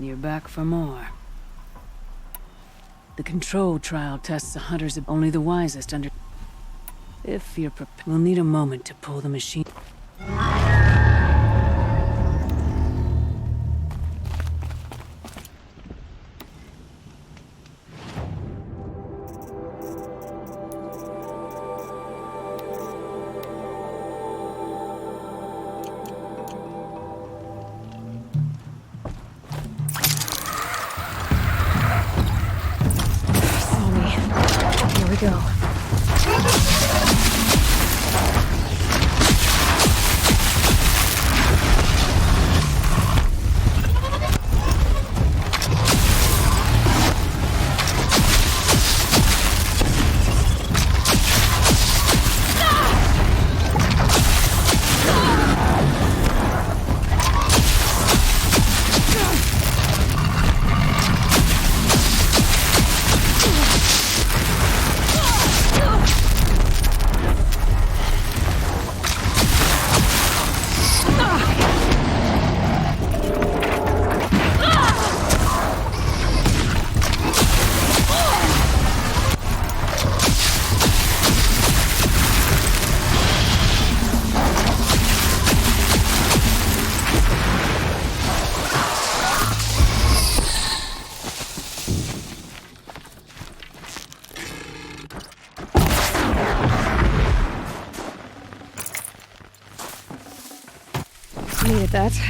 You're back for more. The control trial tests a hunter's only the wisest under... If you're prepared, we'll need a moment to pull the machine. Go. Needed that.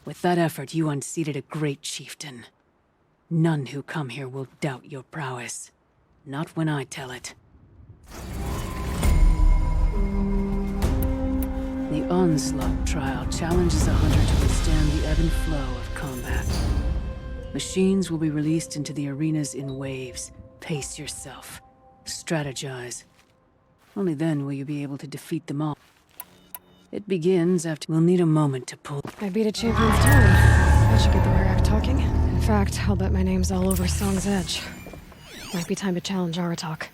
With that effort, you unseated a great chieftain. None who come here will doubt your prowess. Not when I tell it. The Onslaught trial challenges a hunter to withstand the ebb and flow of combat. Machines will be released into the arenas in waves. Pace yourself. Strategize. Only then will you be able to defeat them all. It begins after... We'll need a moment to pull... I beat a champion's time. That should get the Warrak talking. In fact, I'll bet my name's all over Song's Edge. Might be time to challenge Aratak.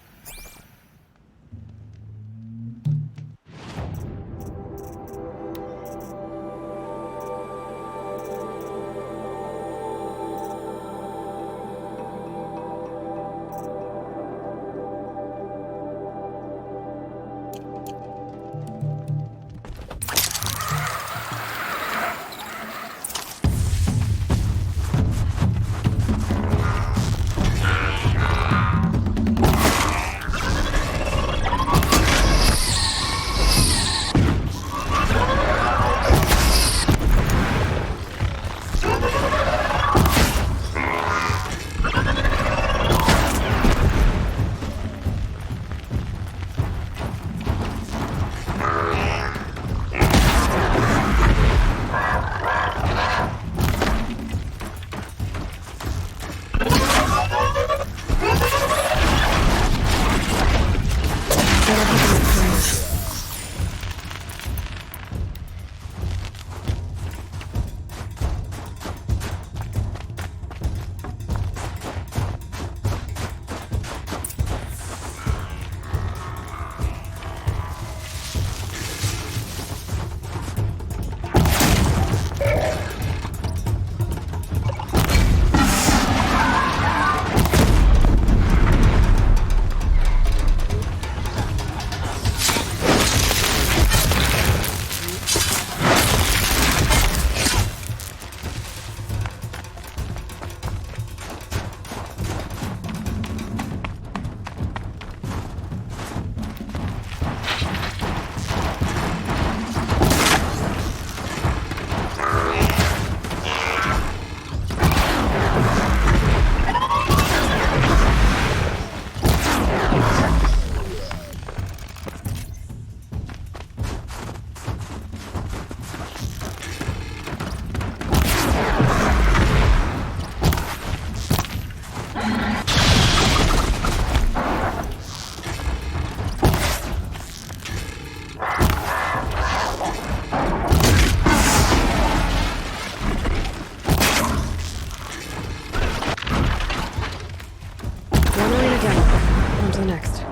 the next?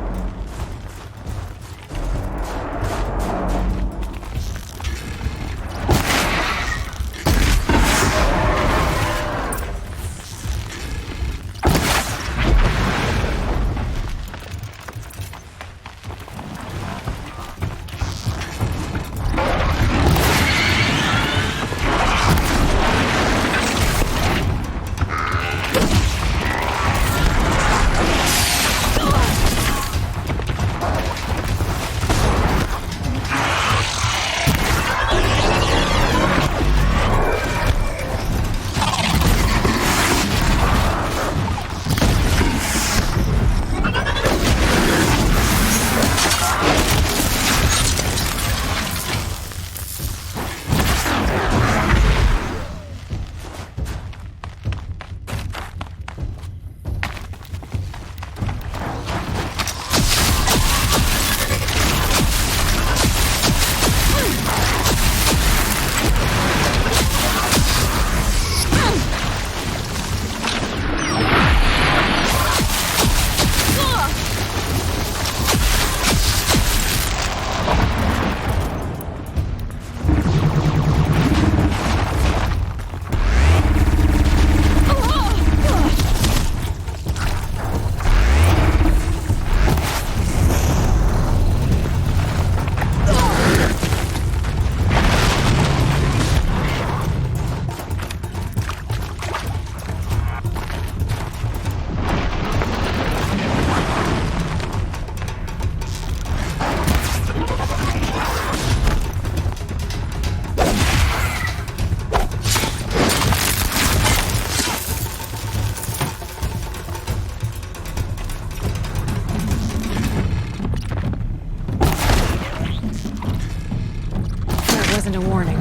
Wasn't a warning.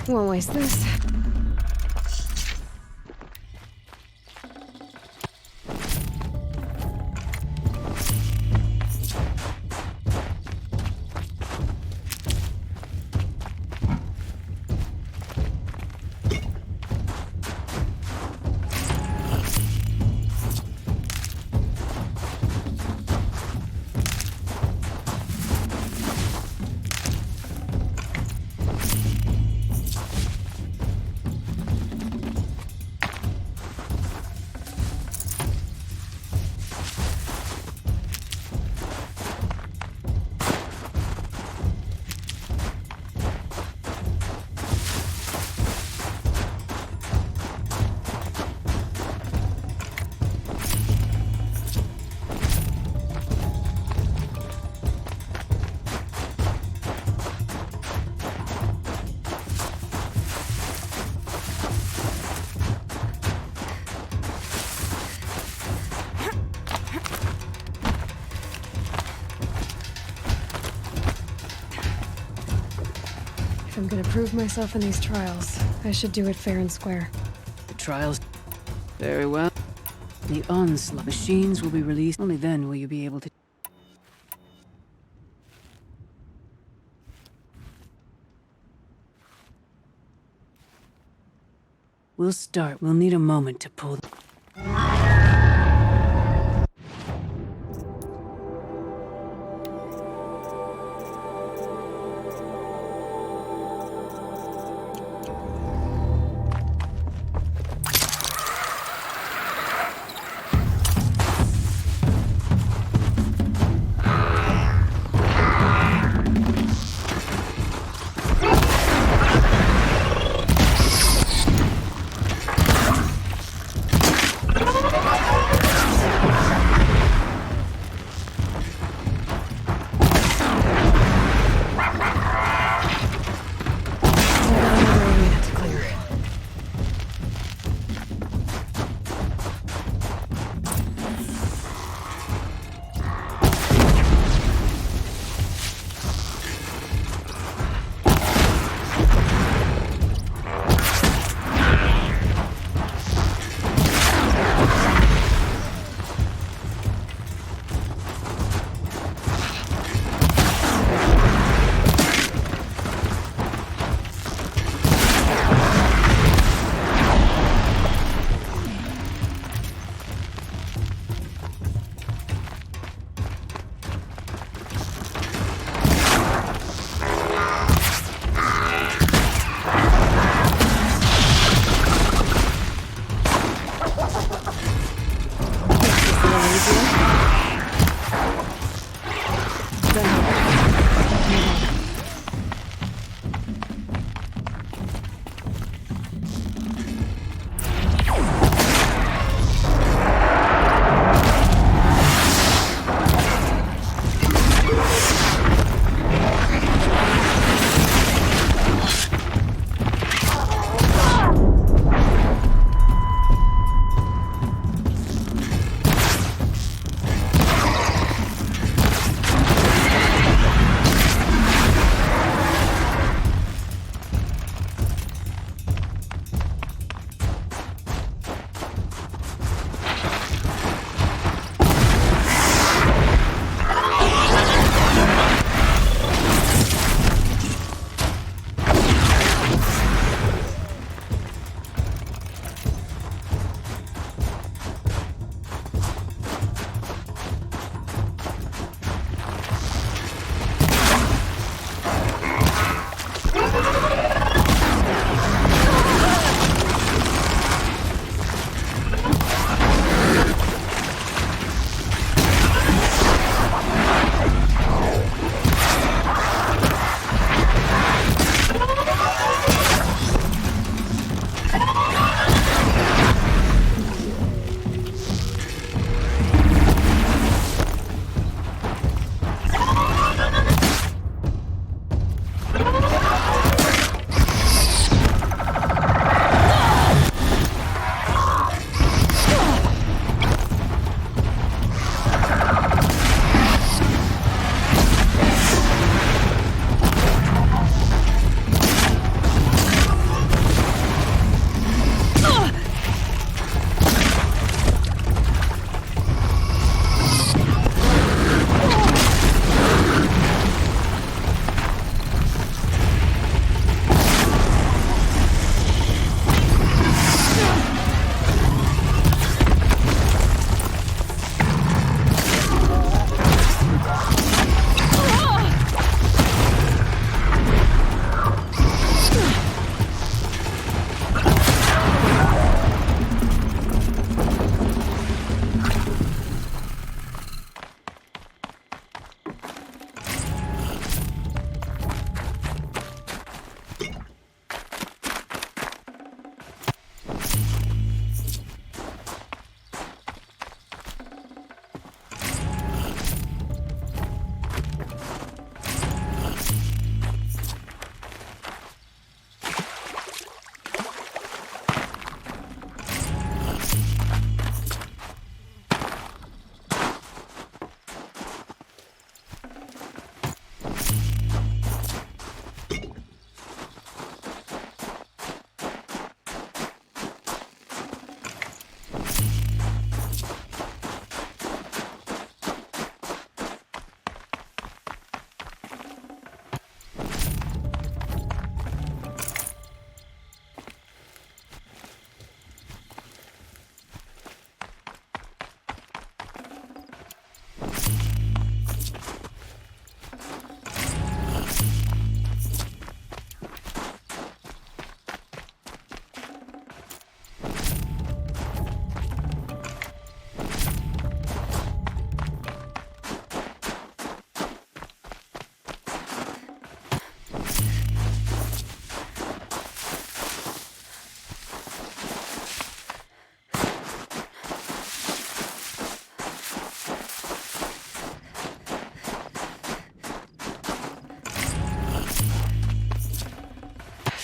Won't waste this. If I'm gonna prove myself in these trials, I should do it fair and square. The trials. Very well. The onslaught machines will be released. Only then will you be able to. We'll start. We'll need a moment to pull. Another arena to clear.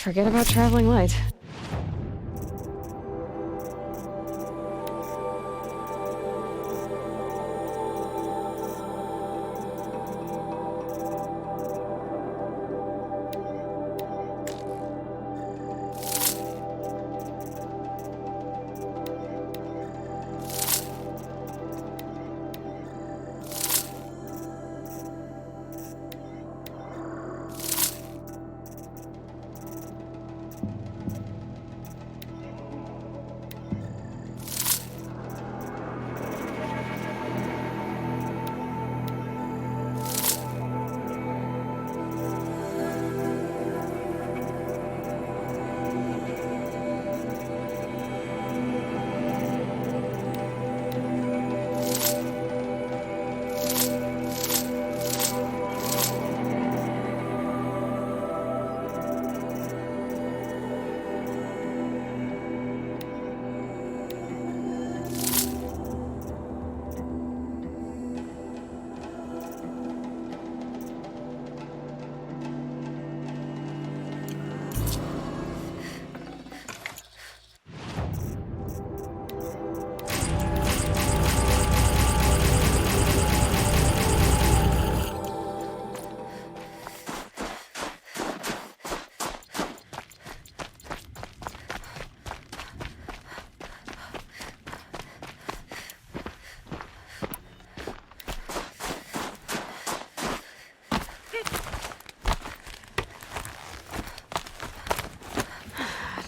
Forget about traveling light.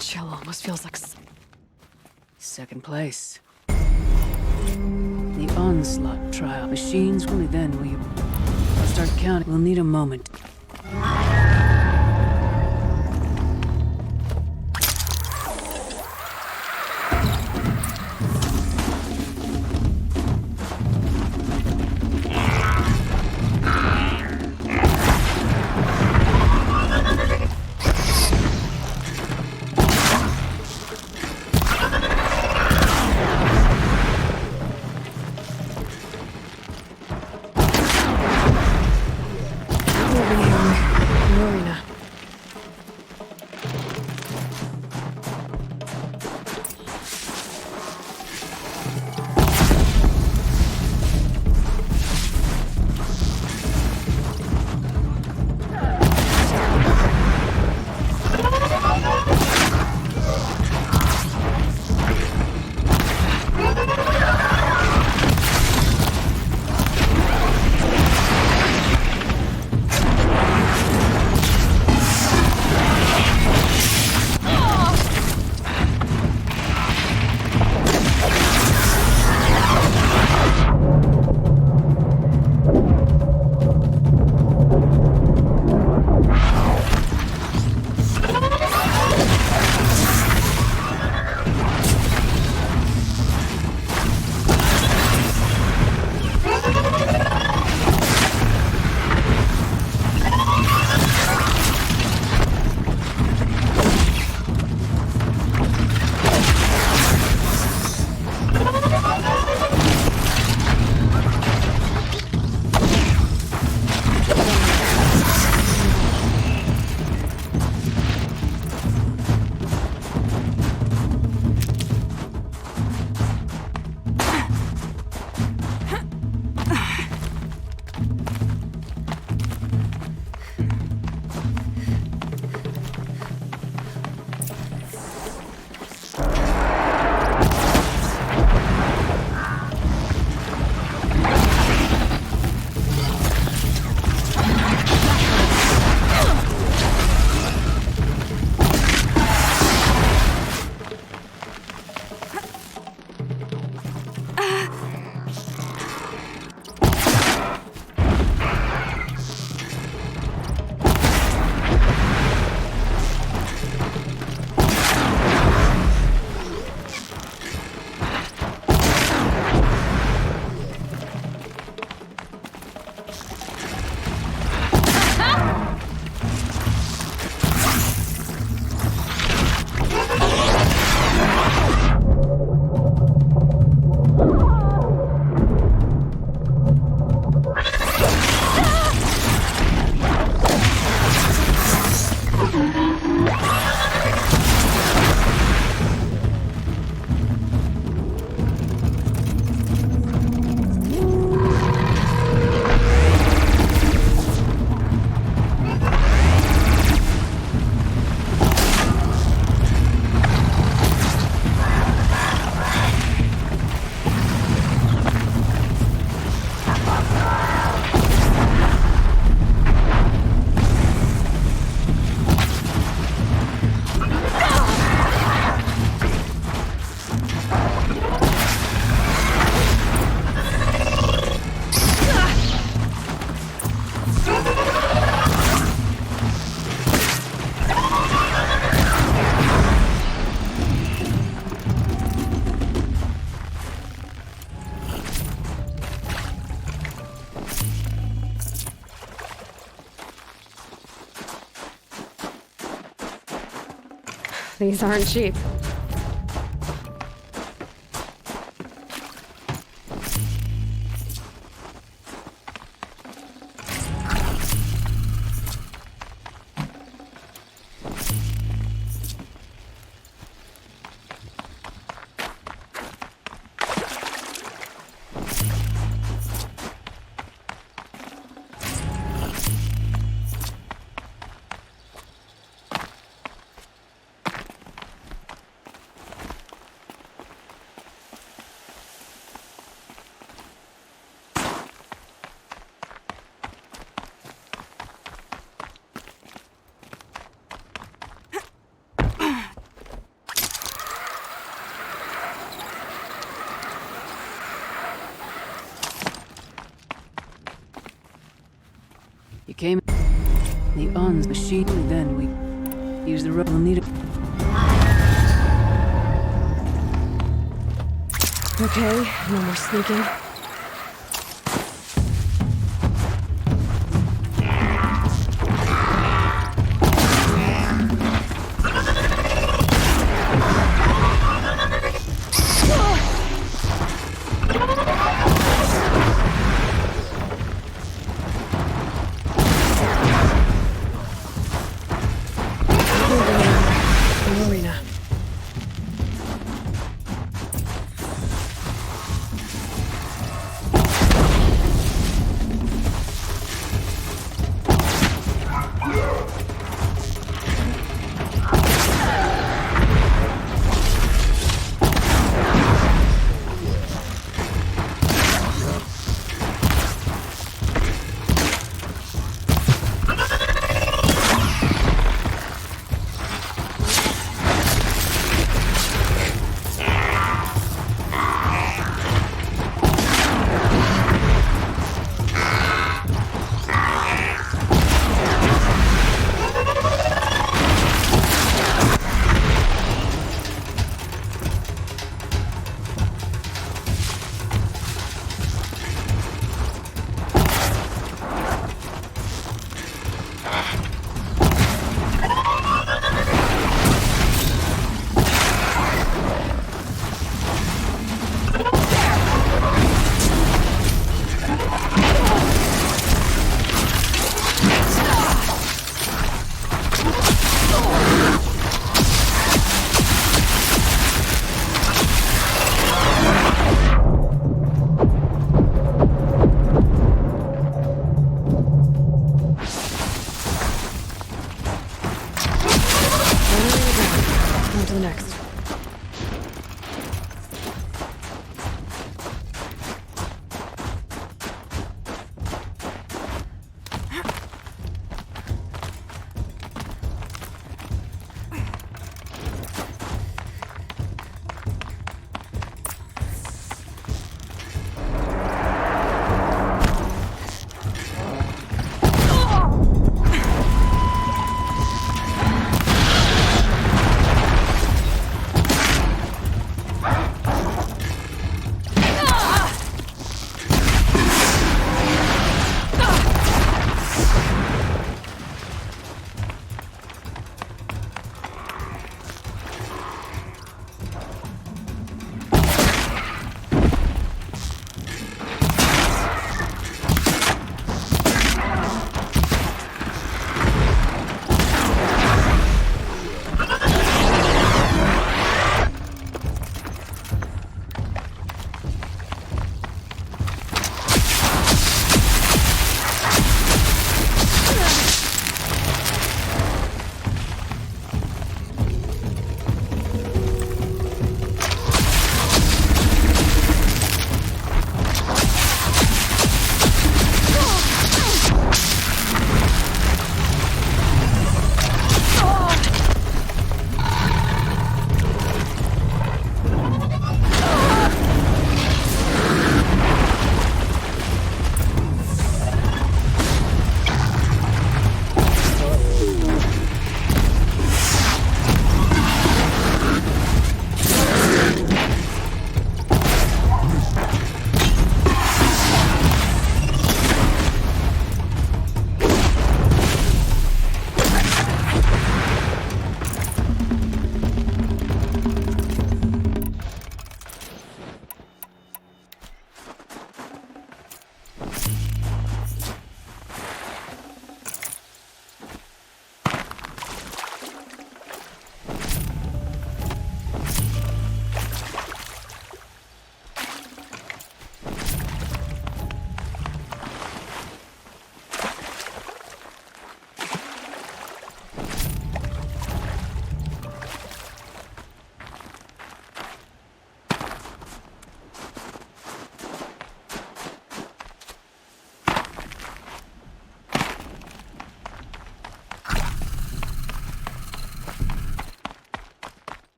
Chill almost feels like... Second place. The onslaught trial. Machines, only then will you... I'll start counting. We'll need a moment. Moving here. These aren't cheap. You came the ON's machine, then we use the road. We'll need it. Okay, no more sneaking.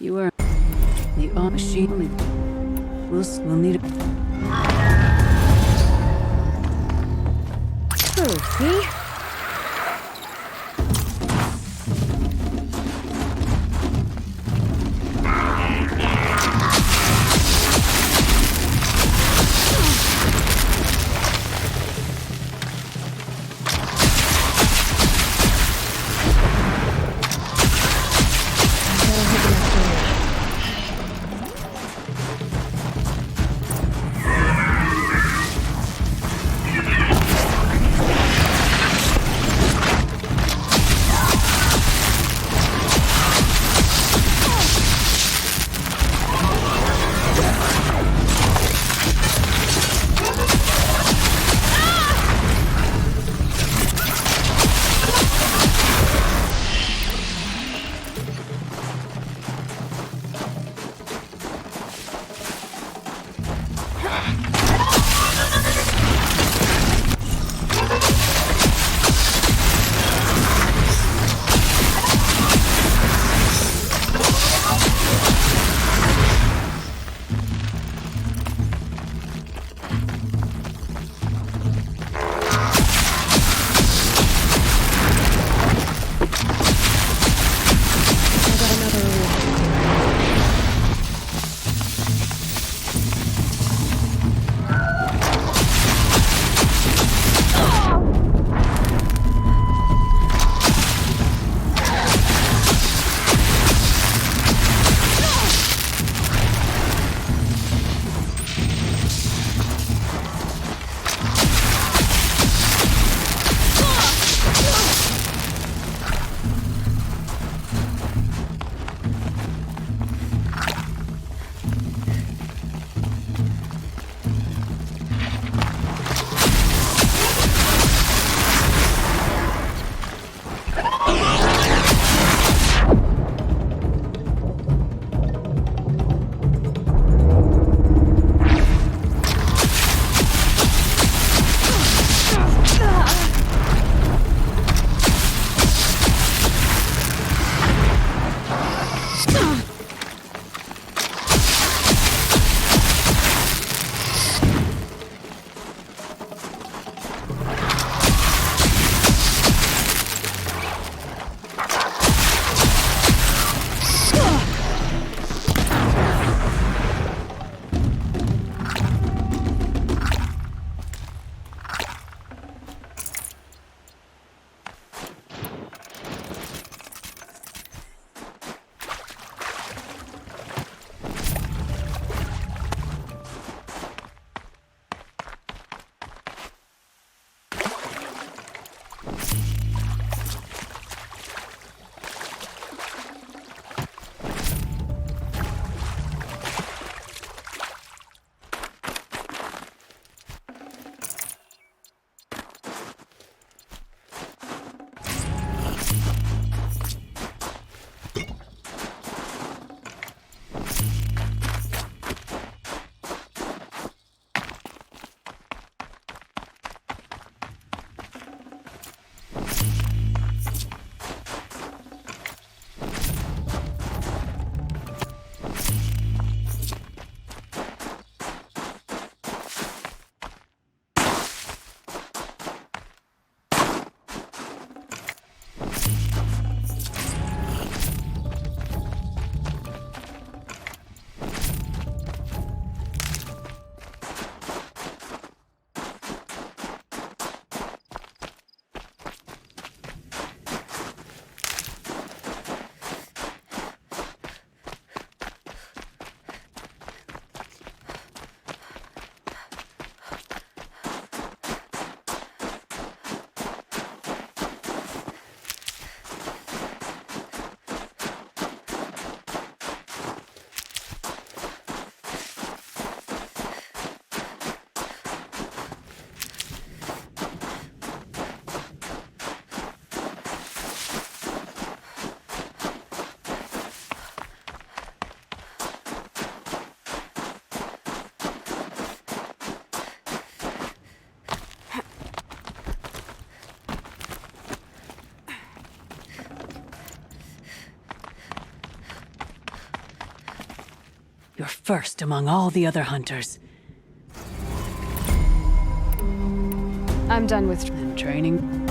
You are the machine. We'll need it. Oh, see? You're first among all the other hunters. I'm done with... And training.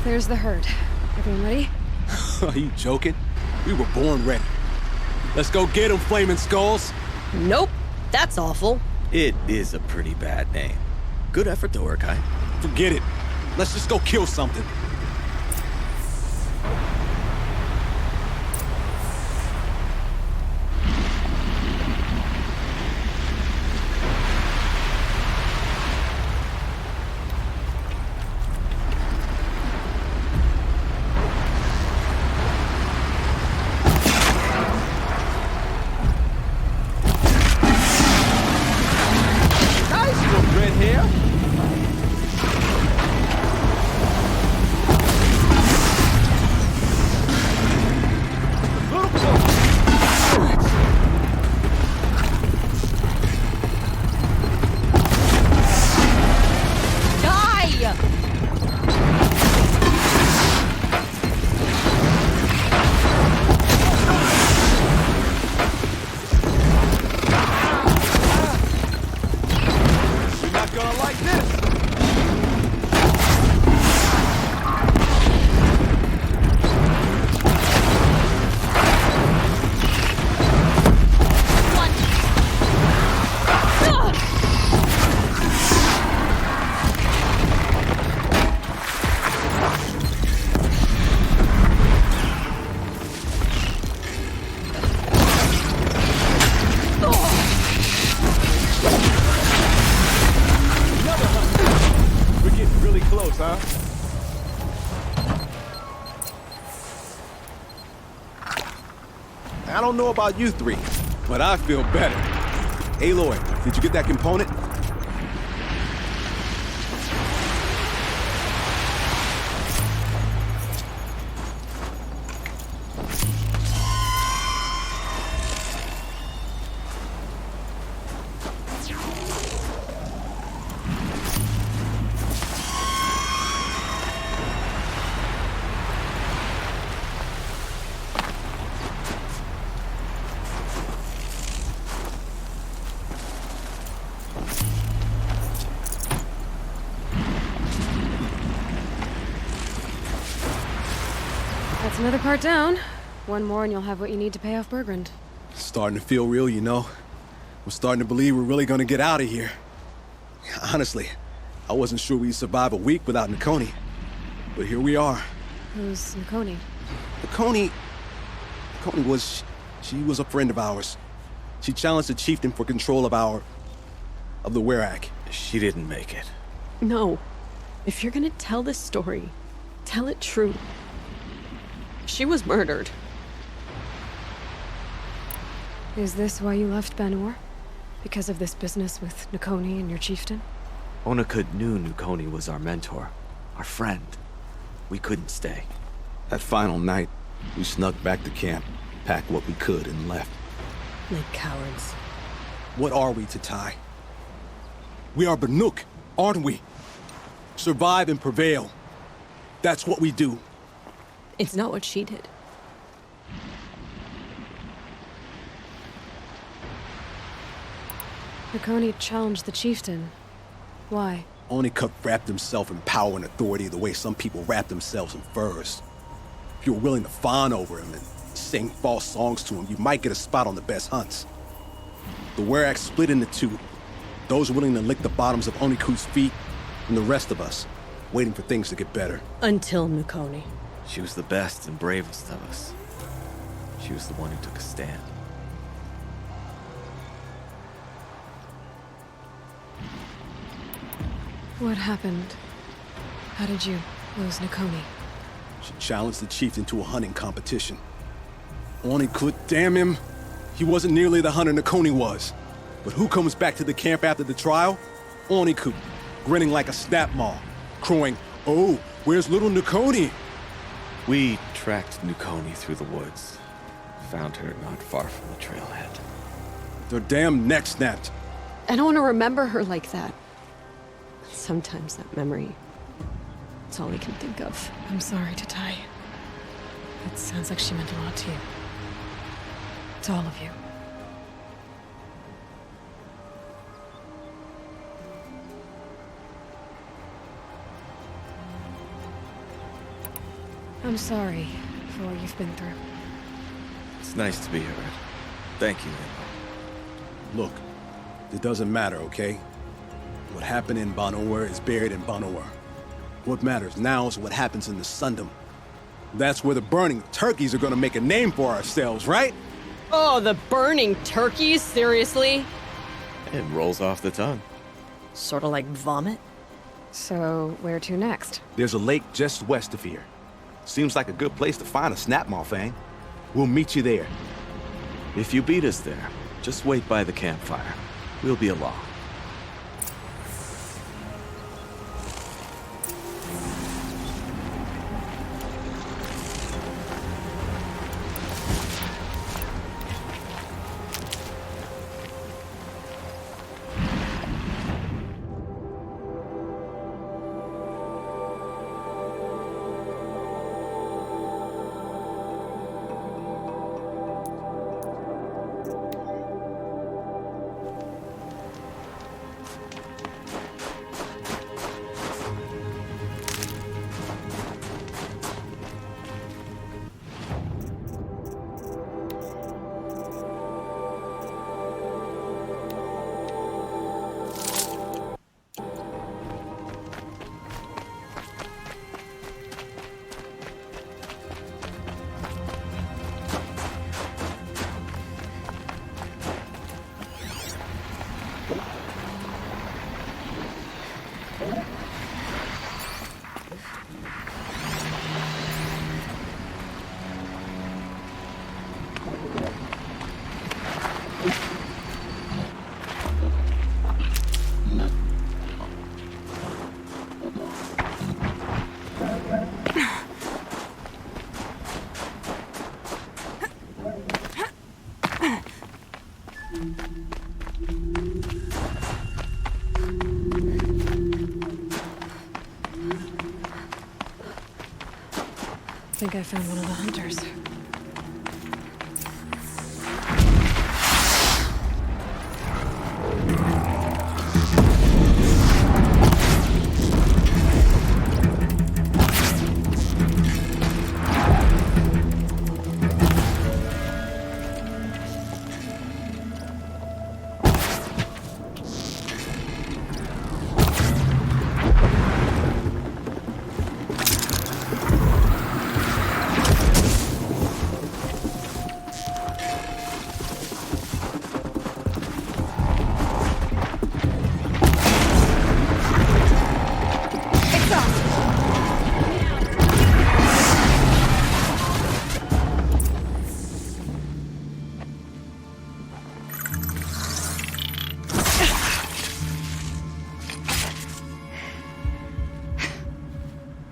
There's the herd. Everyone ready? Are you joking? We were born ready. Let's go get them, Flaming Skulls! Nope, that's awful. It is a pretty bad name. Good effort though, Urkai. Forget it. Let's just go kill something. don't know about you three, but I feel better. Aloy, did you get that component? That's another part down. One more and you'll have what you need to pay off Bergrand. Starting to feel real, you know. I'm starting to believe we're really gonna get out of here. Honestly, I wasn't sure we'd survive a week without Nakoni. But here we are. Who's Nakoni? Nakoni was... she was a friend of ours. She challenged the chieftain for control of the Werak. She didn't make it. No. If you're gonna tell this story, tell it true. She was murdered. Is this why you left Banor? Because of this business with Nakoni and your chieftain? Onakut knew Nakoni was our mentor, our friend. We couldn't stay. That final night, we snuck back to camp, packed what we could, and left. Like cowards. What are we, Tatai? We are Banuk, aren't we? Survive and prevail. That's what we do. It's not what she did. Nakoni challenged the chieftain. Why? Onikup wrapped himself in power and authority the way some people wrap themselves in furs. If you were willing to fawn over him and sing false songs to him, you might get a spot on the best hunts. The Werak split into two. Those willing to lick the bottoms of Onikut's feet, and the rest of us, waiting for things to get better. Until Nakoni. She was the best and bravest of us. She was the one who took a stand. What happened? How did you lose Nakoni? She challenged the chieftain to a hunting competition. Onikut, damn him! He wasn't nearly the hunter Nakoni was. But who comes back to the camp after the trial? Onikut, grinning like a snap maw, crowing, "Oh, where's little Nakoni?" We tracked Nakoni through the woods. Found her not far from the trailhead. Their damn neck snapped. I don't want to remember her like that. Sometimes that memory, it's all I can think of. I'm sorry, Tatai. It sounds like she meant a lot to you. To all of you. I'm sorry for what you've been through. It's nice to be here, Red. Thank you, Aloy. Look, it doesn't matter, okay? What happened in Banor is buried in Banor. What matters now is what happens in the Sundom. That's where the burning turkeys are gonna make a name for ourselves, right? Oh, the burning turkeys? Seriously? It rolls off the tongue. Sort of like vomit. So, where to next? There's a lake just west of here. Seems like a good place to find a snapmaw fang. We'll meet you there. If you beat us there, just wait by the campfire. We'll be along. think I found one of the hunters.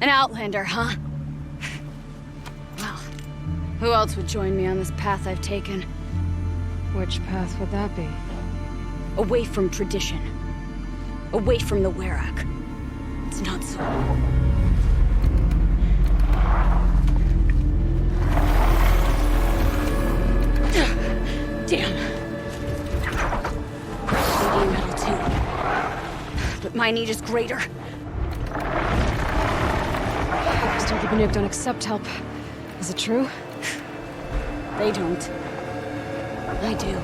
An outlander, huh? Well, who else would join me on this path I've taken? Which path would that be? Away from tradition. Away from the Werak. It's not so. Damn. Maybe metal too. But my need is greater. Mr. the Banuk don't accept help. Is it true? They don't. I do.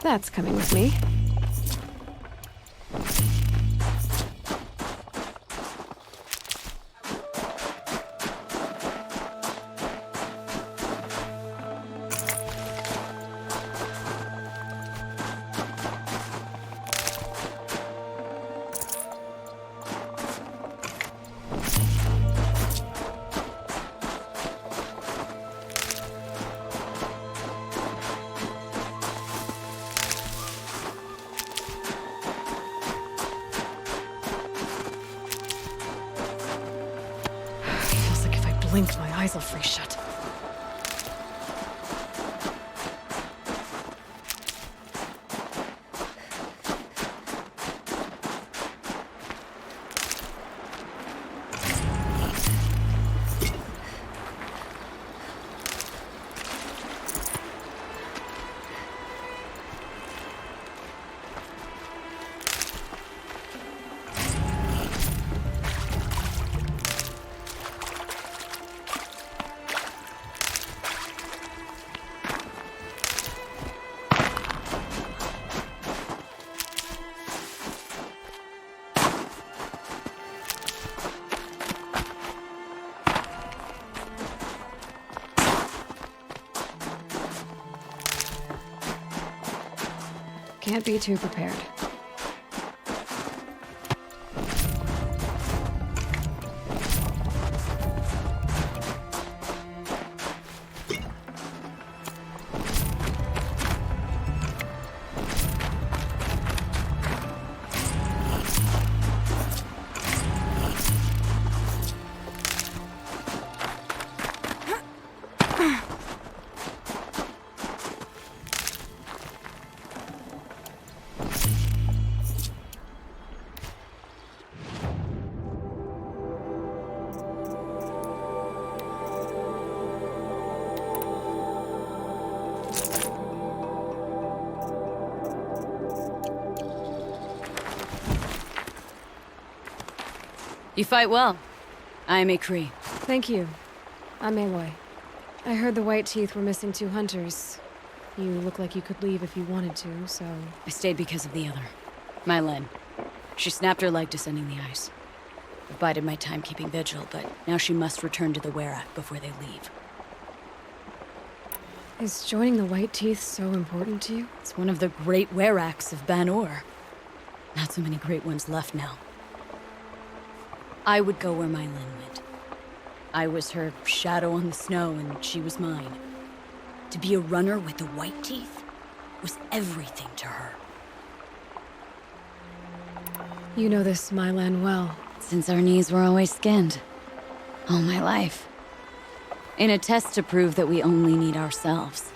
That's coming with me. Feels like if I blink, my eyes will freeze shut. Can't be too prepared. You fight well. I am a Cree. Thank you. I'm Aloy. I heard the White Teeth were missing 2 hunters. You look like you could leave if you wanted to, so... I stayed because of the other. My Len. She snapped her leg descending the ice. I bided my time keeping vigil, but now she must return to the Werak before they leave. Is joining the White Teeth so important to you? It's one of the great Weraks of Banor. Not so many great ones left now. I would go where my Len went. I was her shadow on the snow, and she was mine. To be a runner with the White Teeth was everything to her. You know this Mylan well. Since our knees were always skinned. All my life. In a test to prove that we only need ourselves.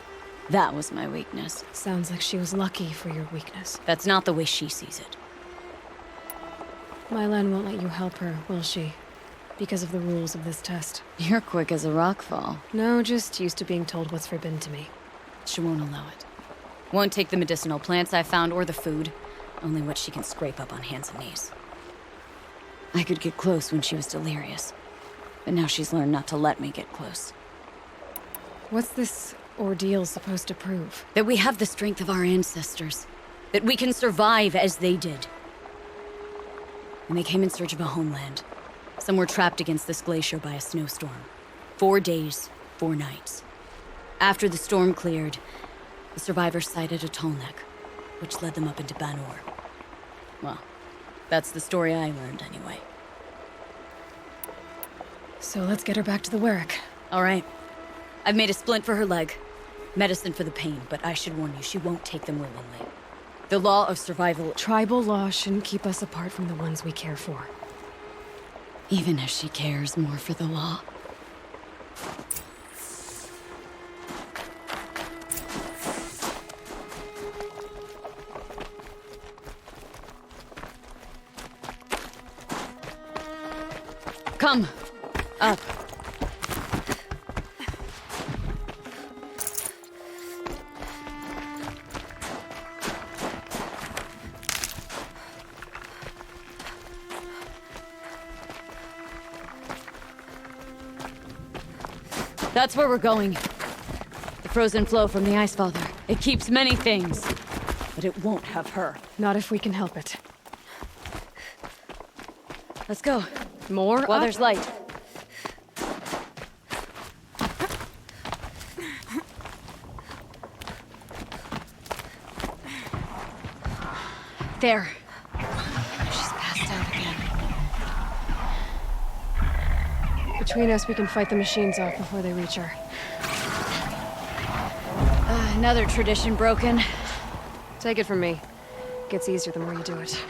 That was my weakness. Sounds like she was lucky for your weakness. That's not the way she sees it. Mylan won't let you help her, will she? Because of the rules of this test. You're quick as a rockfall. No, just used to being told what's forbidden to me. She won't allow it. Won't take the medicinal plants I found or the food. Only what she can scrape up on hands and knees. I could get close when she was delirious. But now she's learned not to let me get close. What's this ordeal supposed to prove? That we have the strength of our ancestors. That we can survive as they did. And they came in search of a homeland. Some were trapped against this glacier by a snowstorm. 4 days, 4 nights. After the storm cleared, the survivors sighted a tallneck, which led them up into Banor. Well, that's the story I learned anyway. So let's get her back to the Werak. All right. I've made a splint for her leg. Medicine for the pain, but I should warn you, she won't take them willingly. The law of survival... Tribal law shouldn't keep us apart from the ones we care for. Even if she cares more for the law. Come. Up. That's where we're going. The frozen flow from the Ice Father. It keeps many things, but it won't have her. Not if we can help it. Let's go. More While up? there's light. There. She's passed out again. Between us, we can fight the machines off before they reach her. Another tradition broken. Take it from me. Gets easier the more you do it.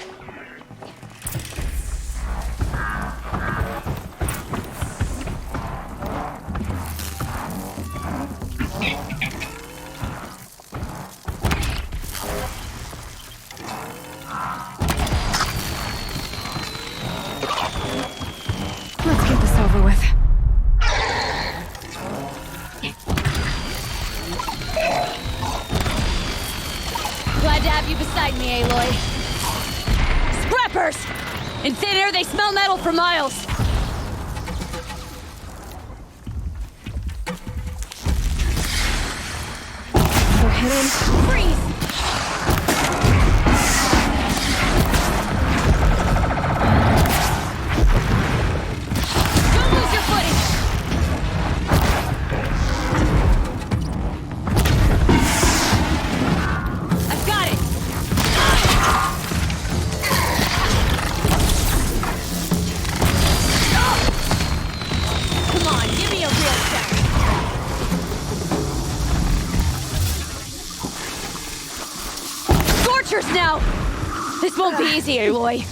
Let's get this over with. Glad to have you beside me, Aloy. Scrappers! In thin air, they smell metal for miles. They're hidden. Freeze! Don't lose your footing! I've got it! now! This won't be easy, Aloy.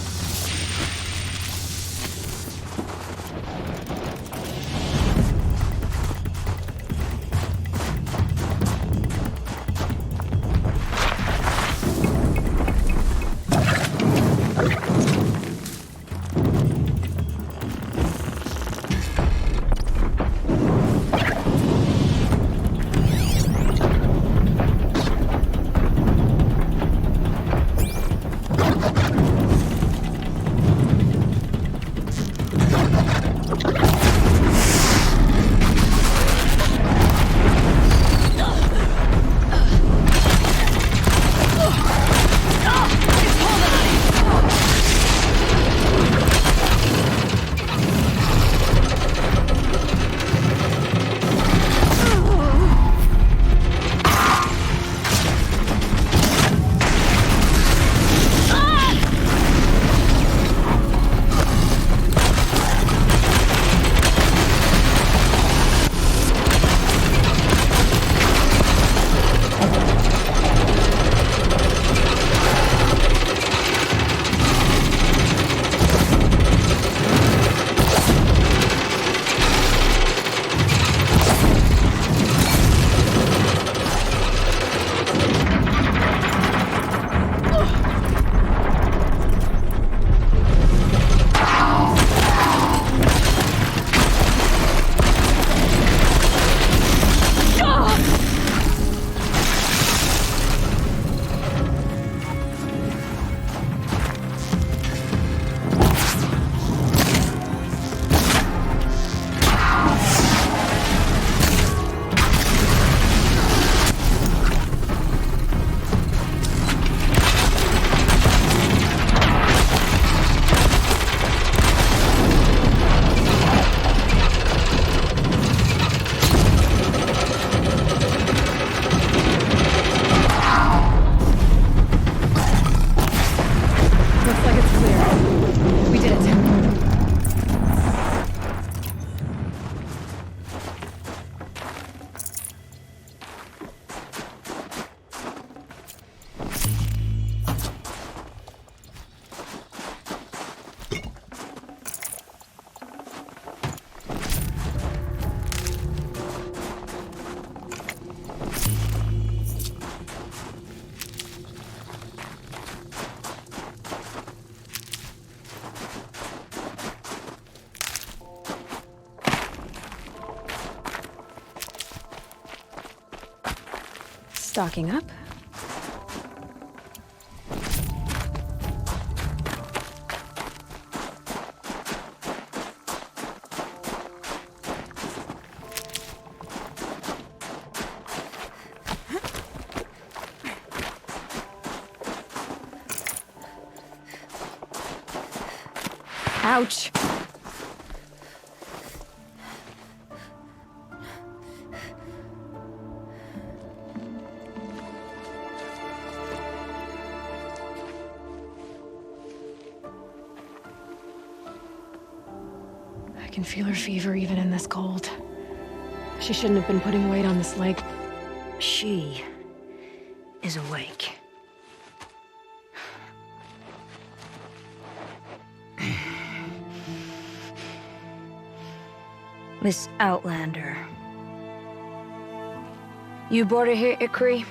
Stocking up. Ouch. I can feel her fever even in this cold. She shouldn't have been putting weight on this leg. She is awake. Miss Outlander. You brought her here, Ikri?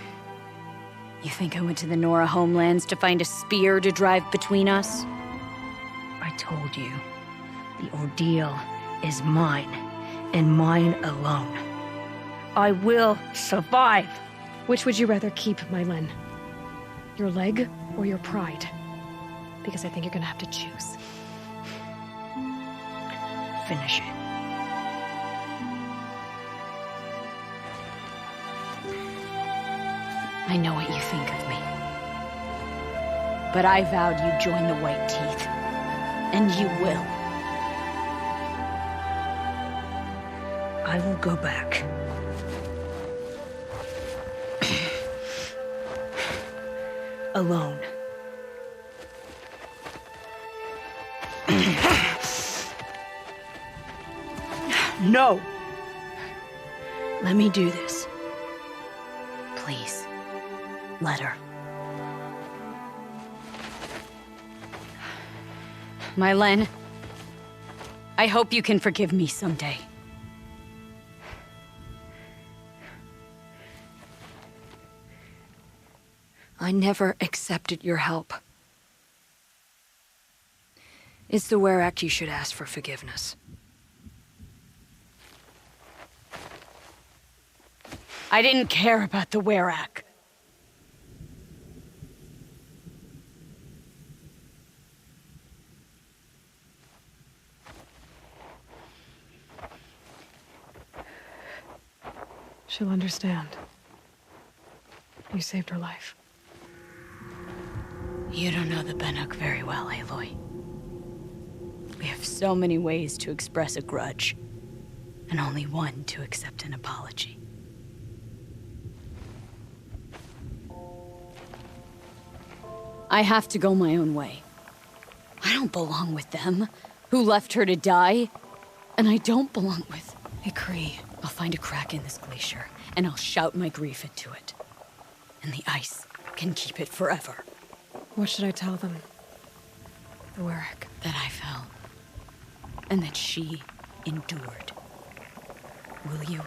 You think I went to the Nora homelands to find a spear to drive between us? I told you, the ordeal is mine, and mine alone. I will survive. Which would you rather keep, Mylin? Your leg or your pride? Because I think you're gonna have to choose. Finish it. I know what you think of me. But I vowed you'd join the White Teeth. And you will. I will go back. Alone. No! Let me do this. Please. Let her. Mylen, I hope you can forgive me someday. I never accepted your help. It's the Werak you should ask for forgiveness. I didn't care about the Werak. She'll understand. You saved her life. You don't know the Banuk very well, Aloy. We have so many ways to express a grudge, and only one to accept an apology. I have to go my own way. I don't belong with them, who left her to die. And I don't belong with Ikri. I'll find a crack in this glacier, and I'll shout my grief into it. And the ice can keep it forever. What should I tell them? The Werak. That I fell. And that she endured. Will you?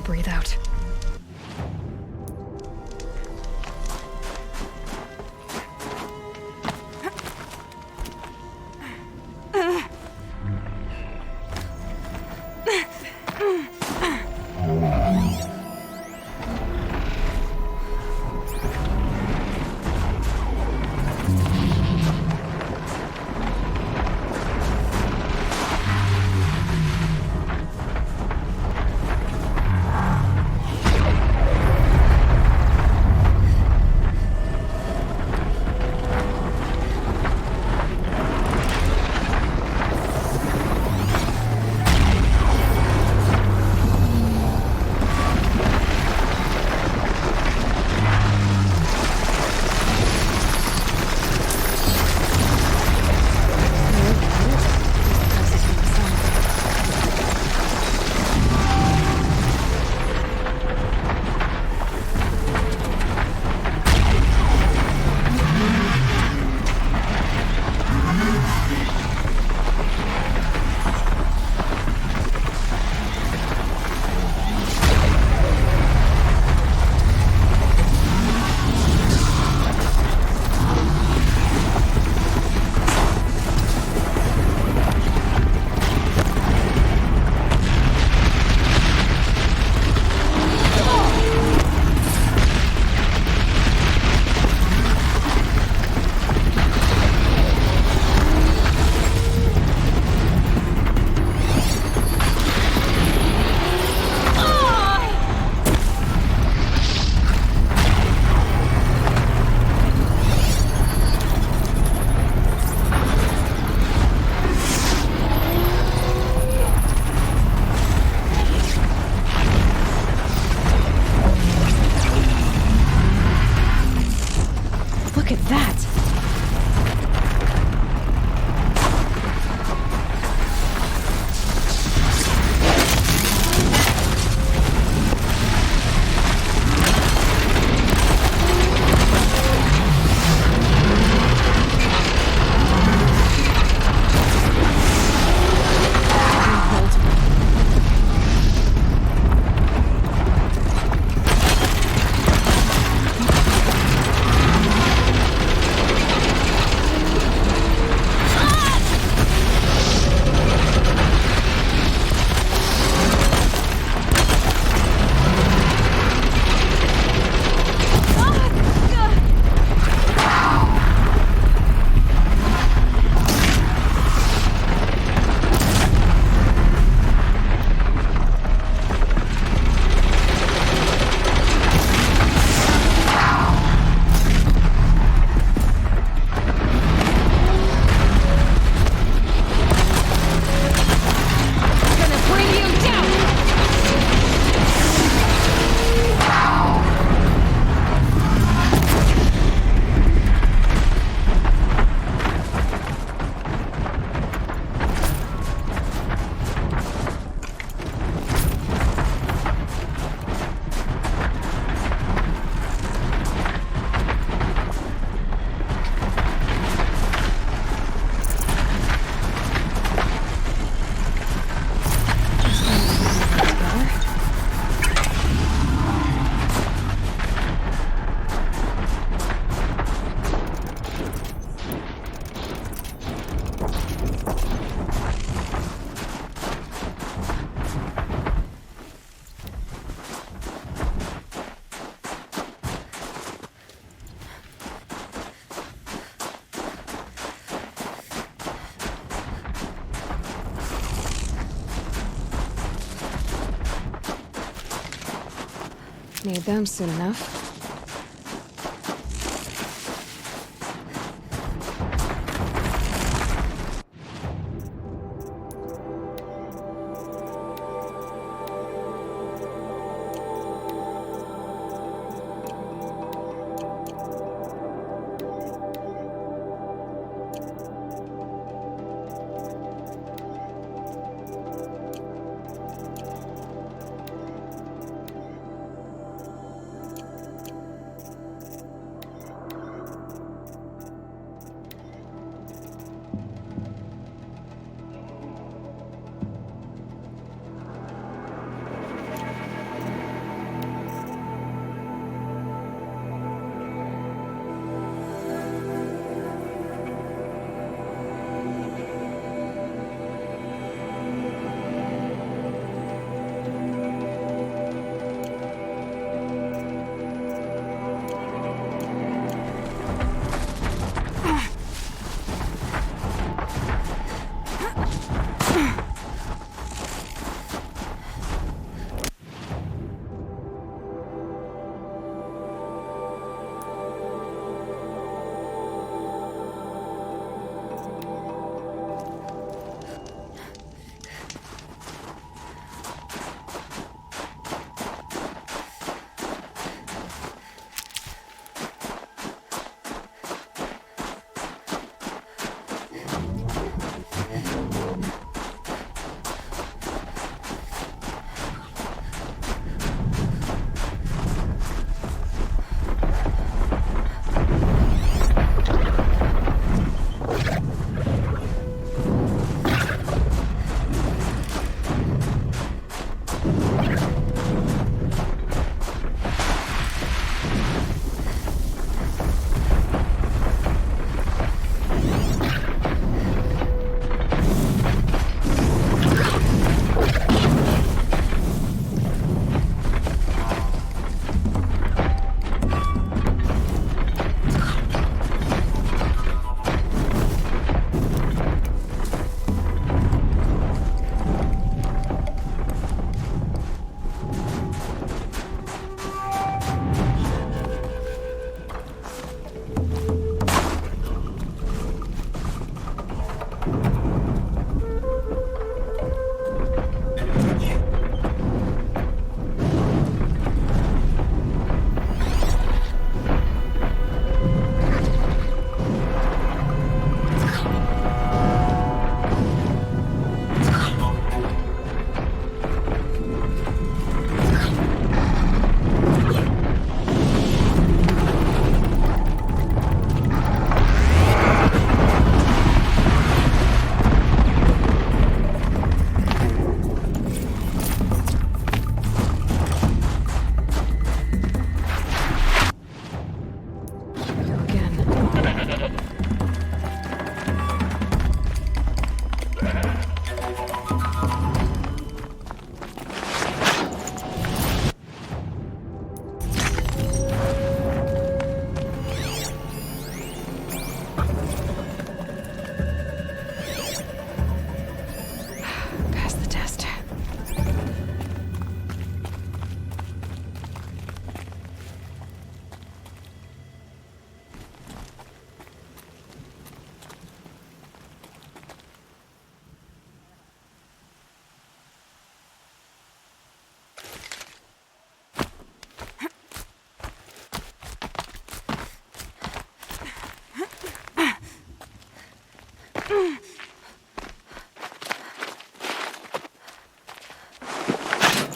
Breathe out. Need them soon enough.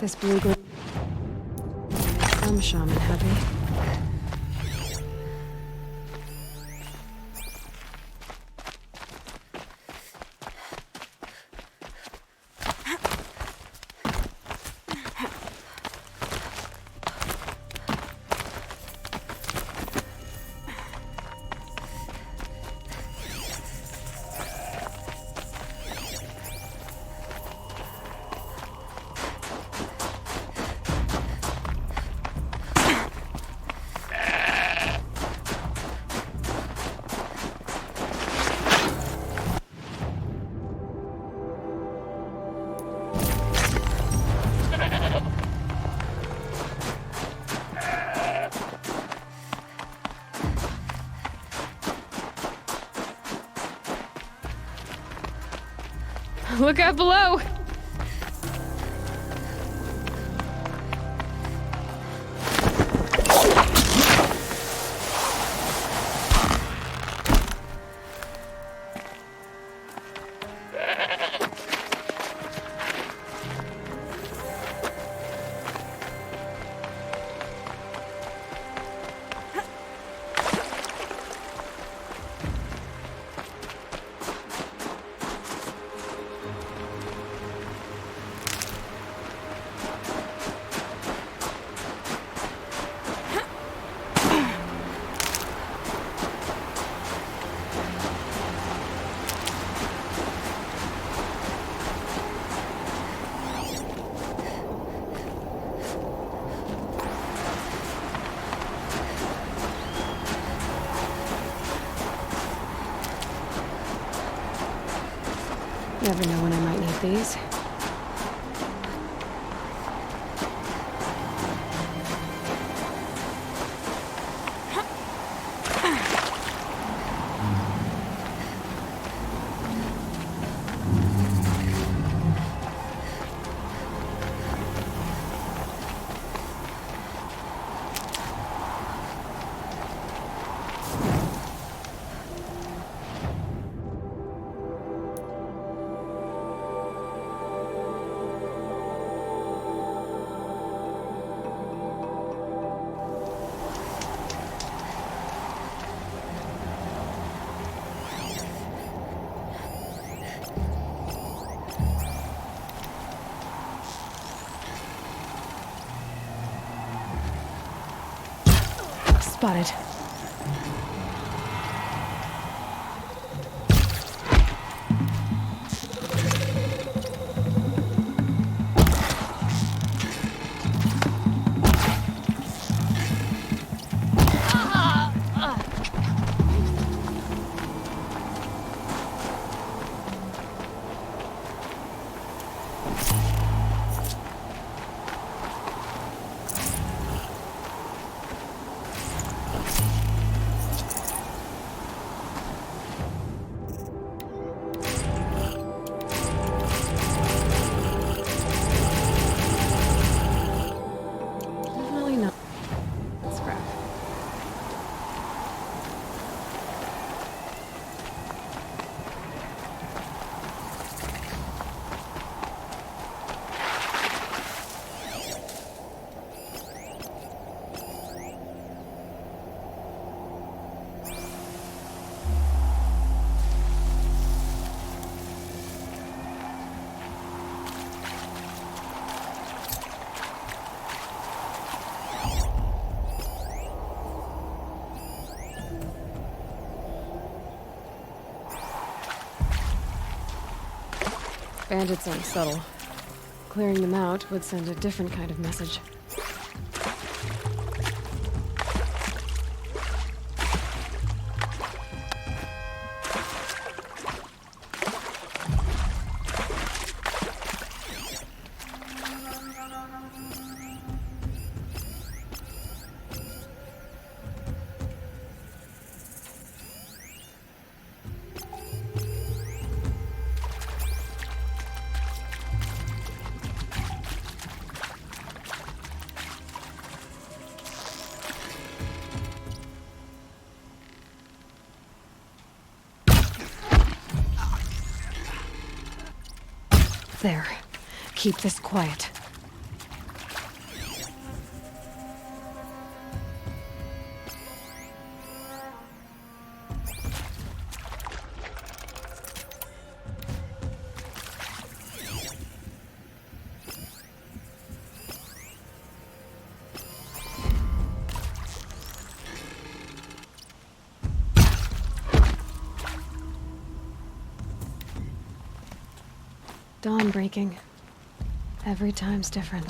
This blue glow. Some shaman heavy. Look out below! Never know when I might need these. Spotted. Definitely not. Scrap. Bandits aren't subtle. Clearing them out would send a different kind of message. There. Keep this quiet. Dawn breaking. Every time's different.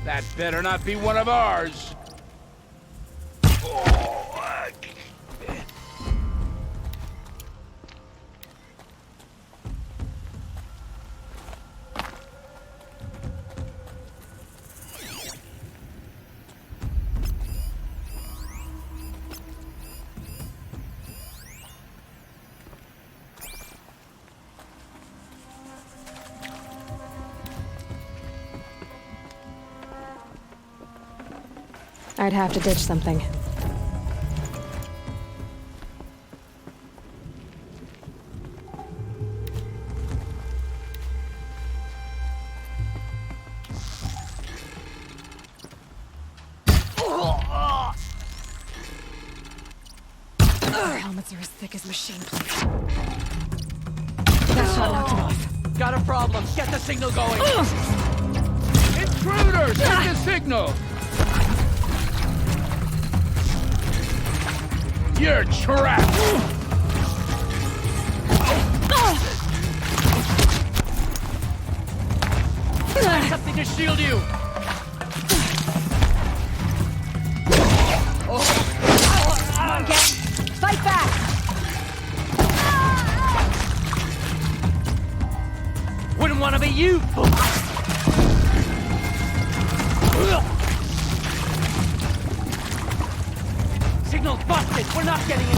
That better not be one of ours. I'd have to ditch something. Our helmets are as thick as machine plates. That shot knocked it off. Got a problem. Get the signal going. Intruders! Get the signal! You're trapped! Find something to shield you! Come on, gang! Fight back! Wouldn't want to be you! Signal's busted! We're not getting it!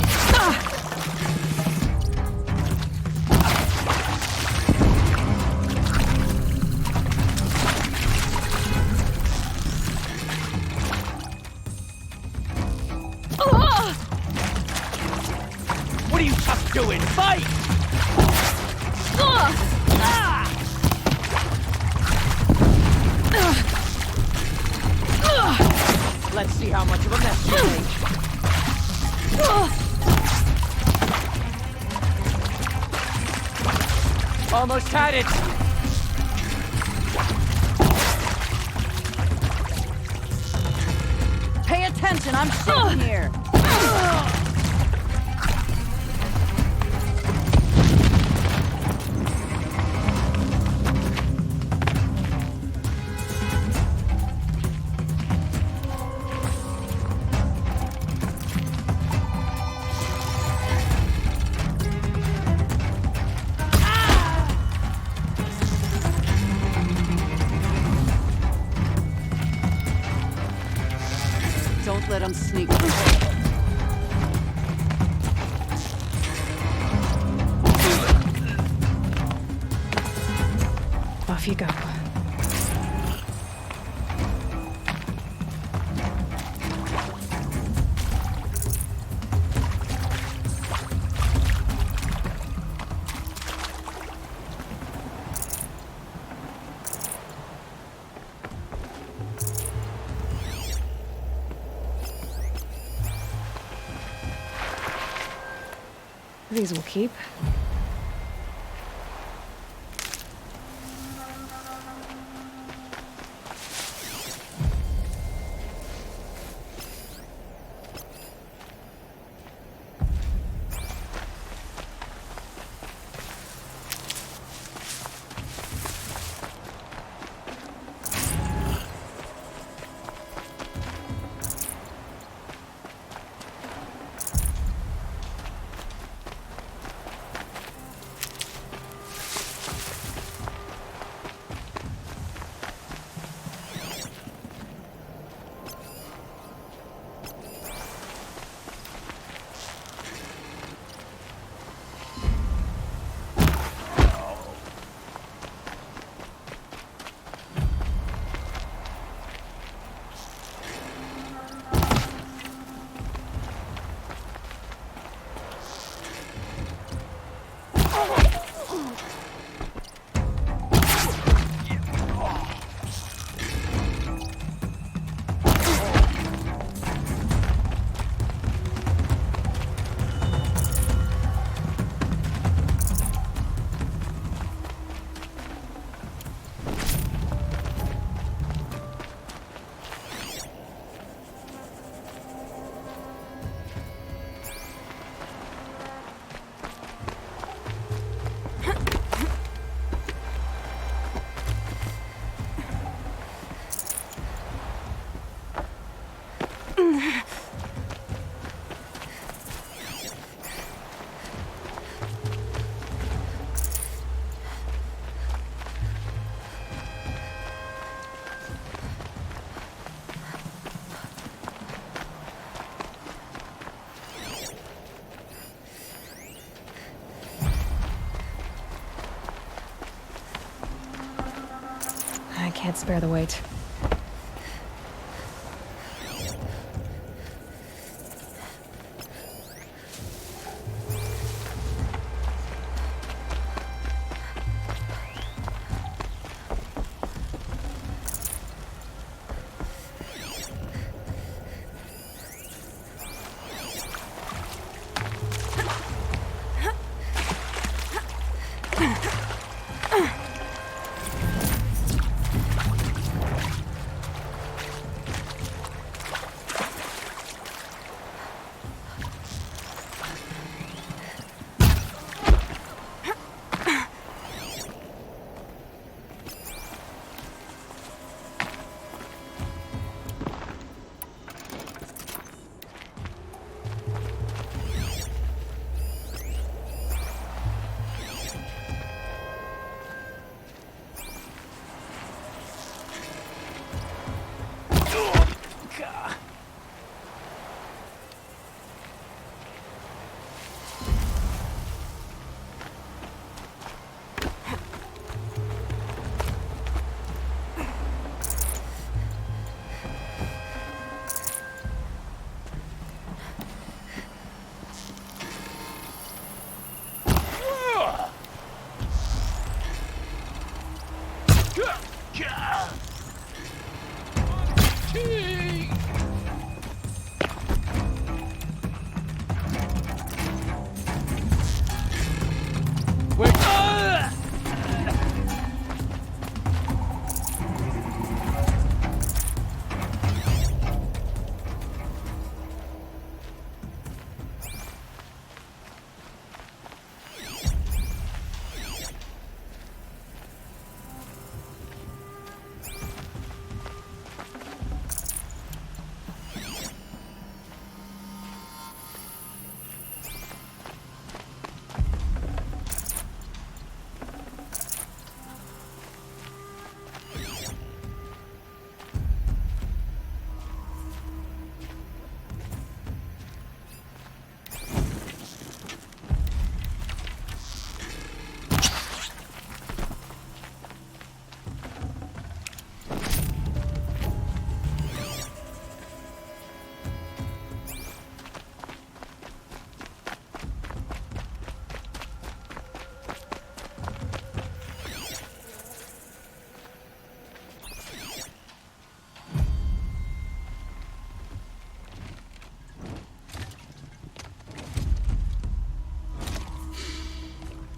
What are you tough doing? Fight! Let's see how much of a mess you make. Almost had it! Pay attention, I'm shaking here! Don't let them sneak. Off you go. These will keep. can't spare the weight.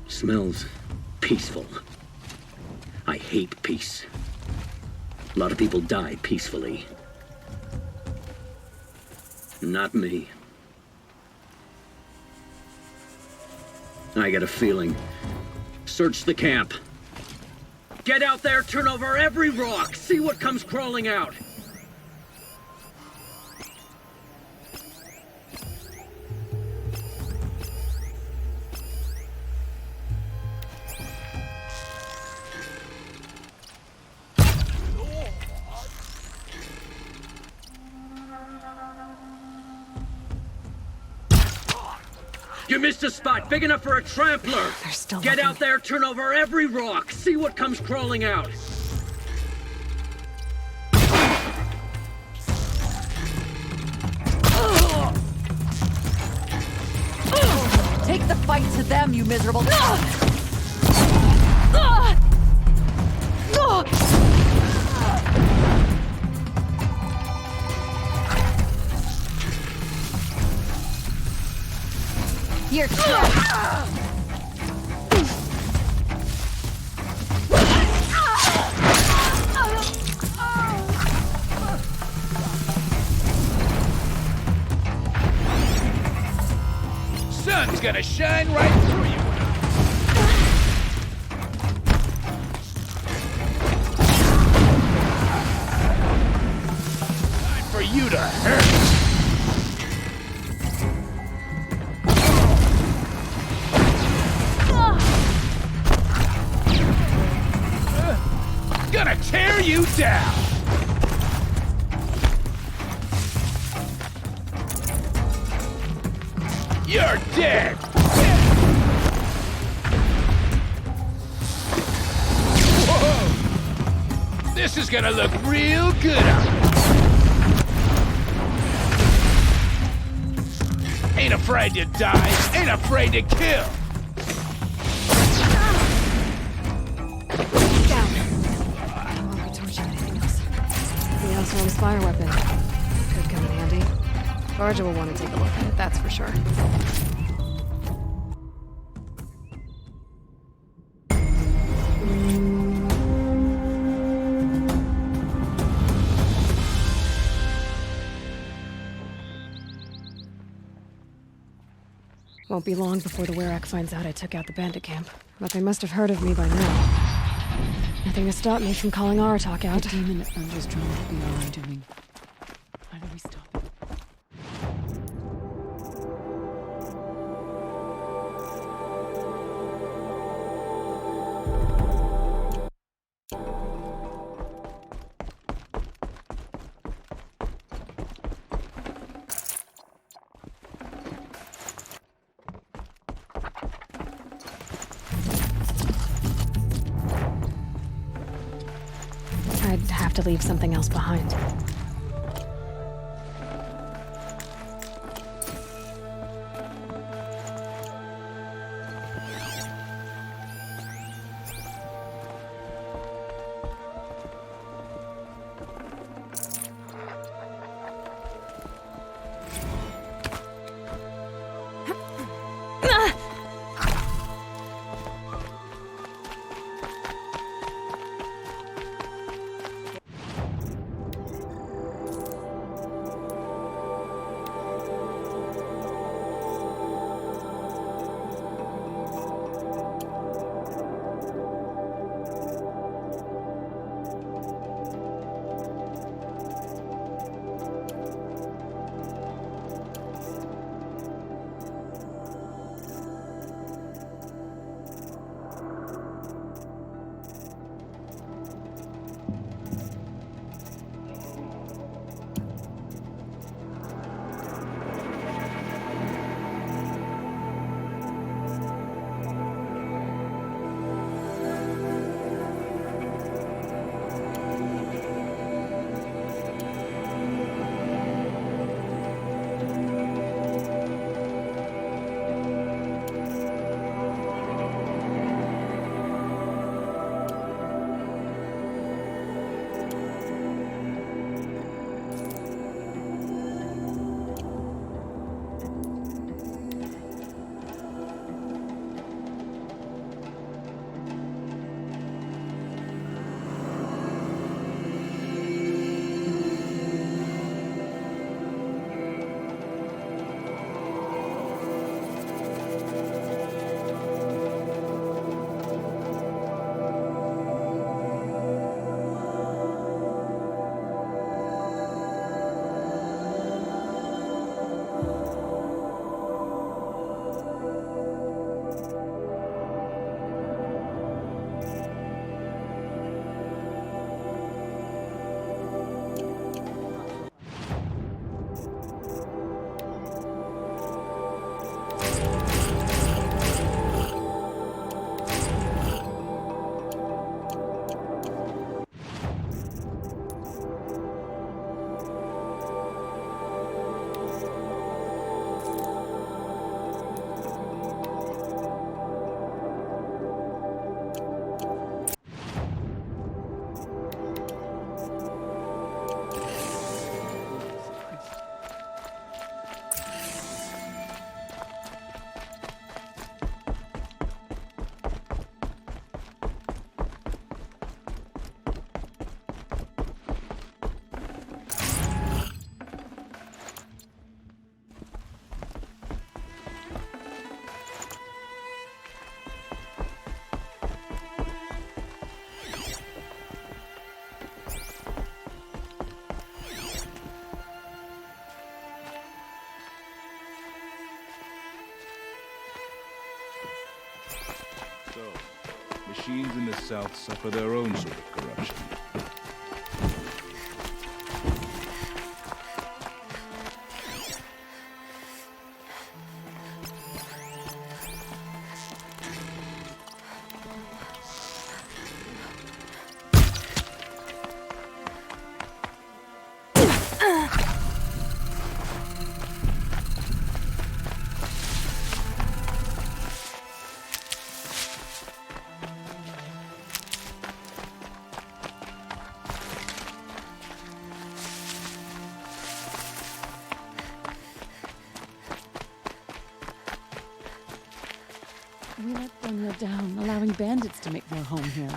Smells peaceful. I hate peace. A lot of people die peacefully. Not me. I got a feeling. Search the camp. Get out there, turn over every rock, see what comes crawling out. You missed a spot big enough for a trampler. They're still Get looking. out there, turn over every rock, see what comes crawling out. Take the fight to them, you miserable. You're trapped. Sun's gonna shine right through you. Time for you to hurt. Gonna tear you down! You're dead! Whoa! This is gonna look real good on you. Ain't afraid to die, ain't afraid to kill. Down. I don't want to torch anything else. The Asylum's fire weapon. Could come in handy. Barja will want to take a look at it, that's for sure. Won't be long before the Werak finds out I took out the bandit camp. But they must have heard of me by now. Nothing to stop me from calling Aratak out. The demon that thunders drawn to be our undoing. How do we stop it? I'd have to leave something else behind. Machines in the South suffer their own sort of corruption. shutting it down, allowing bandits to make their home here.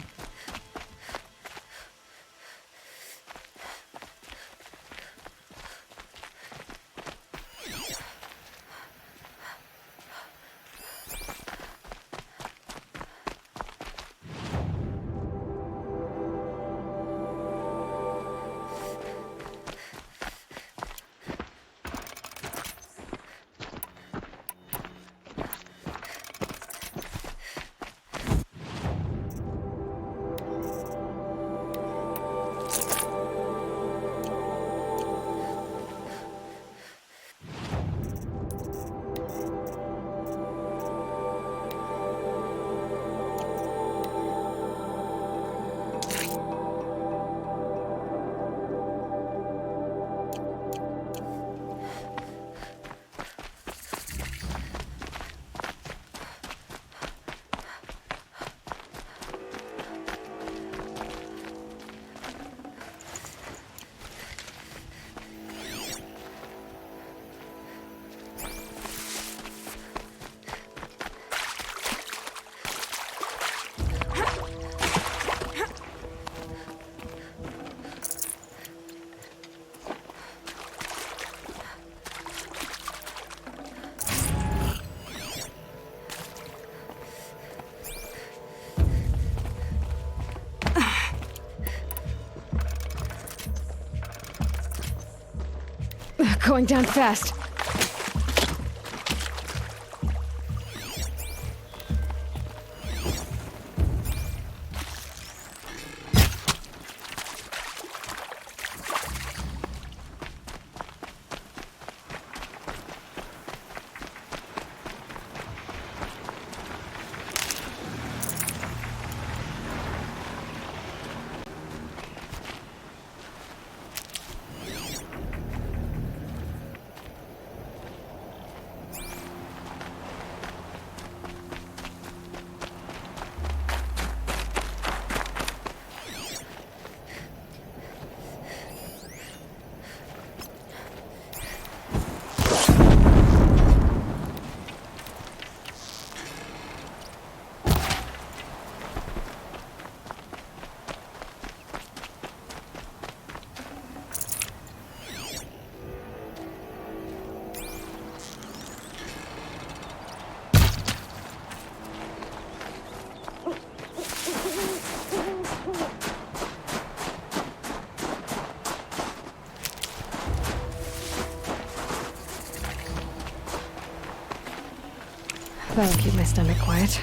Going down fast. That'll keep my stomach quiet.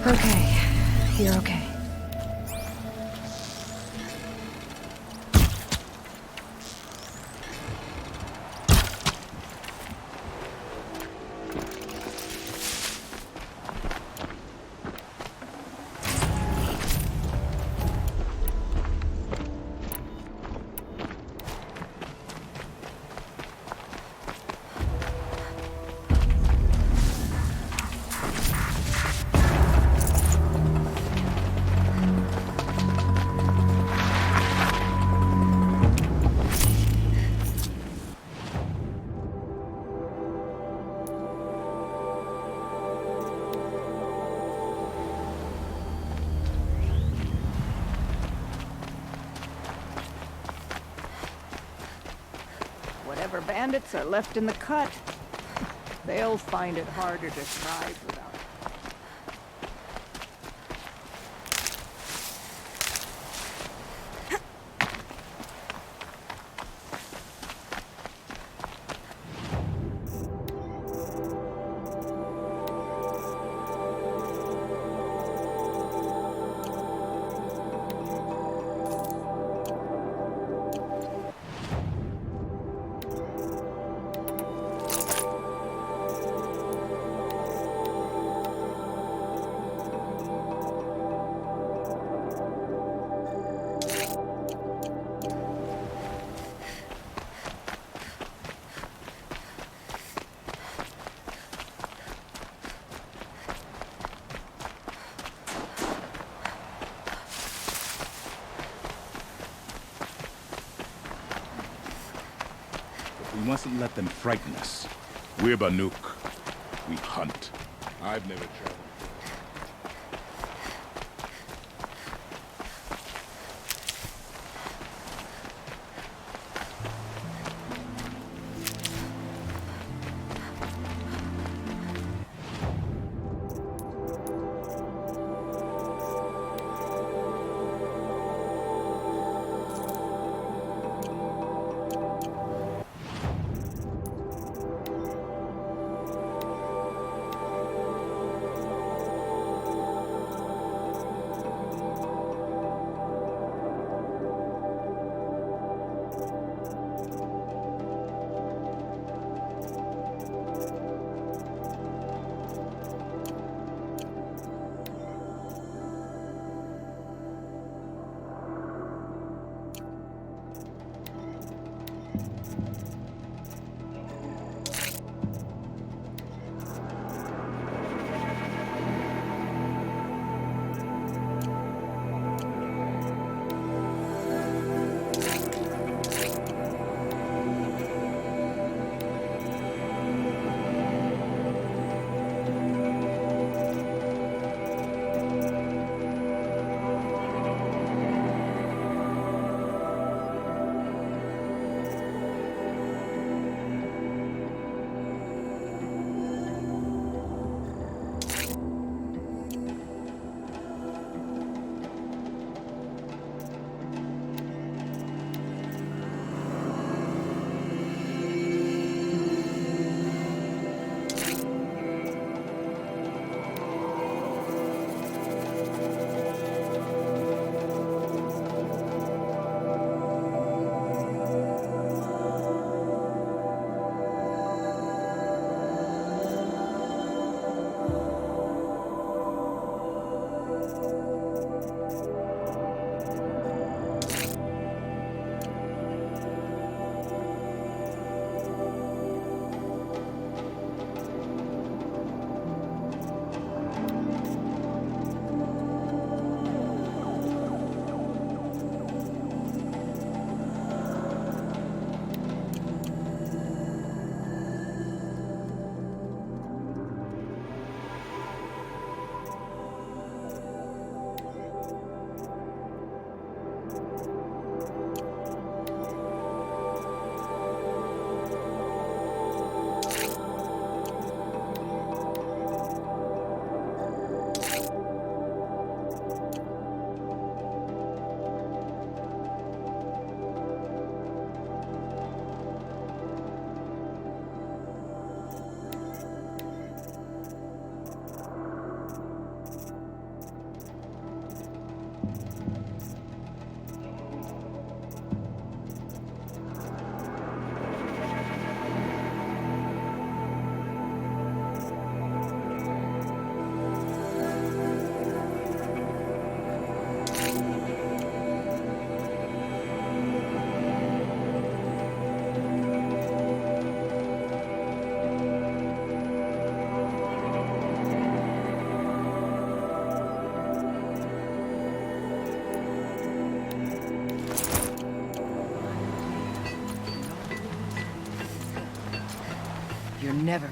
Okay, you're okay. bandits are left in the cut. They'll find it harder to thrive without. We mustn't let them frighten us. We're Banuk. We hunt. I've never traveled. You're never...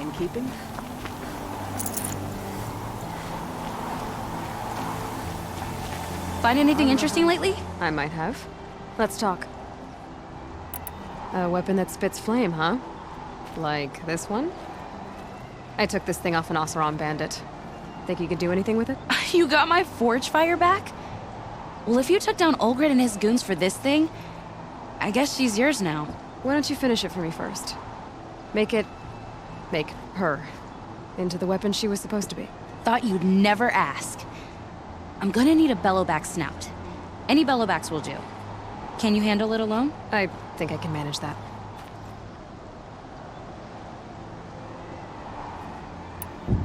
in keeping? Find anything interesting lately? I might have. Let's talk. A weapon that spits flame, huh? Like this one? I took this thing off an Oseram bandit. Think you could do anything with it? You got my forge fire back? Well, if you took down Olgrid and his goons for this thing, I guess she's yours now. Why don't you finish it for me first? Make her into the weapon she was supposed to be. Thought you'd never ask. I'm gonna need a bellowback snout. Any bellowbacks will do. Can you handle it alone? I think I can manage that.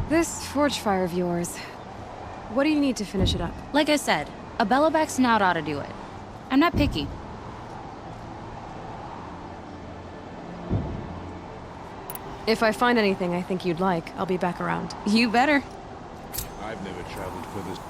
This forge fire of yours, what do you need to finish it up? Like I said, a bellowback snout ought to do it. I'm not picky. If I find anything I think you'd like, I'll be back around. You better. I've never traveled further.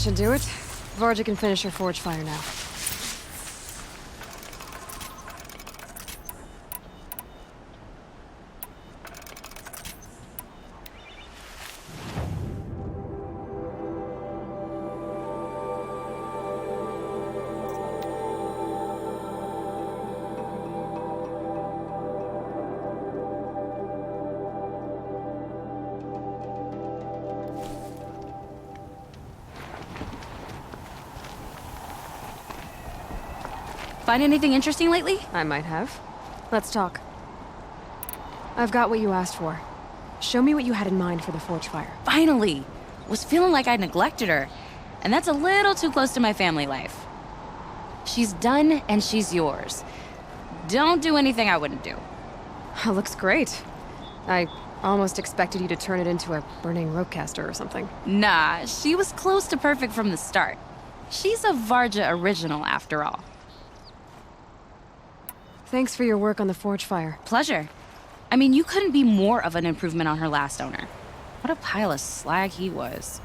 should do it. Varja can finish her forge fire now. Find anything interesting lately? I might have. Let's talk. I've got what you asked for. Show me what you had in mind for the forge fire. Finally! Was feeling like I neglected her. And that's a little too close to my family life. She's done and she's yours. Don't do anything I wouldn't do. Looks great. I almost expected you to turn it into a burning ropecaster or something. Nah, she was close to perfect from the start. She's a Varja original after all. Thanks for your work on the forge fire. Pleasure. I mean, you couldn't be more of an improvement on her last owner. What a pile of slag he was.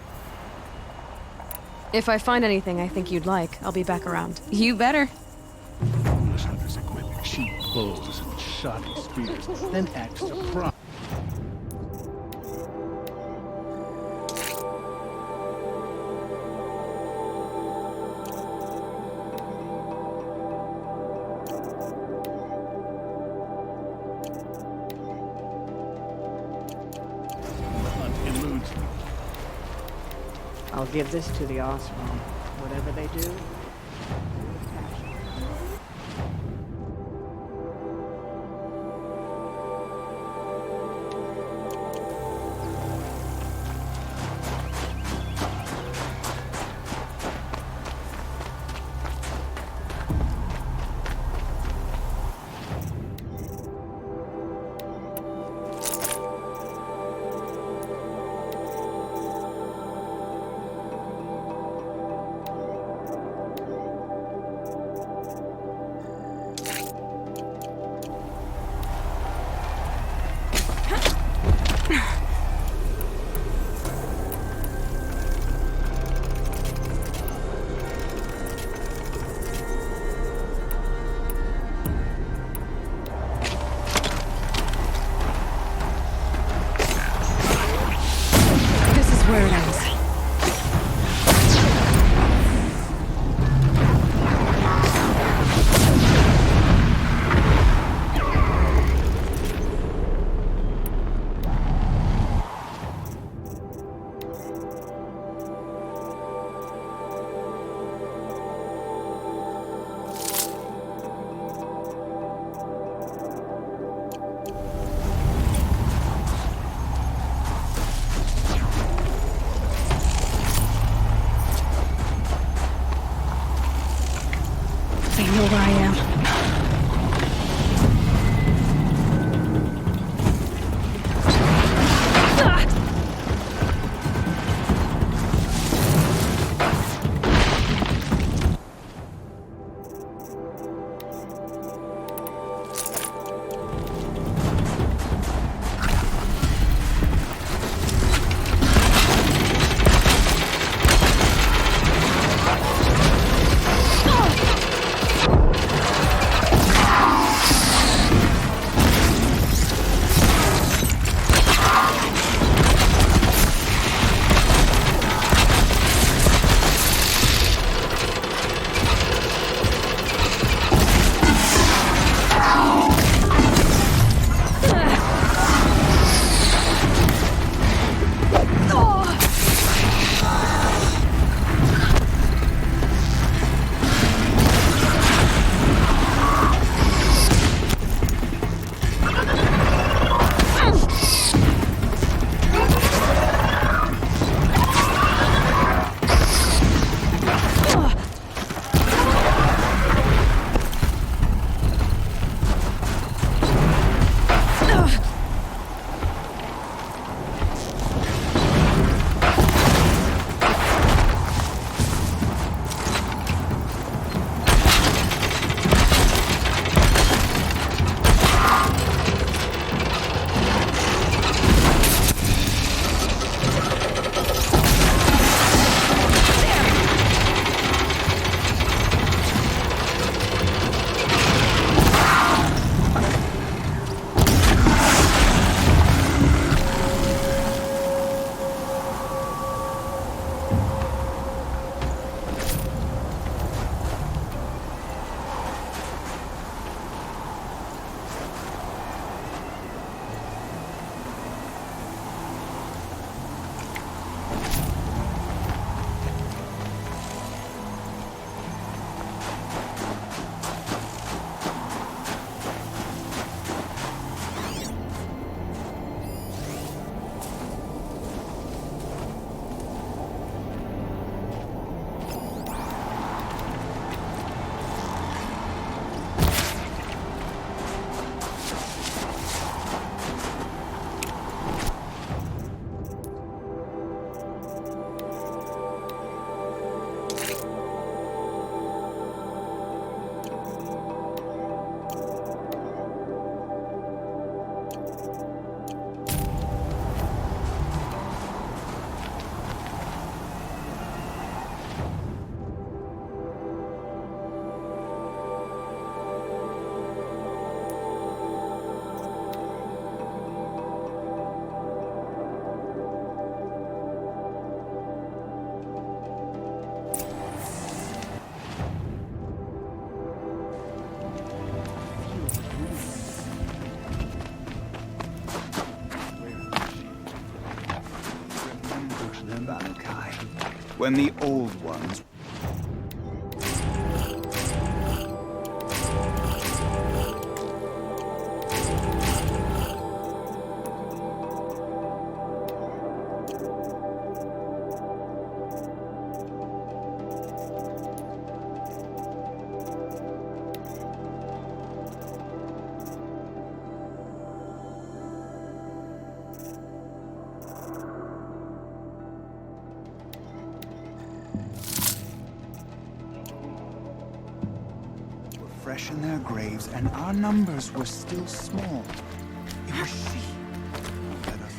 If I find anything I think you'd like, I'll be back around. You better. Foolish hunters equip cheap bows and shoddy spears, then act surprised. I'll give this to the Osram. Whatever they do, Where it ends. They know where I am. when the old ones... fresh in their graves, and our numbers were still small. It was she who led us.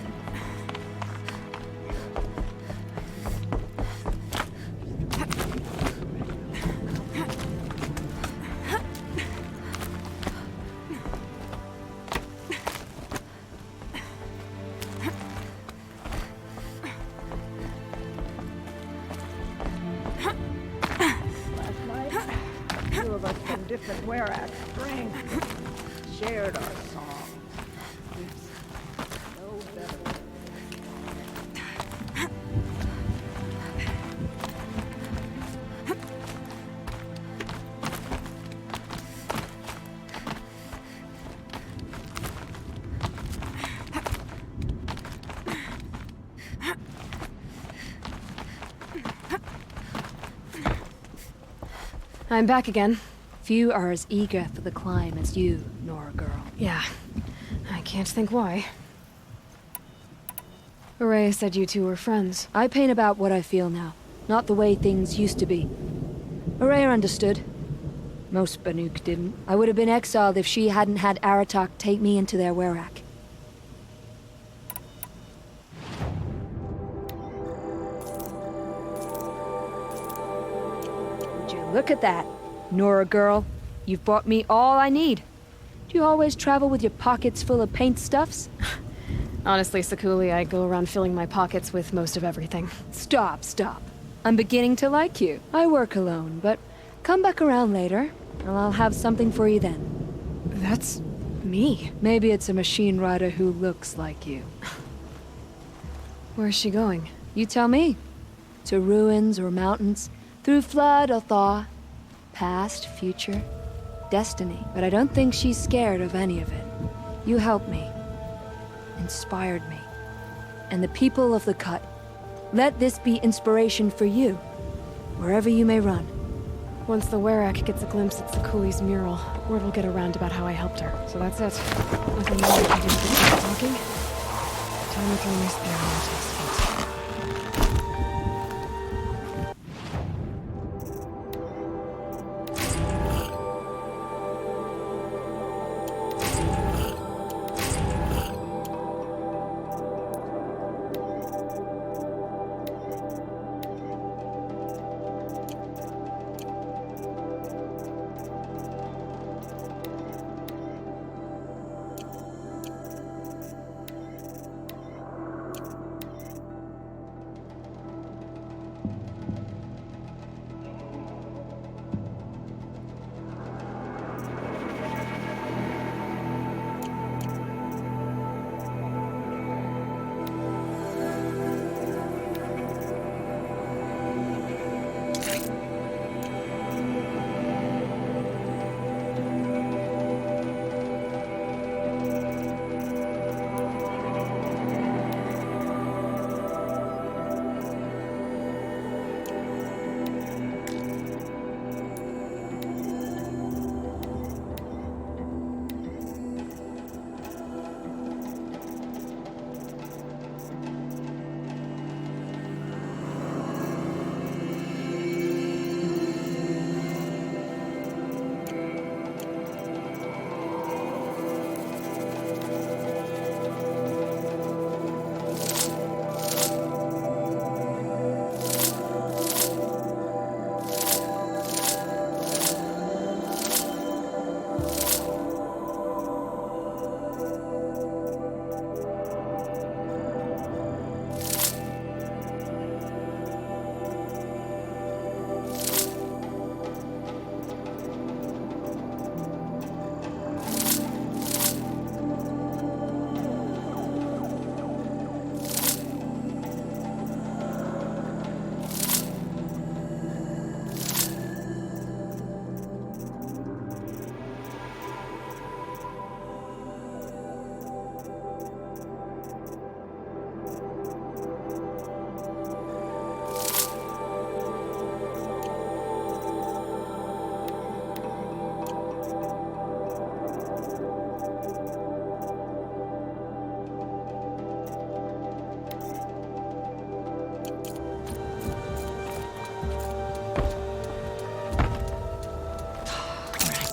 Two of us from different Werak strings shared our song. No better. I'm back again. Few are as eager for the climb as you, Nora girl. Yeah, I can't think why. Hooray said you two were friends. I paint about what I feel now, not the way things used to be. Araya understood. Most Banuk didn't. I would have been exiled if she hadn't had Aratak take me into their Werak. Would you look at that, Nora girl? You've bought me all I need. Do you always travel with your pockets full of paint stuffs? Honestly, Sakuli, I go around filling my pockets with most of everything. Stop. I'm beginning to like you. I work alone, but come back around later, and I'll have something for you then. That's me. Maybe it's a machine rider who looks like you. Where's she going? You tell me. To ruins or mountains, through flood or thaw, past, future, destiny. But I don't think she's scared of any of it. You helped me. Inspired me. And the people of the Cut. Let this be inspiration for you, wherever you may run. Once the Werak gets a glimpse at Sakuli's mural, word will get around about how I helped her. So that's it. Nothing more we can do to keep talking. Time to throw my spear on Artek's feet.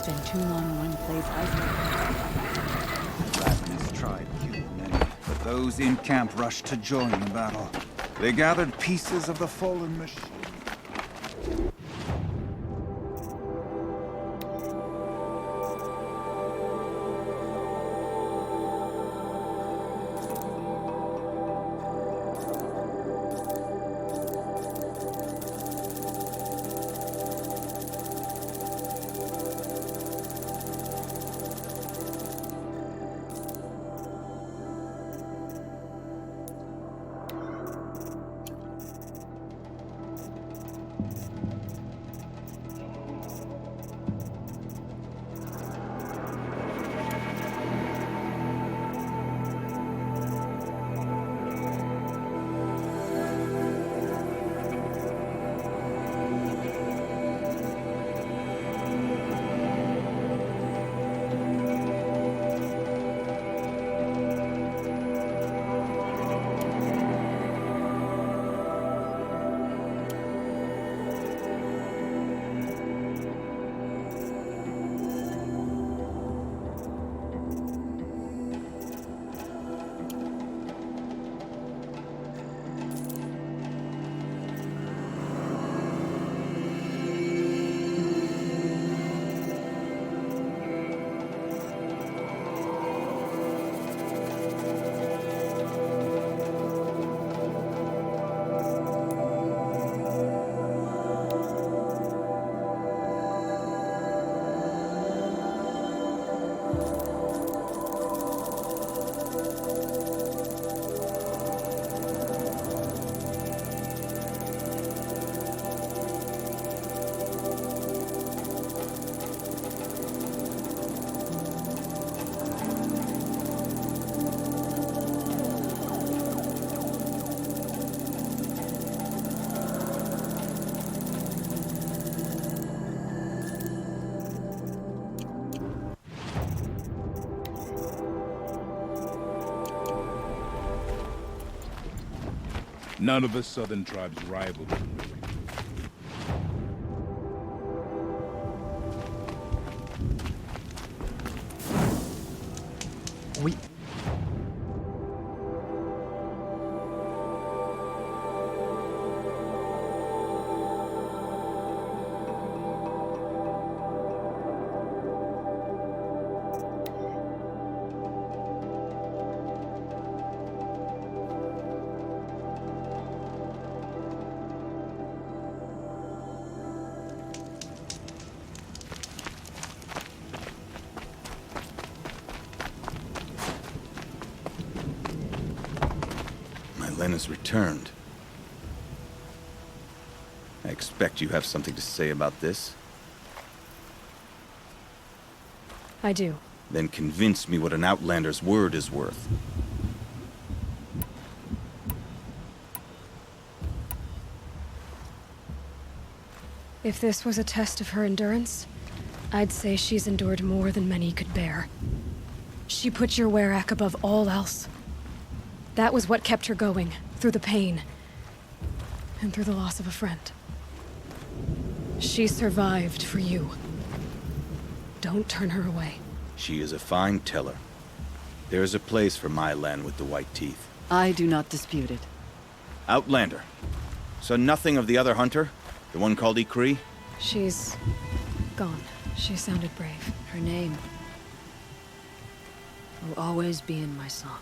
spend too long in one place isolated. Ravens tried killing many, but those in camp rushed to join the battle. They gathered pieces of the fallen machine. None of the southern tribes rivaled them. Len has returned. I expect you have something to say about this. I do. Then convince me what an outlander's word is worth. If this was a test of her endurance, I'd say she's endured more than many could bear. She put your Werak above all else. That was what kept her going, through the pain, and through the loss of a friend. She survived for you. Don't turn her away. She is a fine teller. There is a place for my land with the white teeth. I do not dispute it. Outlander. So nothing of the other hunter? The one called Ikri? She's gone. She sounded brave. Her name will always be in my song.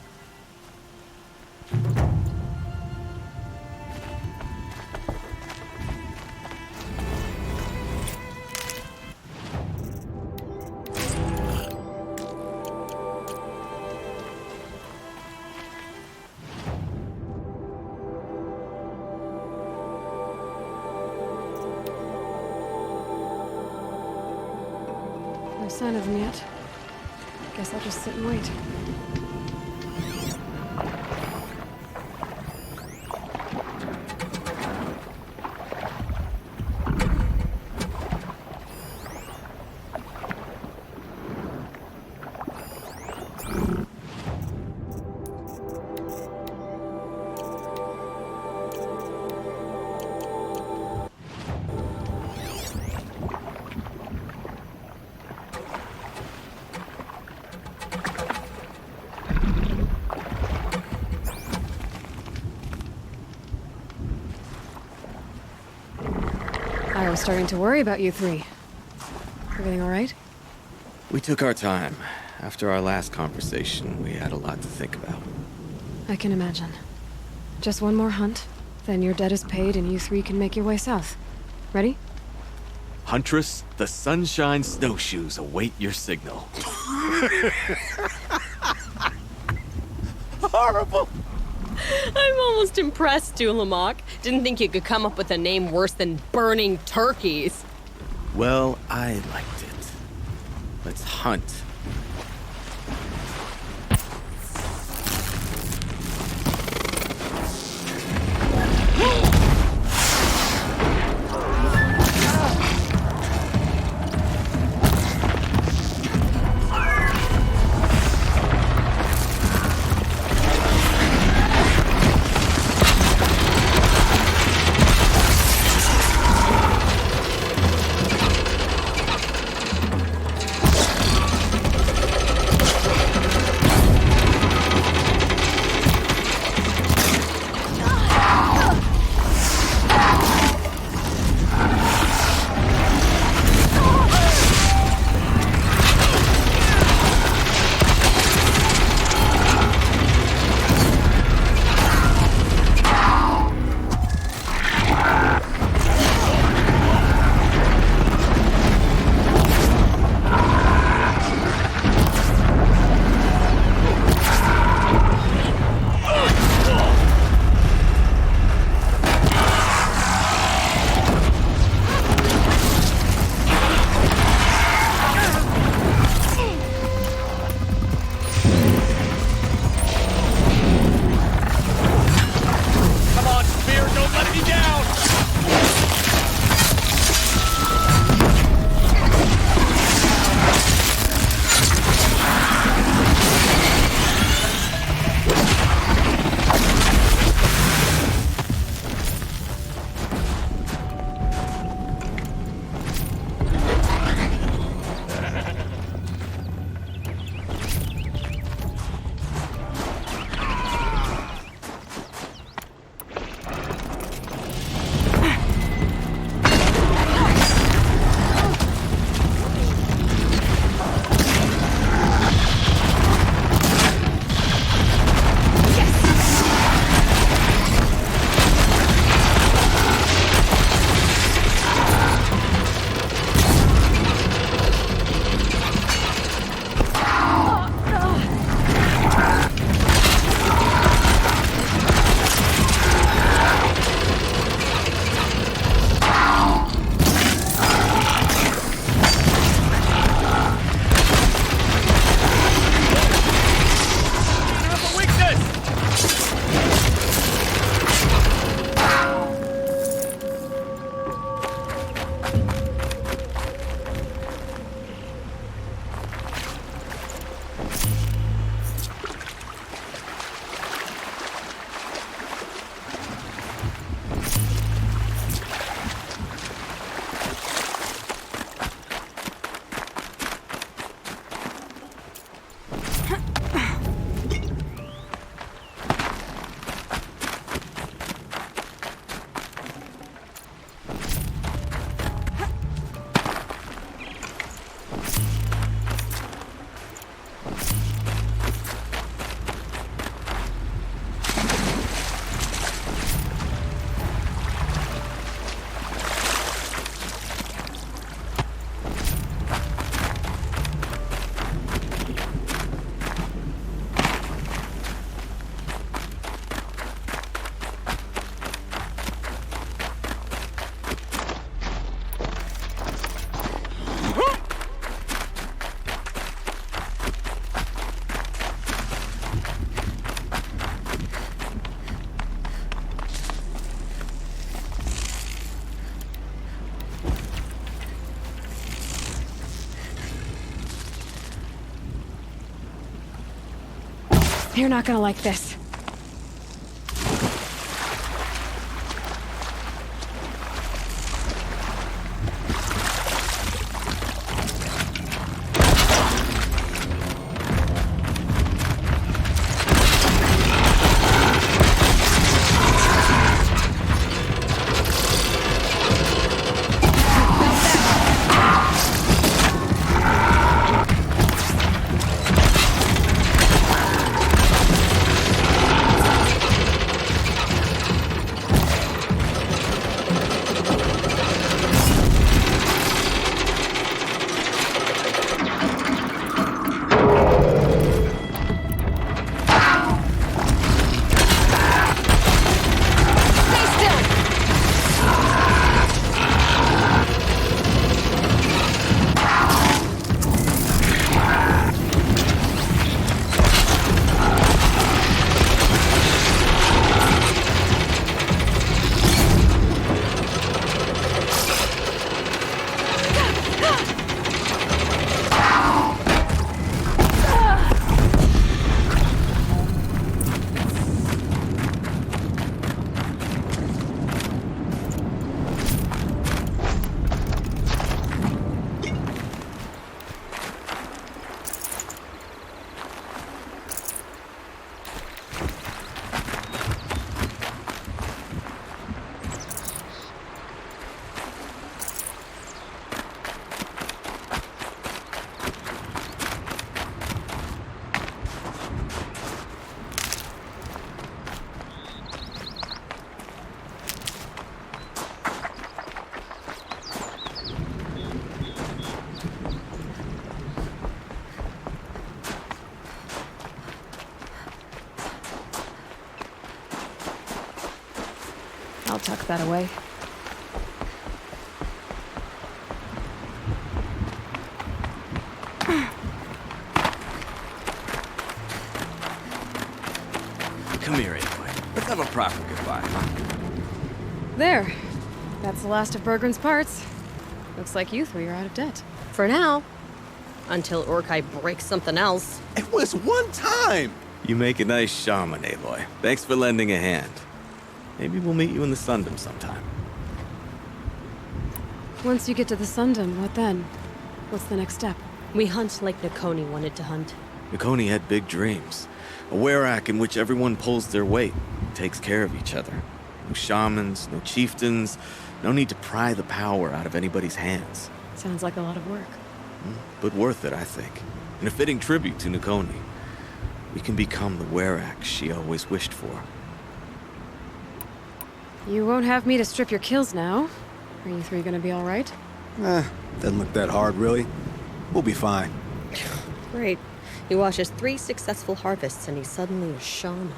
No sign of them yet. Guess I'll just sit and wait. was starting to worry about you three. Everything all right? We took our time. After our last conversation, we had a lot to think about. I can imagine. Just one more hunt, then your debt is paid and you three can make your way south. Ready? Huntress, the Sunshine Snowshoes await your signal. Horrible! I'm almost impressed, Dulamok. Didn't think you could come up with a name worse than Burning Turkeys. Well, I liked it. Let's hunt. You're not gonna like this. tuck that away. Come here, Aloy. Let's have a proper goodbye, huh? There. That's the last of Bergren's parts. Looks like you three are out of debt. For now. Until Urkai breaks something else. It was one time! You make a nice shaman, Aloy. Thanks for lending a hand. Maybe we'll meet you in the Sundom sometime. Once you get to the Sundom, what then? What's the next step? We hunt like Nakoni wanted to hunt. Nakoni had big dreams. A werak in which everyone pulls their weight, takes care of each other. No shamans, no chieftains, no need to pry the power out of anybody's hands. Sounds like a lot of work. But worth it, I think. And a fitting tribute to Nakoni. We can become the werak she always wished for. You won't have me to strip your kills now. Are you three gonna be alright? Doesn't look that hard, really. We'll be fine. Great. He watches 3 successful harvests and he's suddenly a shaman.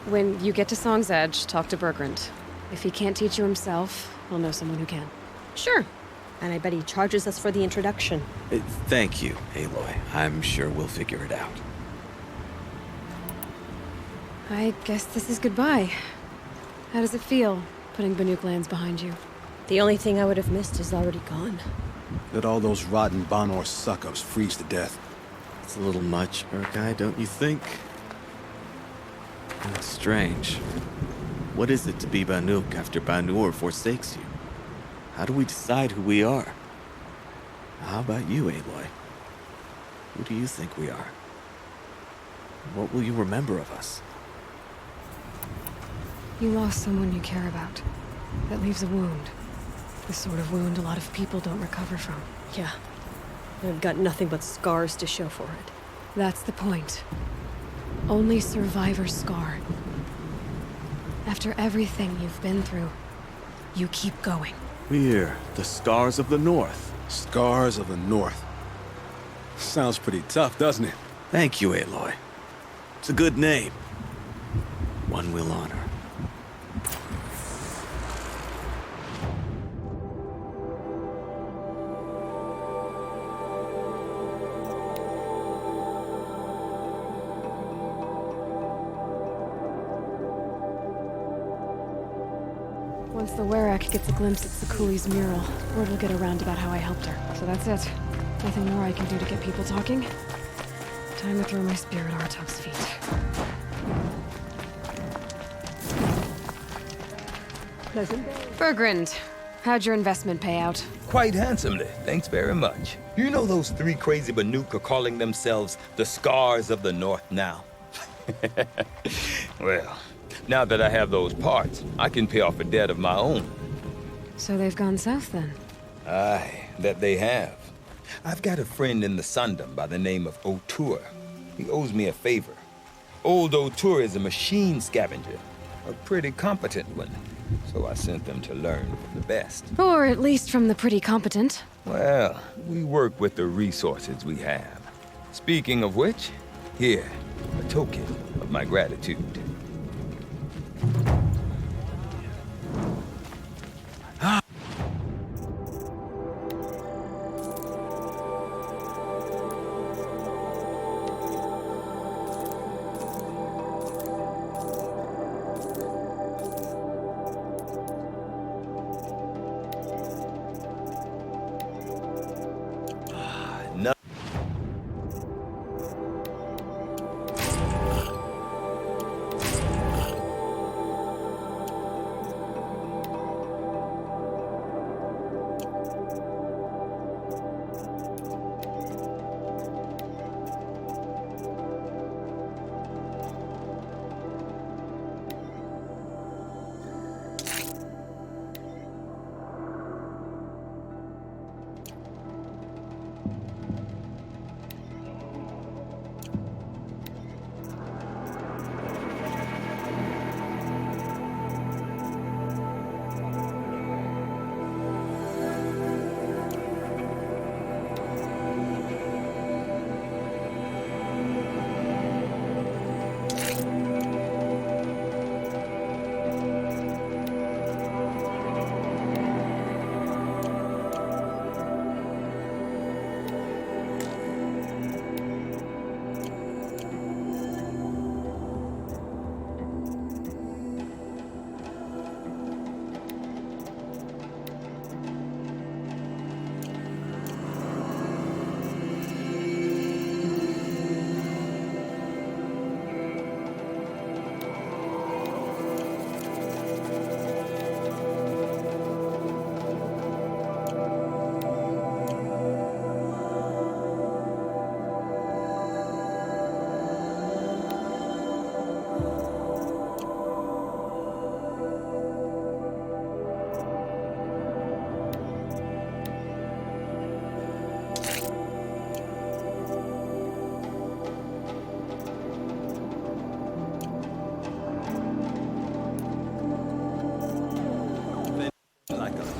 When you get to Song's Edge, talk to Bergrand. If he can't teach you himself, he'll know someone who can. Sure. And I bet he charges us for the introduction. Thank you, Aloy. I'm sure we'll figure it out. I guess this is goodbye. How does it feel, putting Banuk lands behind you? The only thing I would have missed is already gone. Let all those rotten Banor suck-ups freeze to death. It's a little much, Urkai, don't you think? It's strange. What is it to be Banuk after Banur forsakes you? How do we decide who we are? How about you, Aloy? Who do you think we are? What will you remember of us? You lost someone you care about. That leaves a wound. The sort of wound a lot of people don't recover from. Yeah. I've got nothing but scars to show for it. That's the point. Only survivors scar. After everything you've been through, you keep going. We're the Scars of the North. Scars of the North. Sounds pretty tough, doesn't it? Thank you, Aloy. It's a good name. One we'll honor. Once the Werak gets a glimpse at Sakuli's mural, word will get around about how I helped her. So that's it. Nothing more I can do to get people talking. Time to throw my spear at Artok's feet. Bergrand, how'd your investment pay out? Quite handsomely, thanks very much. You know those 3 crazy Banuk are calling themselves the Scars of the North now? Well, now that I have those parts, I can pay off a debt of my own. So they've gone south then? Aye, that they have. I've got a friend in the Sundom by the name of O'Toole. He owes me a favor. Old O'Toole is a machine scavenger, a pretty competent one. So I sent them to learn from the best. Or at least from the pretty competent. Well, we work with the resources we have. Speaking of which, here, a token of my gratitude.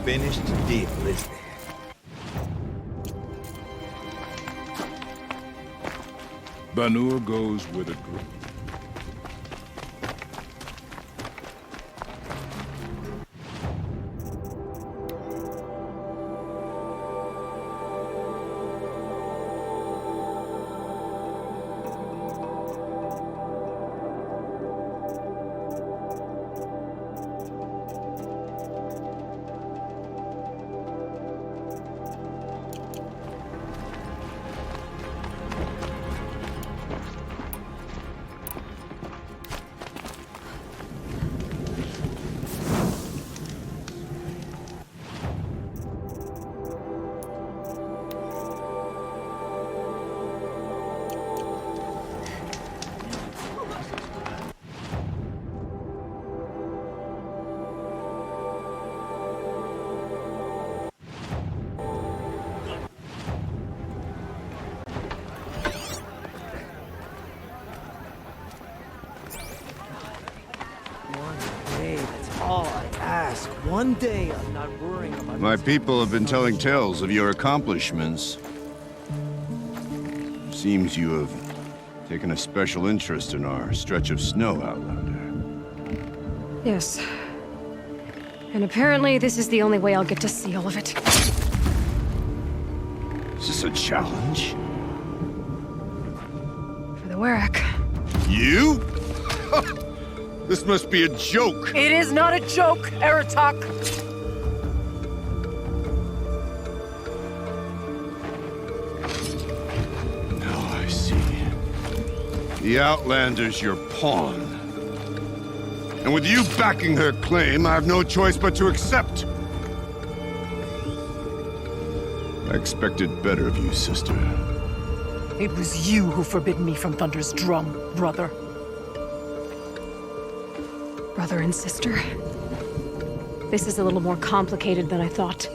finished deal, is there? Banur goes with a group. One day of not worrying about... My people have been telling tales of your accomplishments. Seems you have taken a special interest in our stretch of snow, Outlander. Yes. And apparently this is the only way I'll get to see all of it. Is this a challenge? For the Warwick. You? This must be a joke. It is not a joke, Aratak! Now I see. The Outlander's your pawn. And with you backing her claim, I have no choice but to accept. I expected better of you, sister. It was you who forbid me from Thunder's drum, brother. Brother and sister? This is a little more complicated than I thought.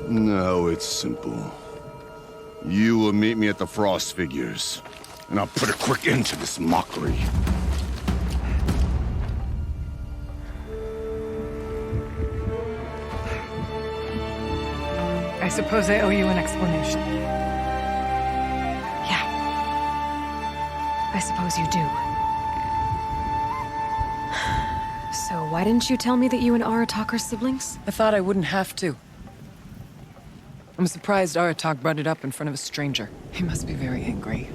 No, it's simple. You will meet me at the Frost Figures, and I'll put a quick end to this mockery. I suppose I owe you an explanation. Yeah. I suppose you do. So why didn't you tell me that you and Aratak are siblings? I thought I wouldn't have to. I'm surprised Aratak brought it up in front of a stranger. He must be very angry.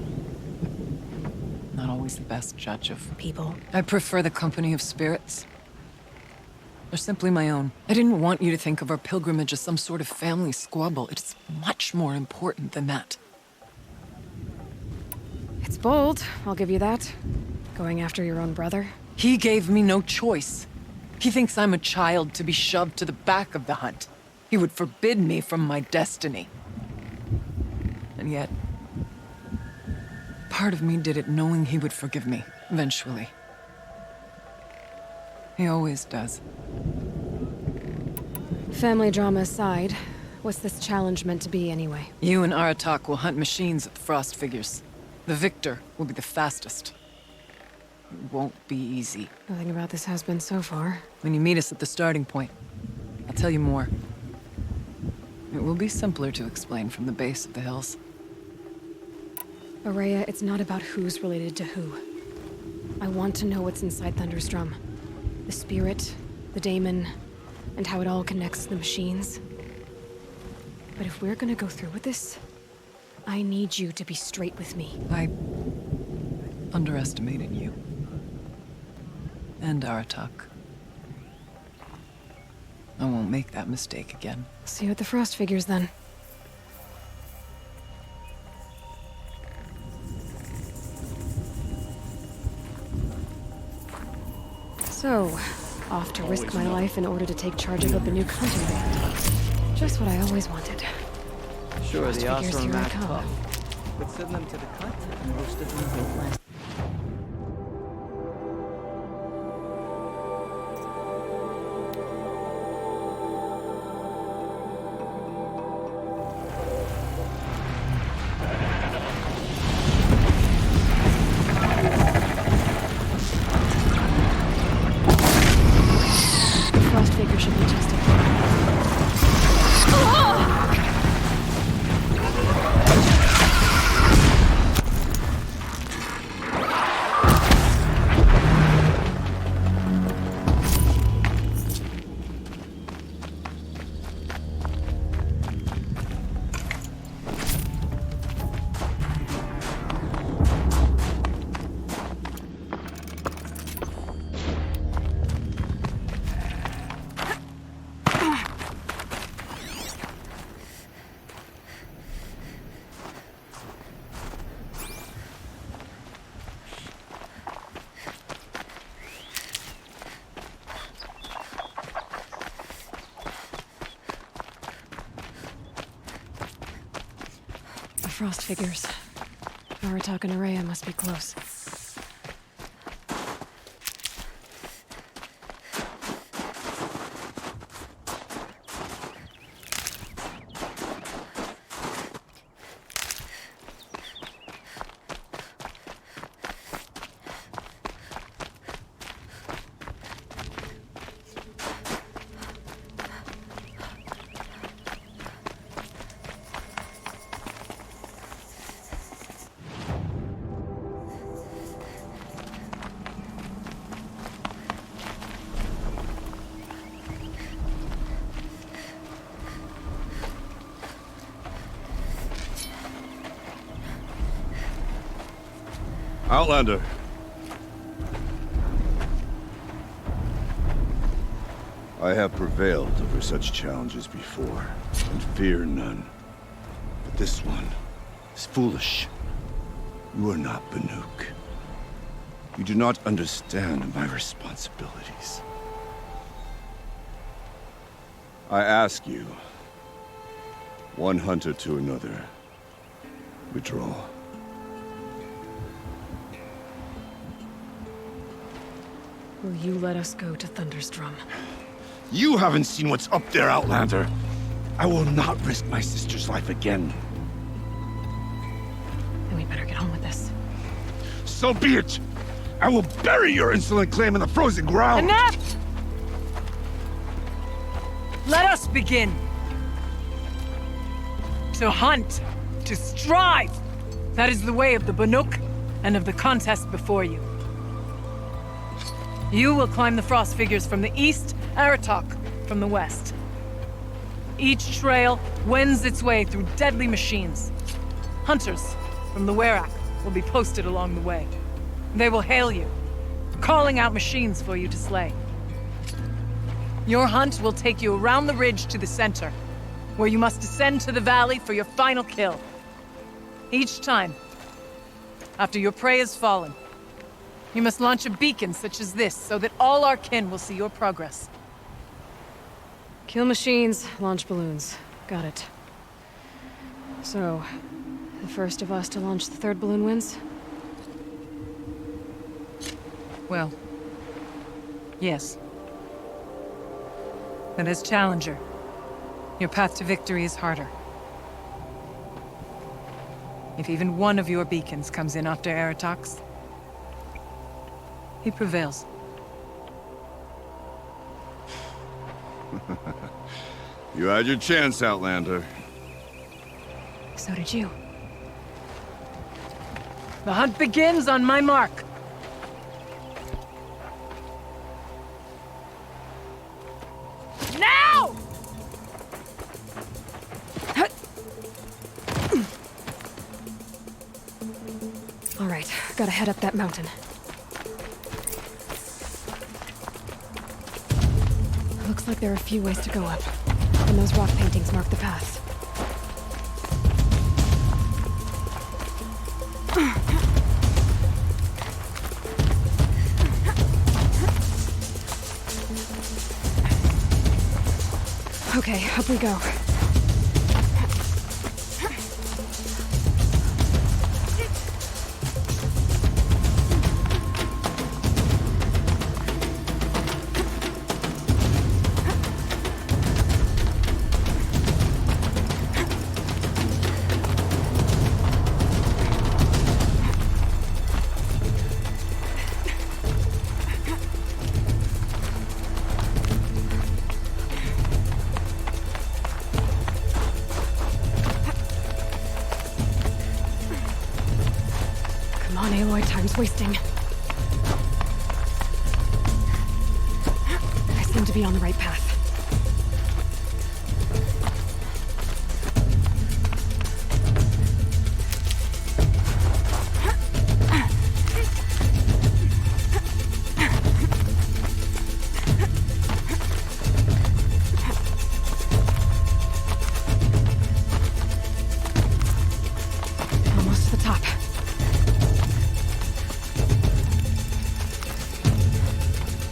Not always the best judge of people. I prefer the company of spirits. They're simply my own. I didn't want you to think of our pilgrimage as some sort of family squabble. It's much more important than that. It's bold, I'll give you that. Going after your own brother. He gave me no choice. He thinks I'm a child to be shoved to the back of the hunt. He would forbid me from my destiny. And yet, part of me did it knowing he would forgive me, eventually. He always does. Family drama aside, what's this challenge meant to be anyway? You and Aratak will hunt machines at the Frost Figures. The victor will be the fastest. It won't be easy. Nothing about this has been so far. When you meet us at the starting point, I'll tell you more. It will be simpler to explain from the base of the hills. Araya, it's not about who's related to who. I want to know what's inside Thunder's drum. The spirit, the daemon, and how it all connects to the machines. But if we're gonna go through with this, I need you to be straight with me. I underestimated you. And Aratak. I won't make that mistake again. See you at the Frost Figures, then. So, off to risk my life in order to take charge of a Banuk hunting band. Just what I always wanted. Sure, Frost the Figures, Osram here I Mac come. Club. But send them to the cut, and most of them don't last. The Frost Figure should be just ahead. frost figures. Aratak and Araya must be close. Outlander. I have prevailed over such challenges before, and fear none. But this one is foolish. You are not Banuk. You do not understand my responsibilities. I ask you, one hunter to another, withdraw. Will you let us go to Thunderstrom? You haven't seen what's up there, Outlander. I will not risk my sister's life again. Then we better get on with this. So be it! I will bury your insolent claim in the frozen ground! Enough! Let us begin! To hunt, to strive! That is the way of the Banuk and of the contest before you. You will climb the frost figures from the east, Aratak from the west. Each trail wends its way through deadly machines. Hunters from the Werak will be posted along the way. They will hail you, calling out machines for you to slay. Your hunt will take you around the ridge to the center, where you must descend to the valley for your final kill. Each time, after your prey has fallen, you must launch a beacon such as this, so that all our kin will see your progress. Kill machines, launch balloons. Got it. So, the first of us to launch the third balloon wins? Well, yes. But as Challenger, your path to victory is harder. If even one of your beacons comes in after Aratak's, he prevails. You had your chance, Outlander. So did you. The hunt begins on my mark. Now! All right, gotta head up that mountain. Looks like there are a few ways to go up, and those rock paintings mark the paths. Okay, up we go. Come on, Aloy, time's wasting. I seem to be on the right path. Almost to the top.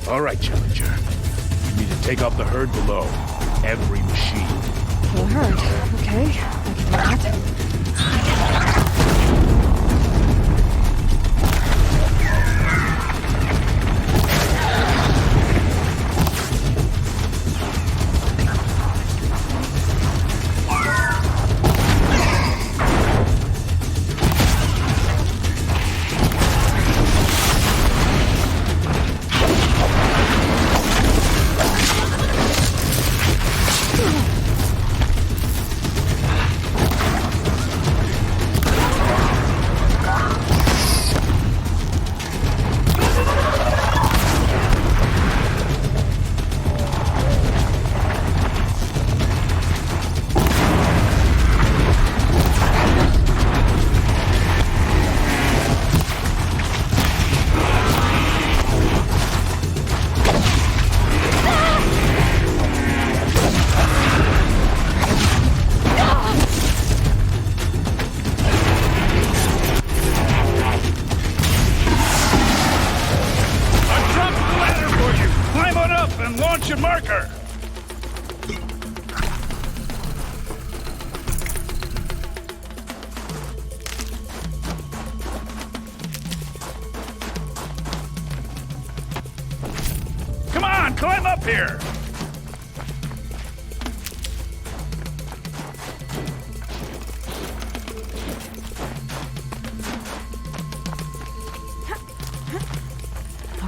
All right, Challenger. You need to take out the herd below. Every machine. The herd. Okay, I can do that. here!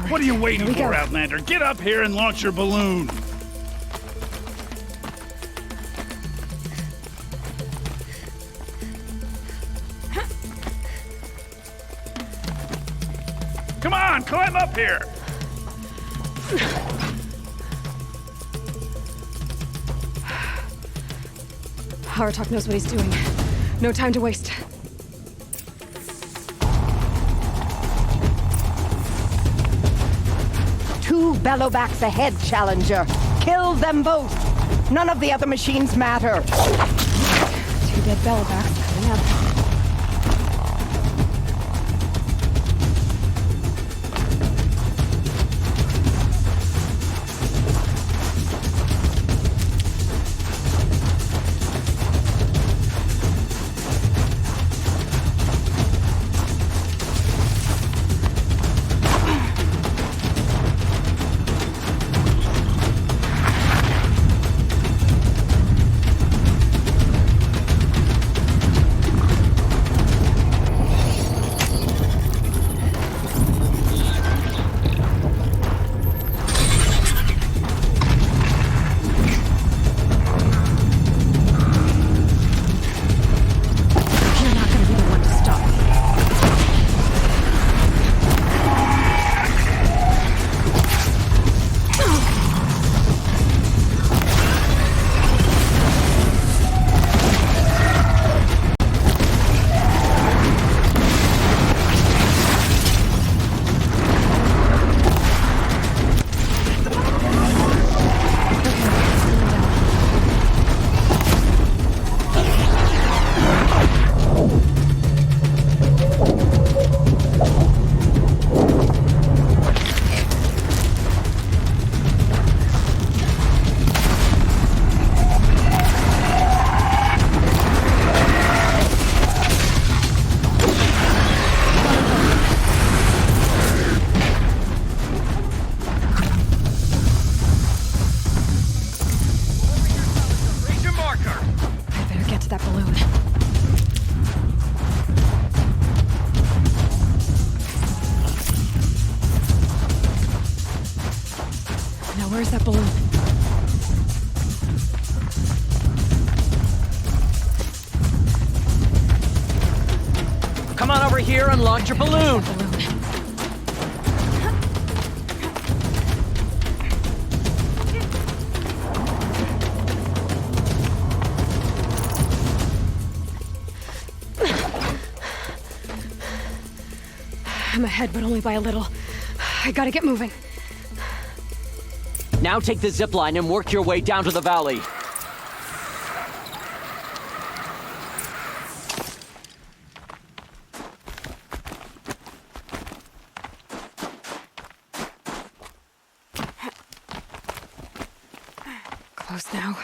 What are you waiting for, Outlander? Get up here and launch your balloon! Come on, climb up here! Aratok knows what he's doing. No time to waste. Two bellowbacks ahead, Challenger. Kill them both. None of the other machines matter. Two dead bellowbacks coming up. Where's that balloon? Come on over here and launch your balloon. I'm ahead, but only by a little. I gotta get moving. Now take the zip line and work your way down to the valley. Close now.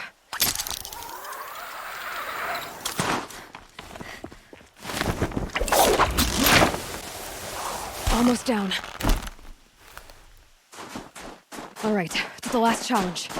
Almost down. All right, to the last challenge.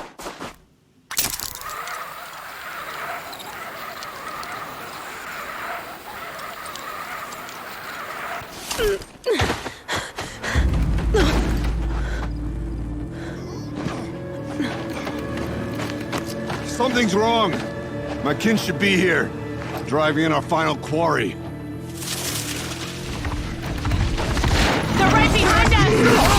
Something's wrong. My kin should be here, driving in our final quarry. They're right behind us!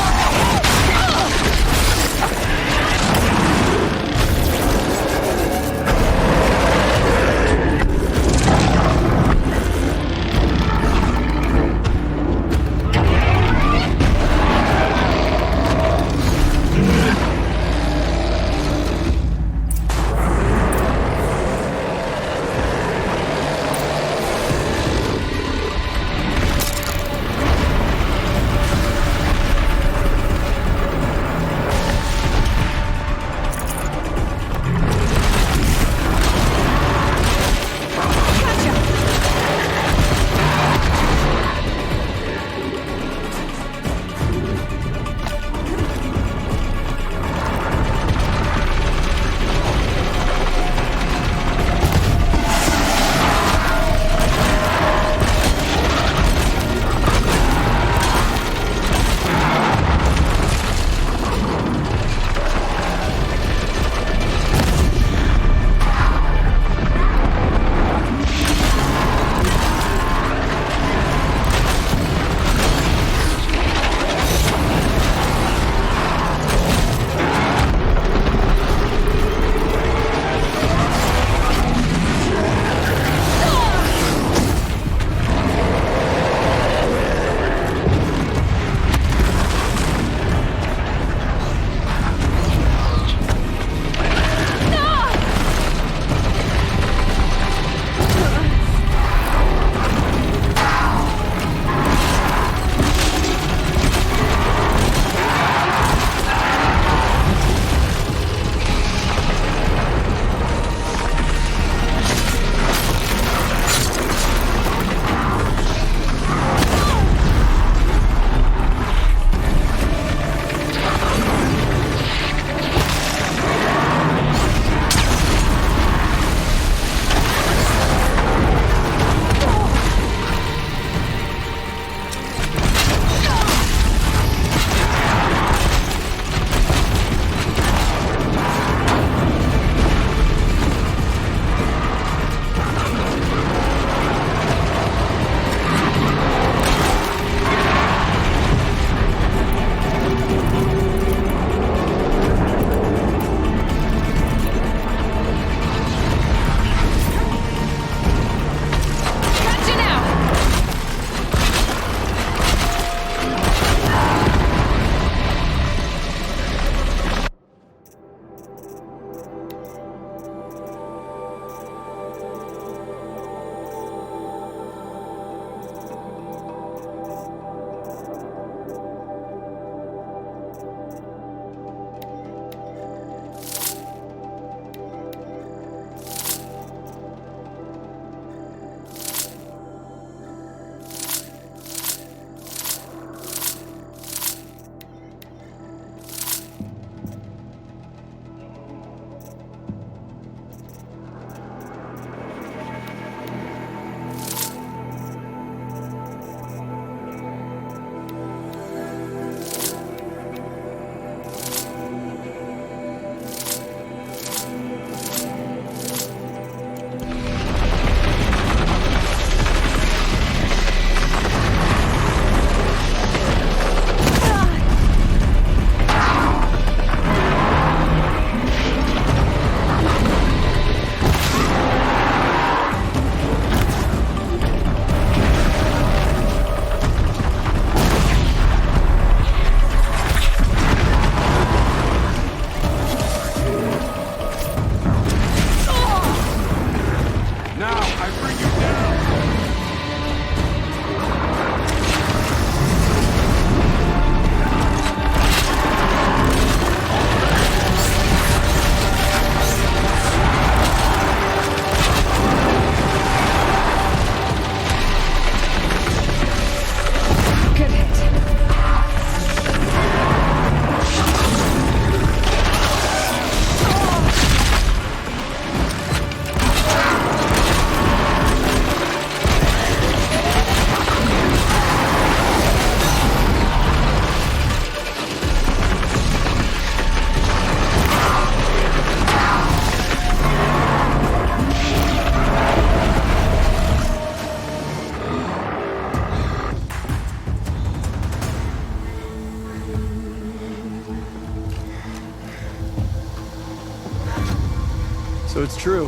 So it's true.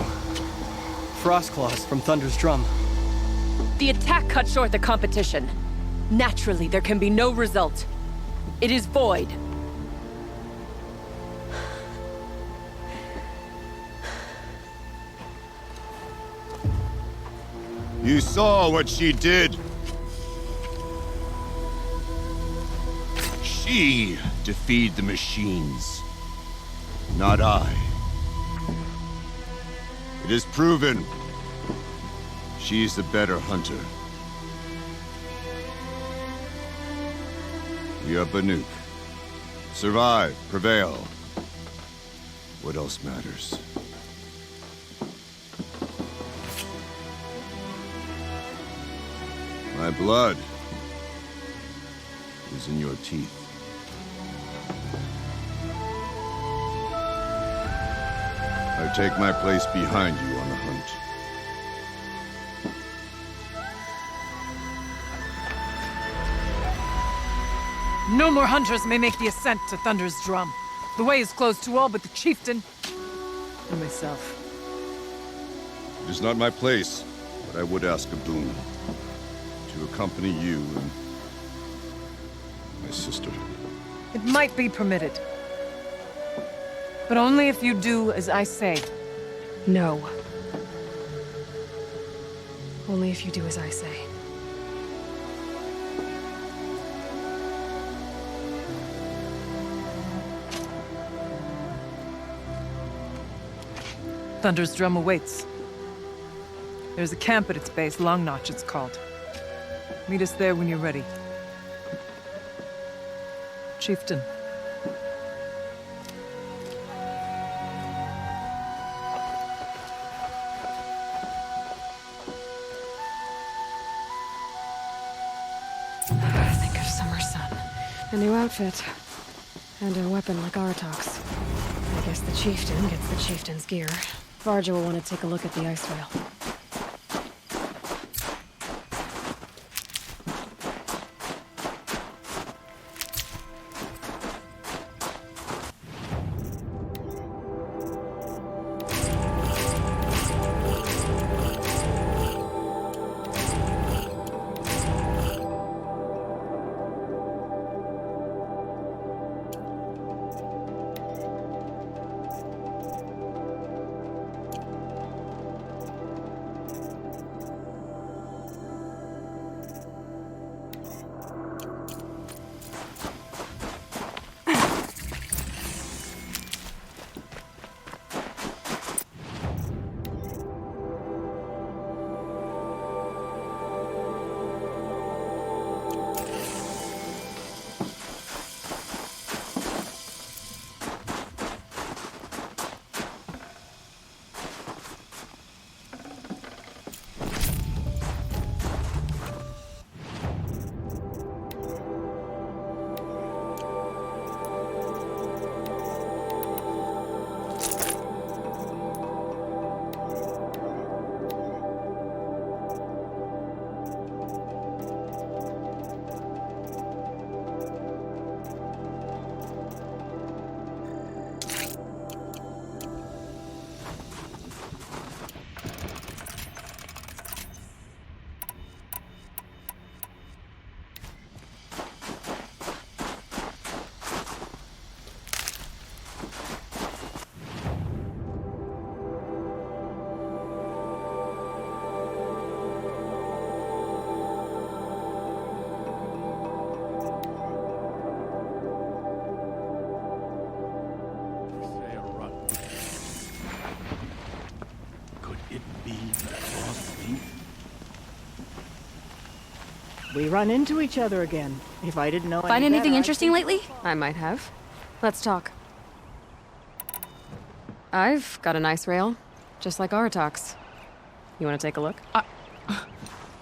Frost claws from Thunder's drum. The attack cut short the competition. Naturally, there can be no result. It is void. You saw what she did. She defeated the machines, not I. It is proven. She's the better hunter. We are Banuk. Survive, prevail. What else matters? My blood is in your teeth. I take my place behind you on the hunt. No more hunters may make the ascent to Thunder's drum. The way is closed to all but the chieftain and myself. It is not my place, but I would ask a boon. To accompany you and my sister. It might be permitted. But only if you do as I say. No. Only if you do as I say. Thunder's drum awaits. There's a camp at its base, Long Notch it's called. Meet us there when you're ready. Chieftain. Think of summer sun. A new outfit. And a weapon like Aratok's. I guess the chieftain gets the chieftain's gear. Varja will want to take a look at the ice rail. We run into each other again. If I didn't know Find any anything better, interesting lately? I might have. Let's talk. I've got an ice rail, just like Aratok's. You want to take a look?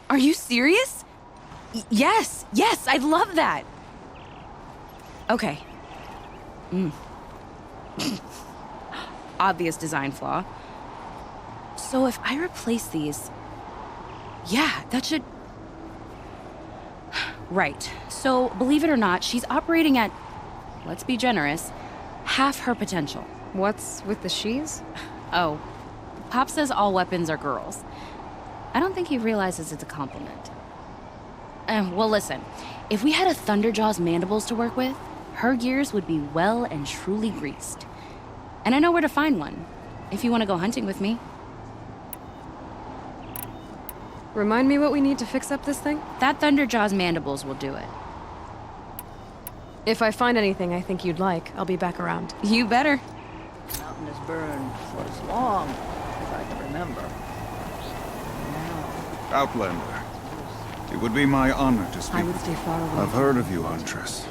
Are you serious? Yes, I'd love that. Okay. Obvious design flaw. So if I replace these... Yeah, that should... Right. So, believe it or not, she's operating at, let's be generous, half her potential. What's with the she's? Oh, Pop says all weapons are girls. I don't think he realizes it's a compliment. Well, listen. If we had a Thunderjaw's mandibles to work with, her gears would be well and truly greased. And I know where to find one, if you want to go hunting with me. Remind me what we need to fix up this thing? That Thunderjaw's mandibles will do it. If I find anything I think you'd like, I'll be back around. You better. The mountain has burned for as long as I can remember. Outlander, it would be my honor to speak. I would stay far away. I've heard of you, Huntress.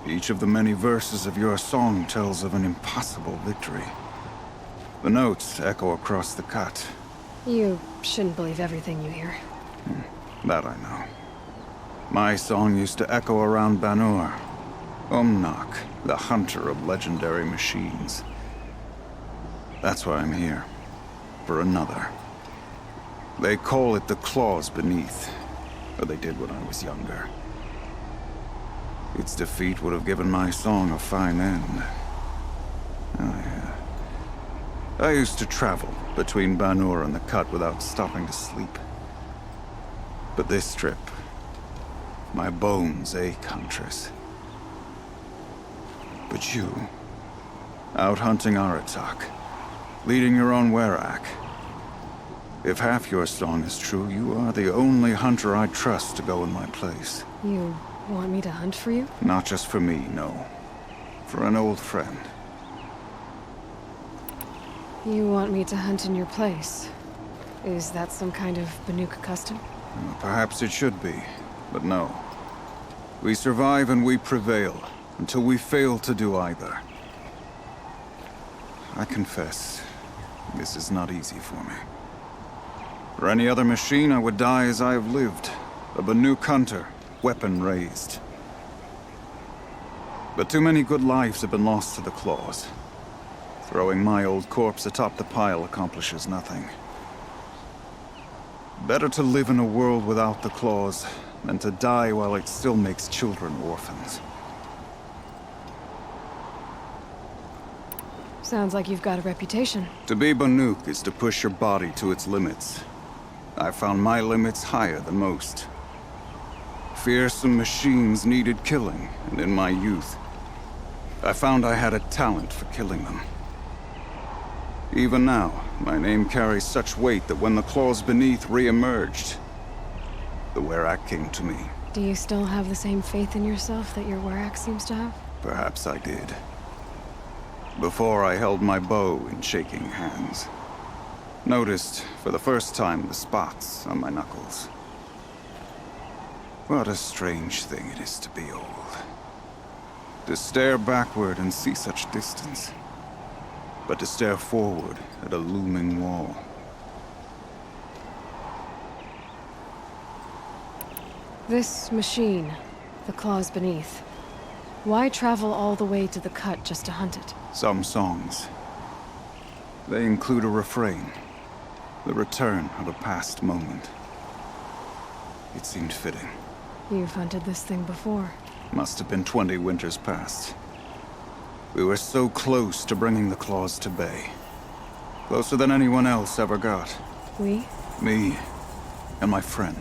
Each of the many verses of your song tells of an impossible victory. The notes echo across the cut. You shouldn't believe everything you hear. That I know. My song used to echo around Banur. Umnak, the hunter of legendary machines. That's why I'm here. For another. They call it the claws beneath. Or they did when I was younger. Its defeat would have given my song a fine end. Oh, yeah. I used to travel between Banur and the Cut without stopping to sleep. But this trip, my bones ache, Huntress. But you, out hunting Aratak, leading your own Werak. If half your song is true, you are the only hunter I trust to go in my place. You want me to hunt for you? Not just for me, no. For an old friend. You want me to hunt in your place? Is that some kind of Banuk custom? Well, perhaps it should be, but no. We survive and we prevail, until we fail to do either. I confess, this is not easy for me. For any other machine, I would die as I have lived. A Banuk hunter, weapon raised. But too many good lives have been lost to the claws. Throwing my old corpse atop the pile accomplishes nothing. Better to live in a world without the claws than to die while it still makes children orphans. Sounds like you've got a reputation. To be Banuk is to push your body to its limits. I found my limits higher than most. Fearsome machines needed killing, and in my youth, I found I had a talent for killing them. Even now, my name carries such weight that when the claws beneath re-emerged, the Werak came to me. Do you still have the same faith in yourself that your Werak seems to have? Perhaps I did. Before I held my bow in shaking hands. Noticed, for the first time, the spots on my knuckles. What a strange thing it is to be old. To stare backward and see such distance. But to stare forward at a looming wall. This machine, the claws beneath. Why travel all the way to the Cut just to hunt it? Some songs. They include a refrain. The return of a past moment. It seemed fitting. You've hunted this thing before. Must have been 20 winters past. We were so close to bringing the claws to bay. Closer than anyone else ever got. We? Me and my friend.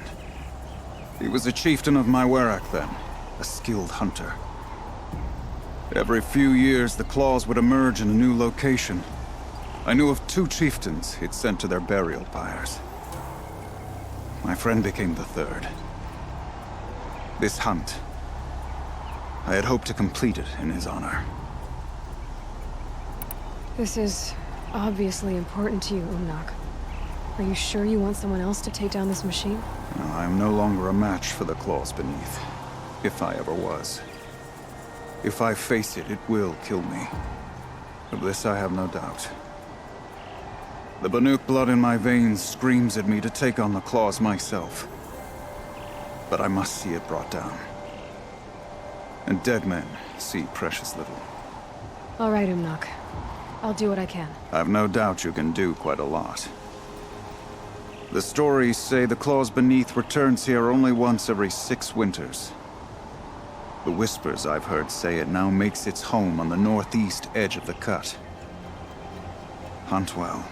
He was a chieftain of my Werak then, a skilled hunter. Every few years, the claws would emerge in a new location. I knew of 2 chieftains he'd sent to their burial pyres. My friend became the 3rd. This hunt, I had hoped to complete it in his honor. This is obviously important to you, Umnak. Are you sure you want someone else to take down this machine? No, I am no longer a match for the claws beneath. If I ever was. If I face it, it will kill me. Of this I have no doubt. The Banuk blood in my veins screams at me to take on the claws myself. But I must see it brought down. And dead men see precious little. All right, Umnak. I'll do what I can. I've no doubt you can do quite a lot. The stories say the claws beneath returns here only once every 6 winters. The whispers I've heard say it now makes its home on the northeast edge of the Cut. Hunt well.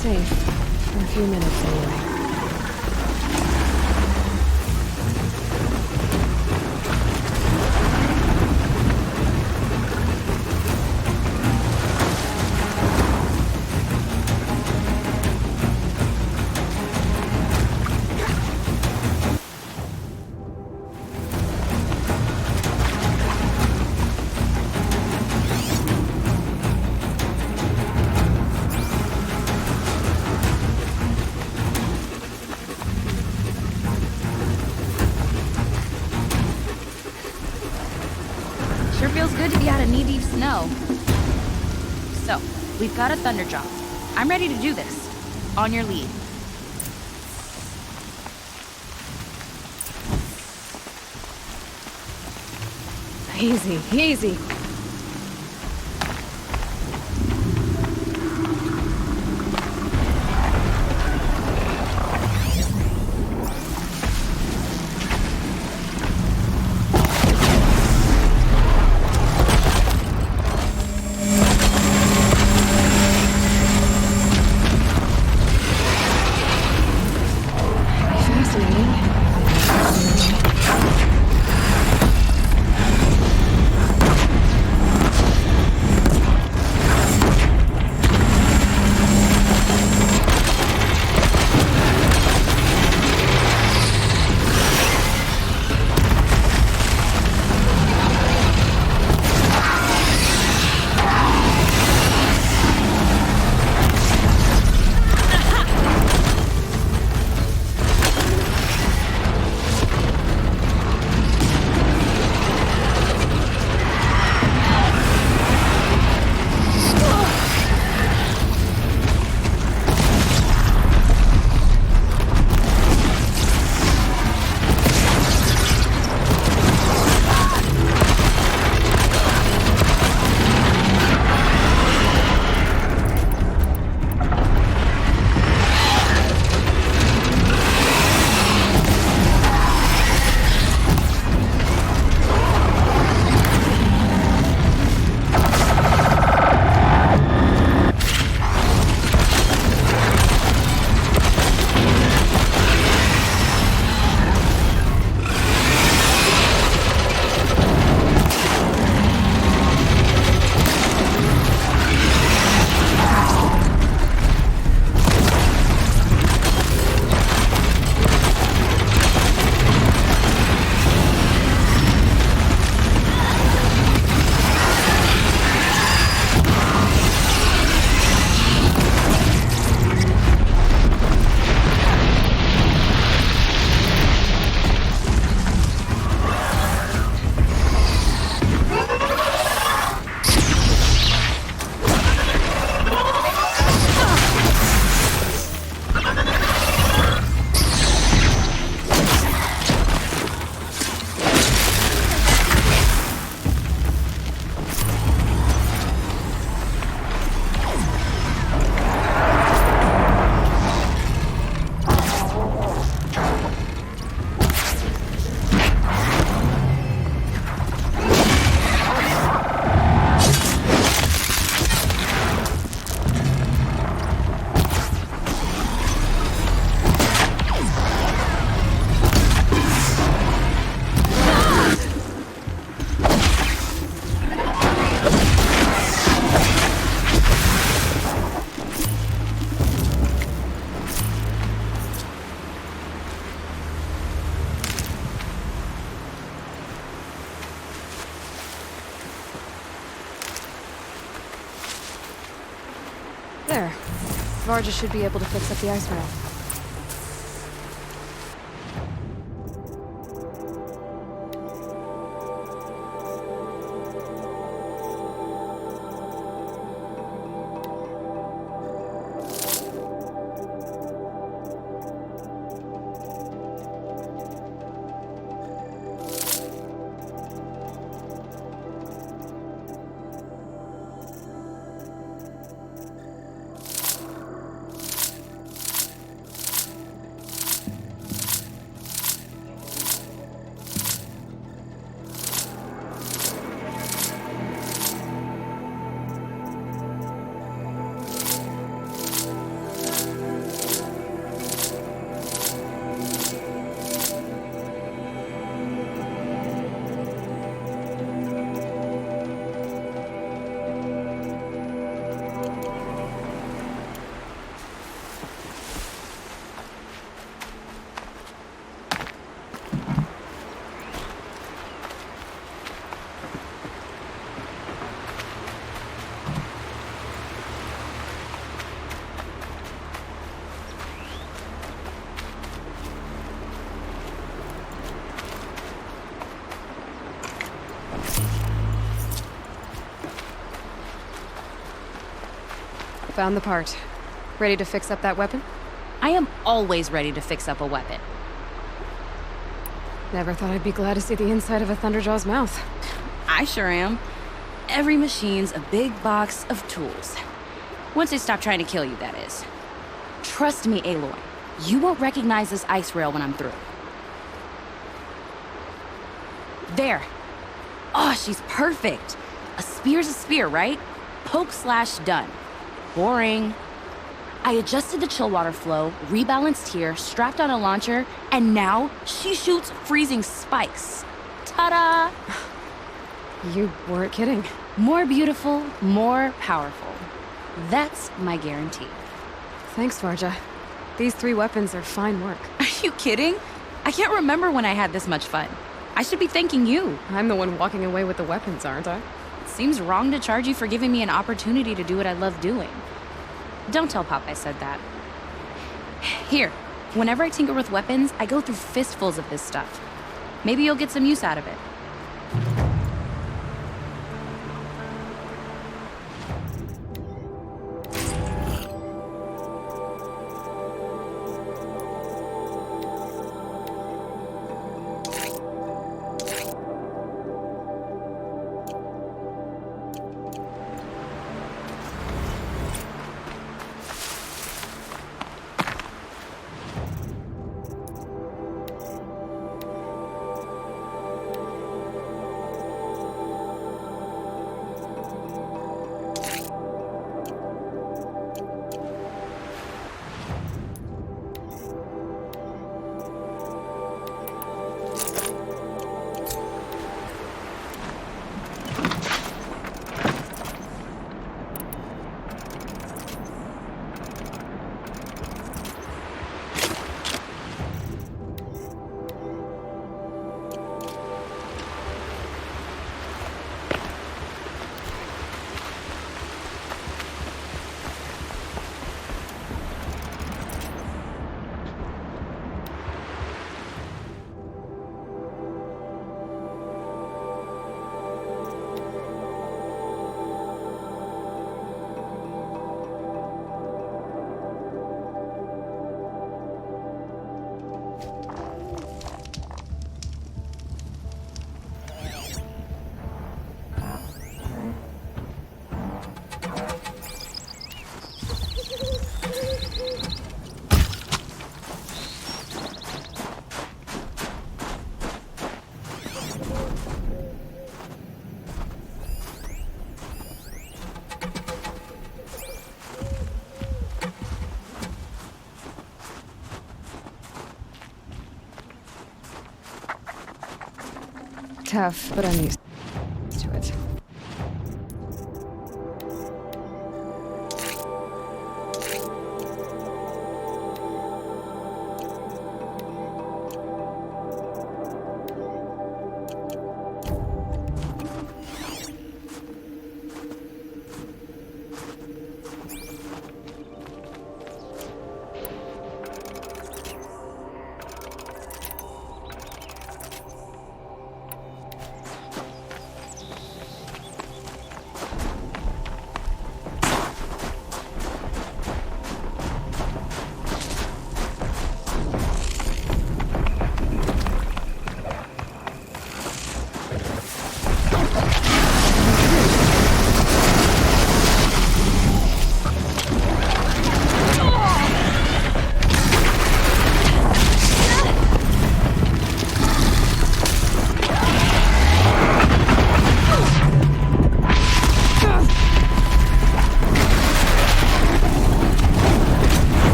safe. For a few minutes, anyway. Sure feels good to be out of knee-deep snow. So, we've got a Thunderjaw. I'm ready to do this. On your lead. Easy, easy. There. Varja should be able to fix up the ice rail. Found the part. Ready to fix up that weapon? I am always ready to fix up a weapon. Never thought I'd be glad to see the inside of a Thunderjaw's mouth. I sure am. Every machine's a big box of tools. Once they stop trying to kill you, that is. Trust me, Aloy. You won't recognize this ice rail when I'm through. There. Oh, she's perfect. A spear's a spear, right? Poke slash done. Boring. I adjusted the chill water flow, rebalanced here, strapped on a launcher, and now she shoots freezing spikes. Ta-da! You weren't kidding. More beautiful, more powerful. That's my guarantee. Thanks, Varja. These 3 weapons are fine work. Are you kidding? I can't remember when I had this much fun. I should be thanking you. I'm the one walking away with the weapons, aren't I? It seems wrong to charge you for giving me an opportunity to do what I love doing. Don't tell Pop I said that. Here, whenever I tinker with weapons, I go through fistfuls of this stuff. Maybe you'll get some use out of it. Tough, but I'm used to it.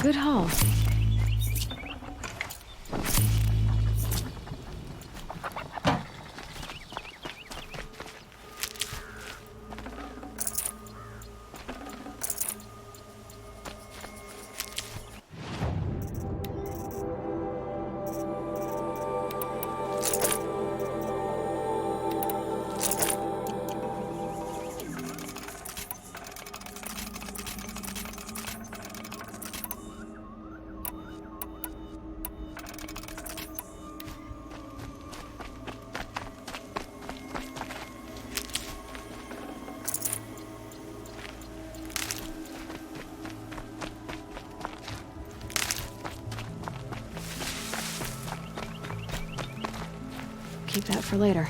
Good haul. Keep that for later.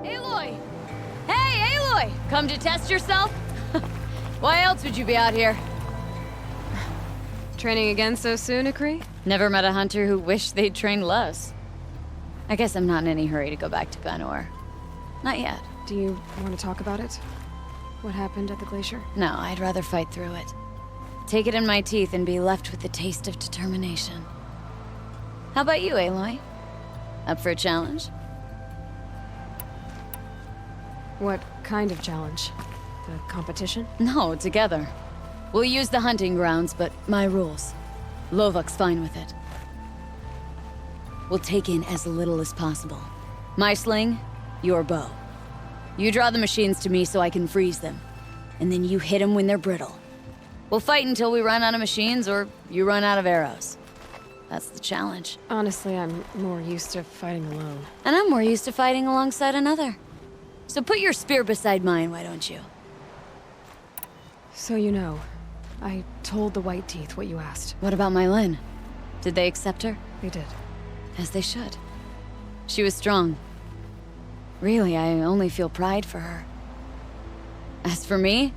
Aloy! Hey, Aloy! Come to test yourself? Why else would you be out here? Training again so soon, Akri? Never met a hunter who wished they'd trained less. I guess I'm not in any hurry to go back to Banor. Not yet. Do you want to talk about it? What happened at the glacier? No, I'd rather fight through it. Take it in my teeth and be left with the taste of determination. How about you, Aloy? Up for a challenge? What kind of challenge? The competition? No, together. We'll use the hunting grounds, but my rules. Lovok's fine with it. We'll take in as little as possible. My sling, your bow. You draw the machines to me so I can freeze them. And then you hit them when they're brittle. We'll fight until we run out of machines or you run out of arrows. That's the challenge. Honestly, I'm more used to fighting alone. And I'm more used to fighting alongside another. So put your spear beside mine, why don't you? So you know, I told the White Teeth what you asked. What about my Lynn? Did they accept her? They did. As they should. She was strong. Really, I only feel pride for her. As for me,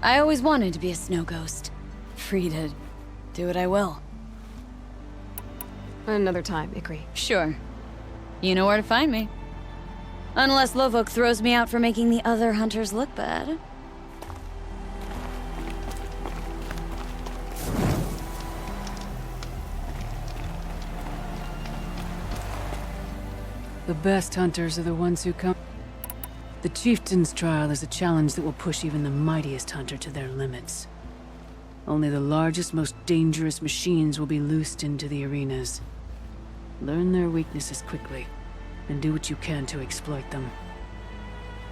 I always wanted to be a snow ghost. Free to do what I will. Another time, Ikri. Sure. You know where to find me. Unless Lovok throws me out for making the other hunters look bad. The best hunters are the ones who come. The Chieftain's trial is a challenge that will push even the mightiest hunter to their limits. Only the largest, most dangerous machines will be loosed into the arenas. Learn their weaknesses quickly, and do what you can to exploit them.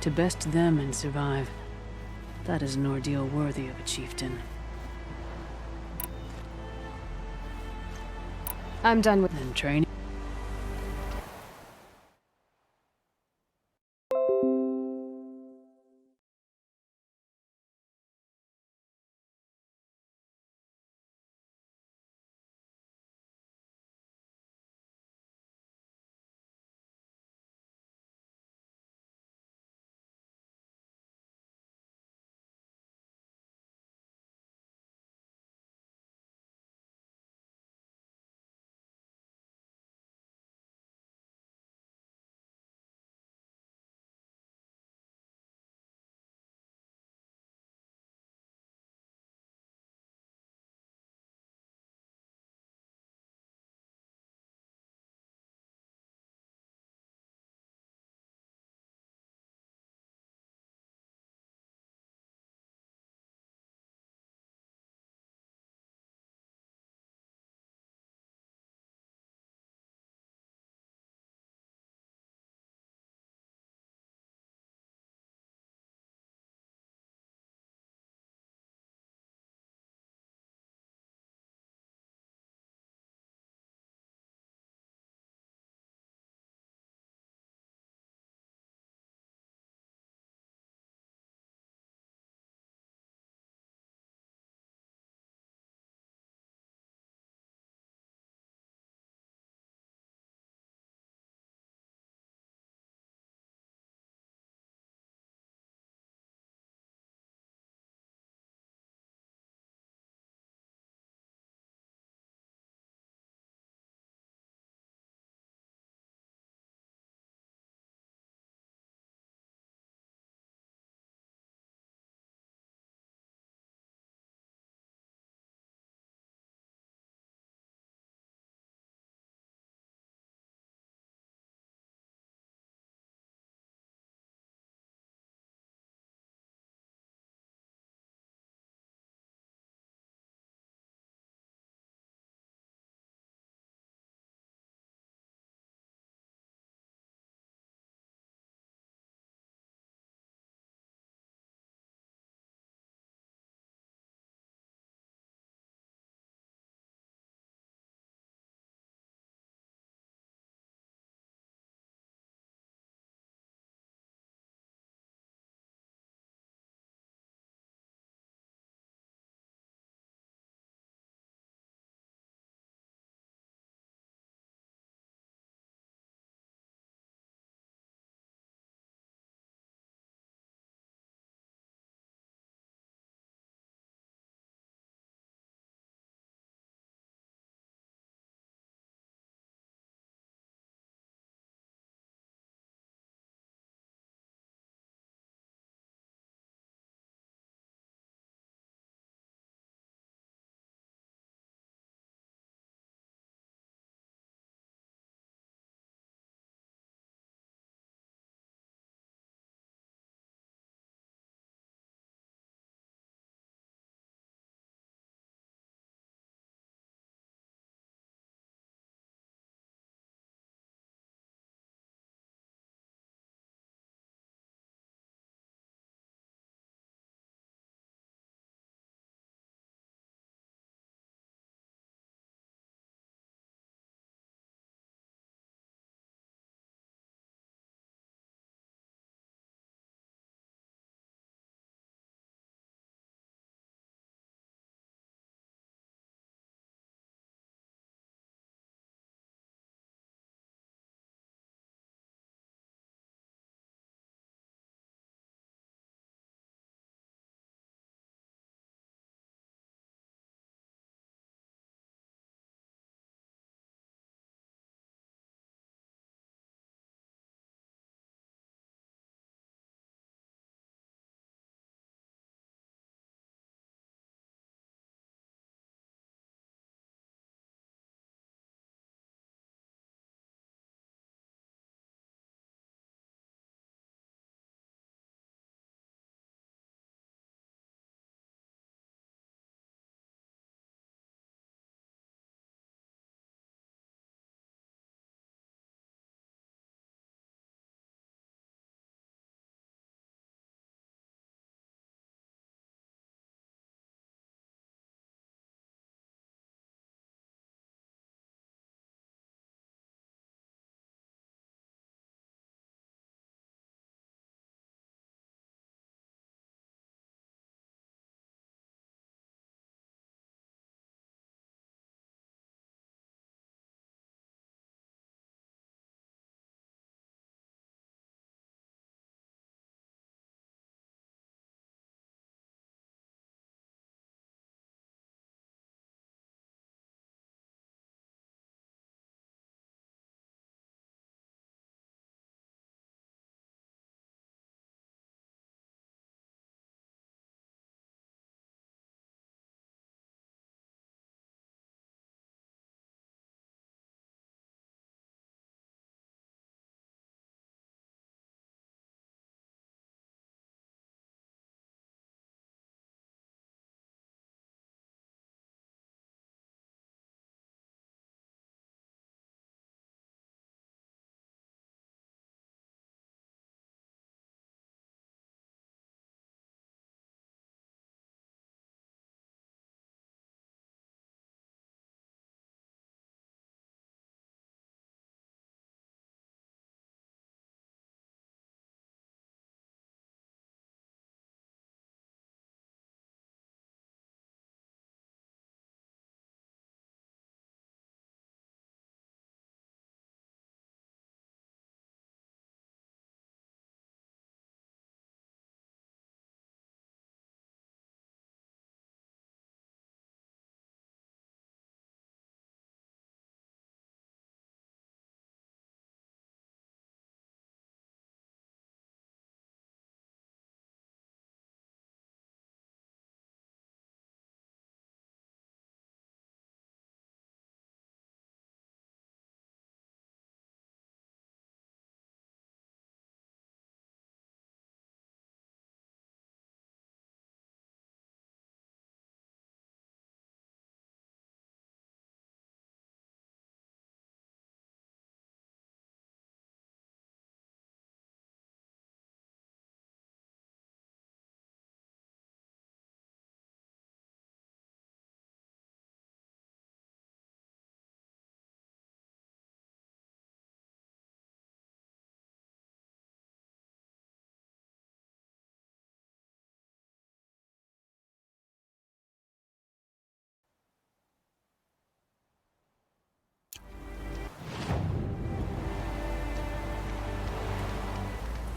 To best them and survive, that is an ordeal worthy of a chieftain. I'm done with... And training.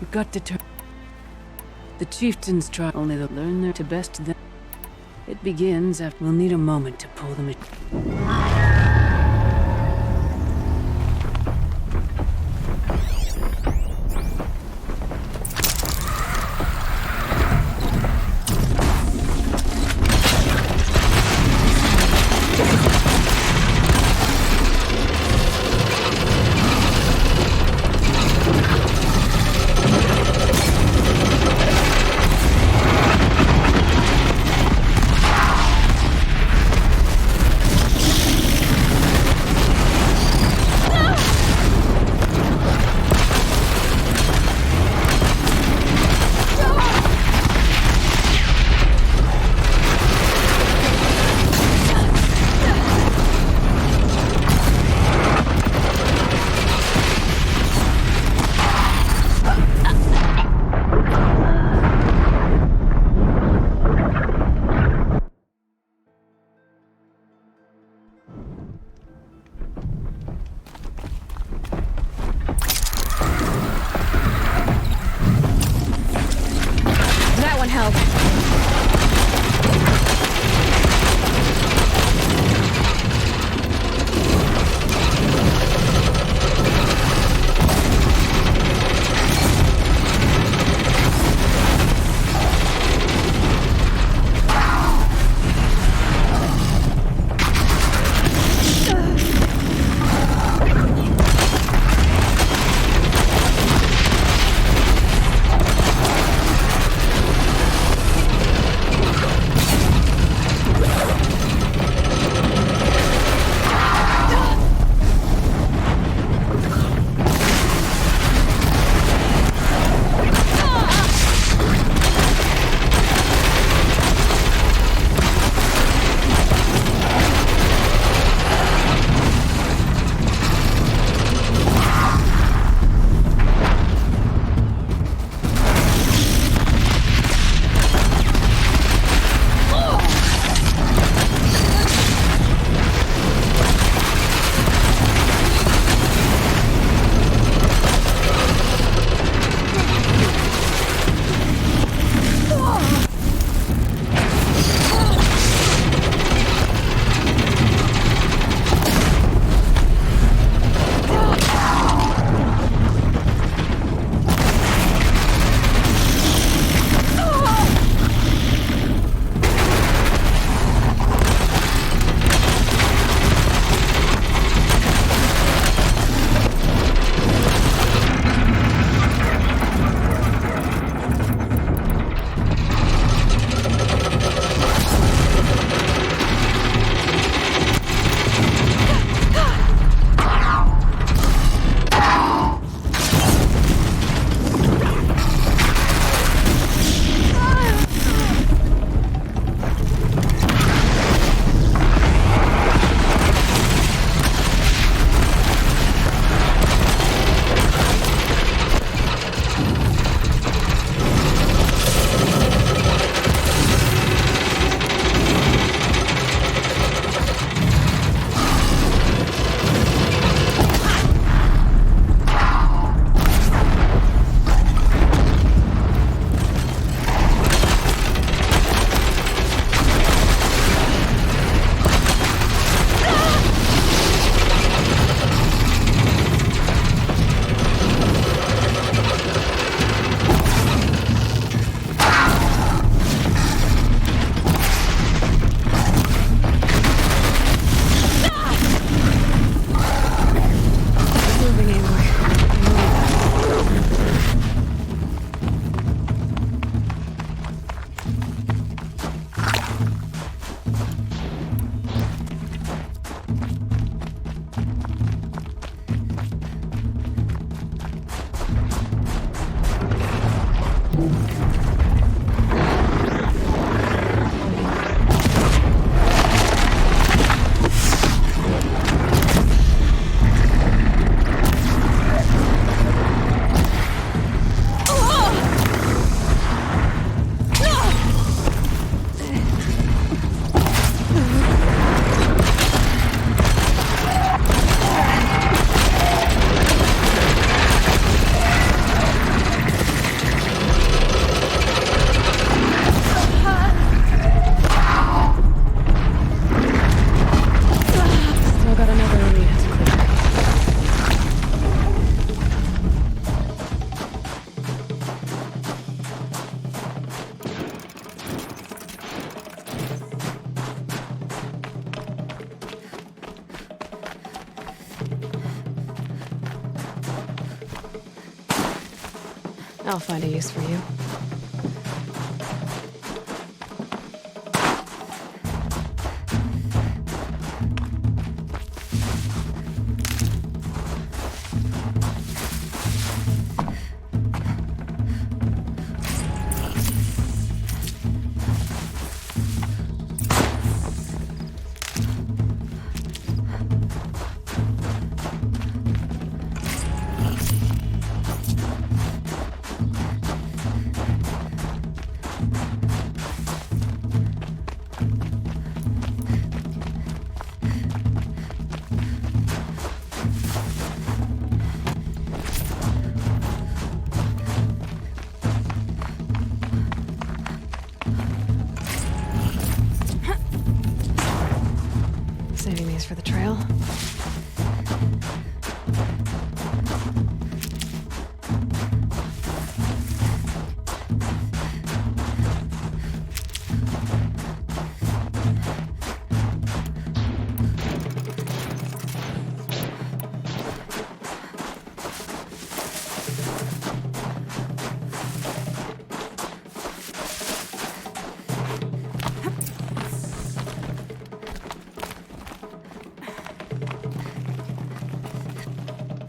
You've got to turn. The chieftains try only to learn their to best them. It begins after we'll need a moment to pull them in. I'll find a use for you. Saving these for the trail.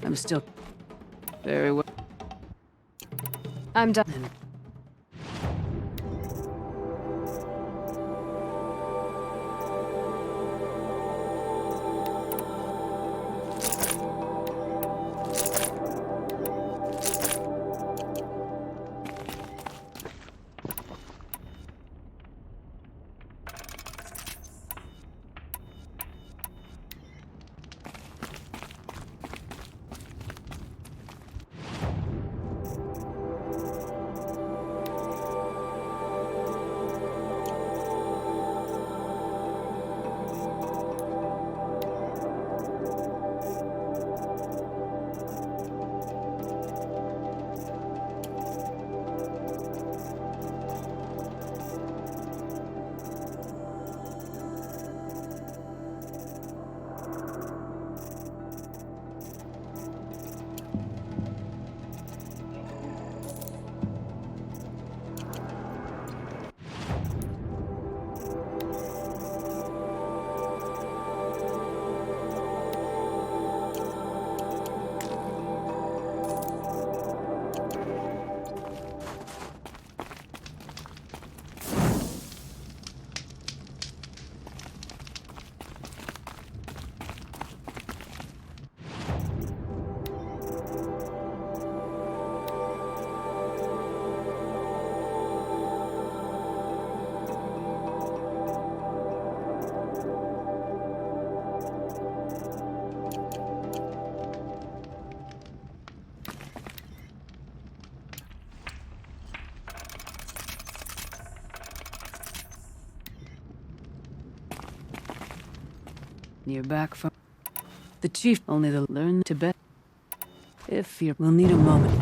I'm still very well. I'm done. You're back from the chief. Only to learn Tibet. If you will need a moment.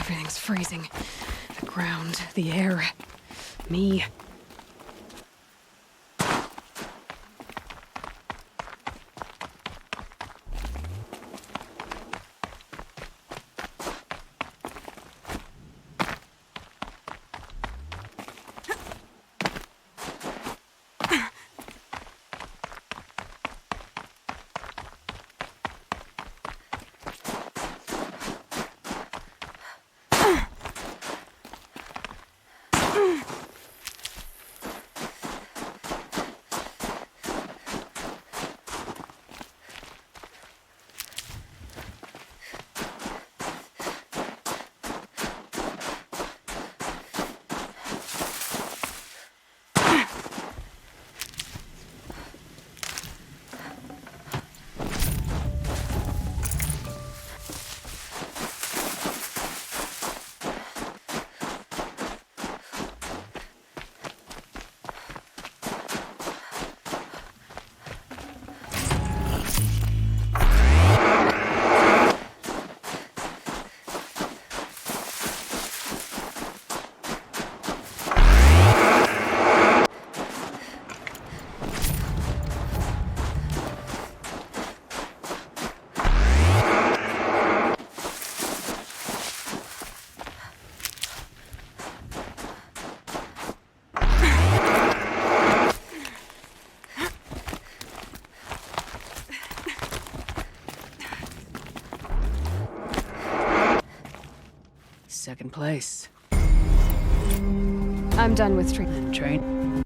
Everything's freezing. The ground, the air, me. Second place. I'm done with treatment. Train.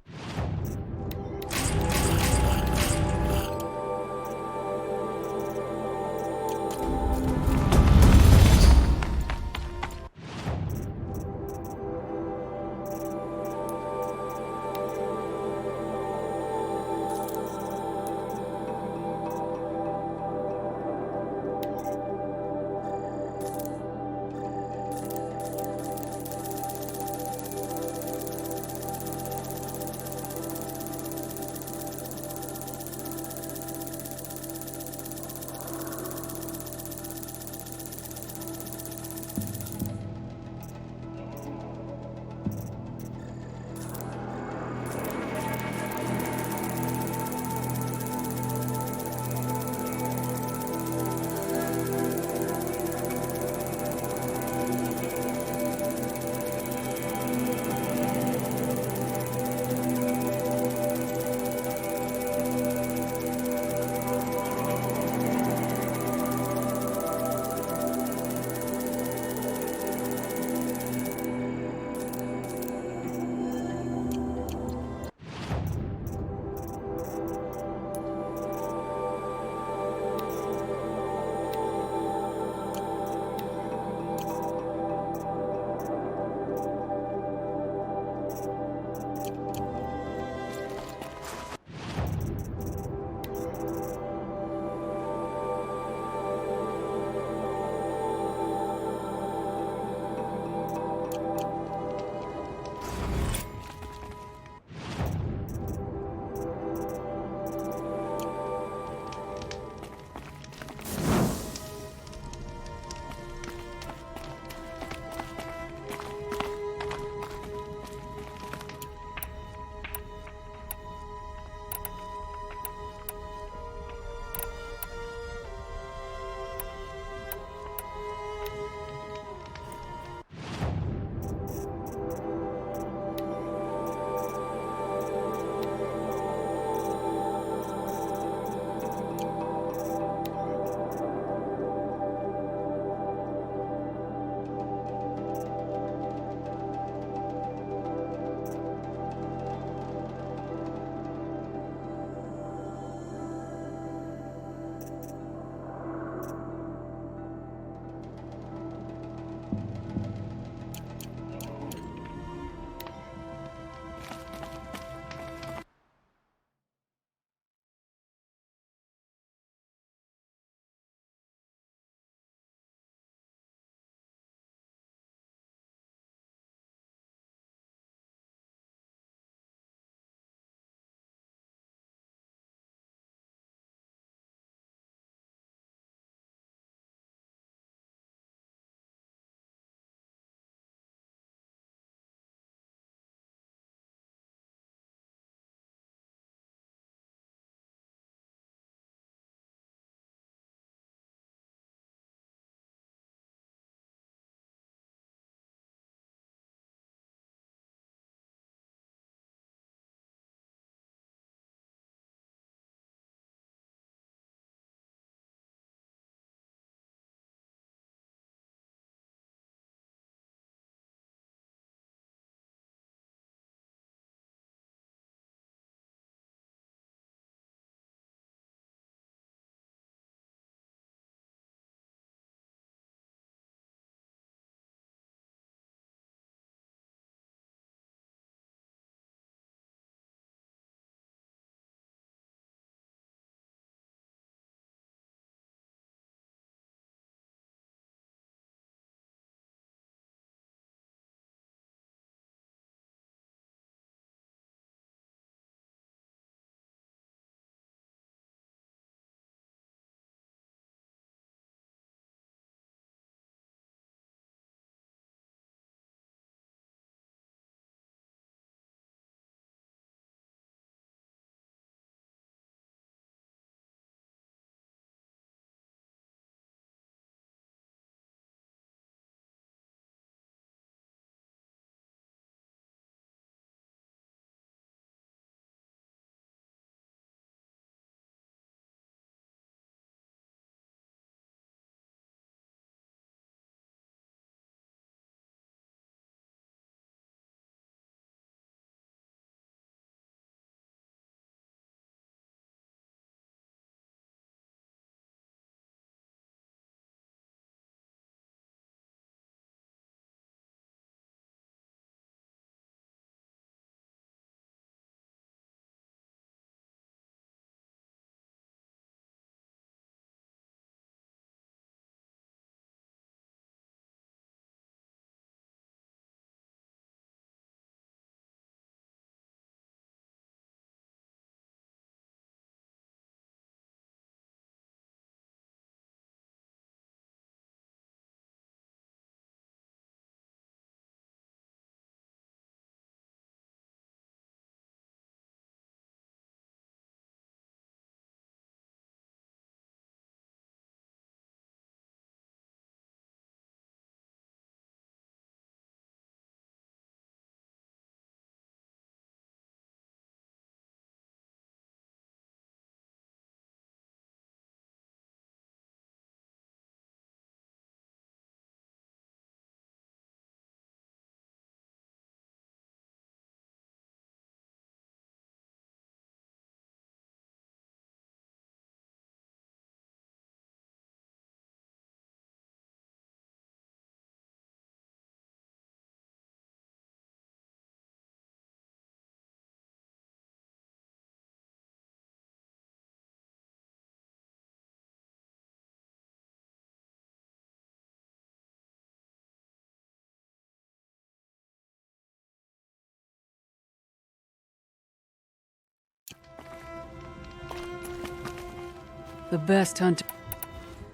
The best hunter.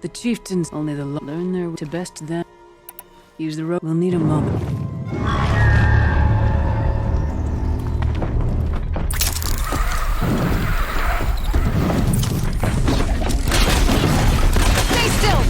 The chieftains only learn their to best them. Use the rope. We'll need a moment. Stay still!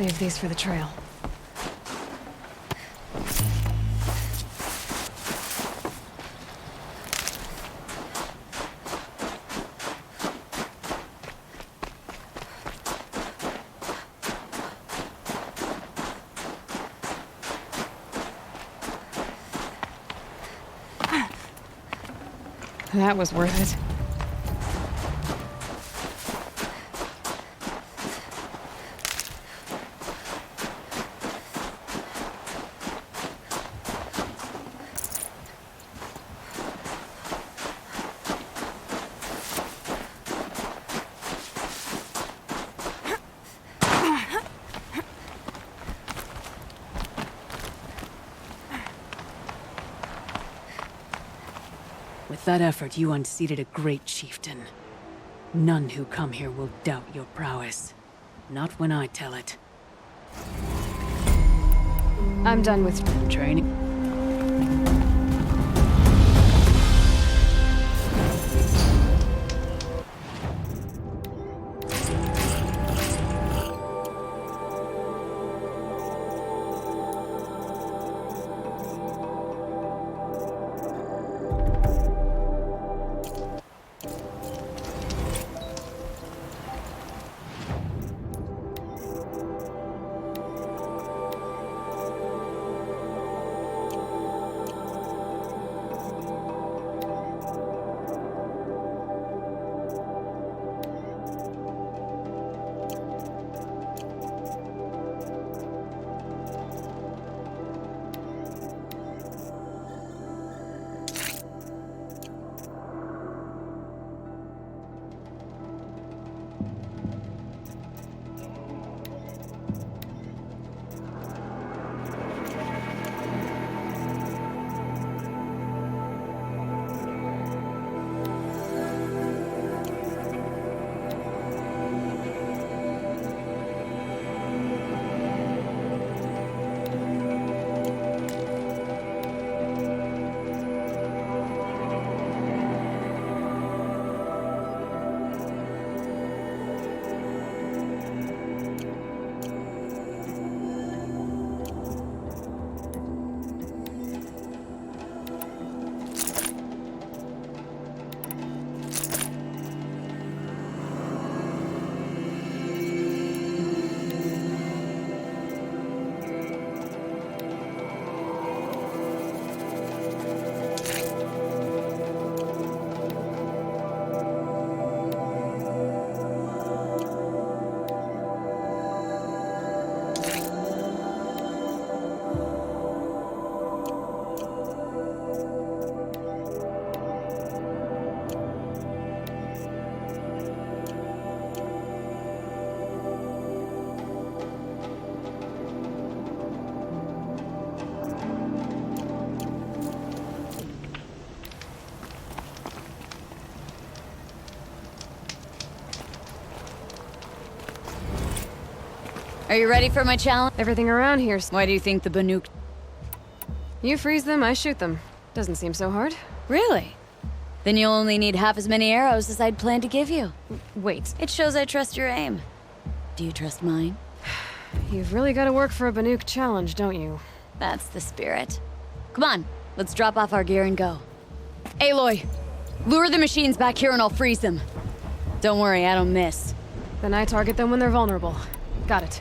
Save these for the trail. That was worth it. With that effort, you unseated a great chieftain. None who come here will doubt your prowess. Not when I tell it. I'm done with training. Are you ready for my challenge? Everything around here. Why do you think the Banuk... You freeze them, I shoot them. Doesn't seem so hard. Really? Then you'll only need half as many arrows as I'd planned to give you. Wait. It shows I trust your aim. Do you trust mine? You've really got to work for a Banuk challenge, don't you? That's the spirit. Come on, let's drop off our gear and go. Aloy, lure the machines back here and I'll freeze them. Don't worry, I don't miss. Then I target them when they're vulnerable. Got it.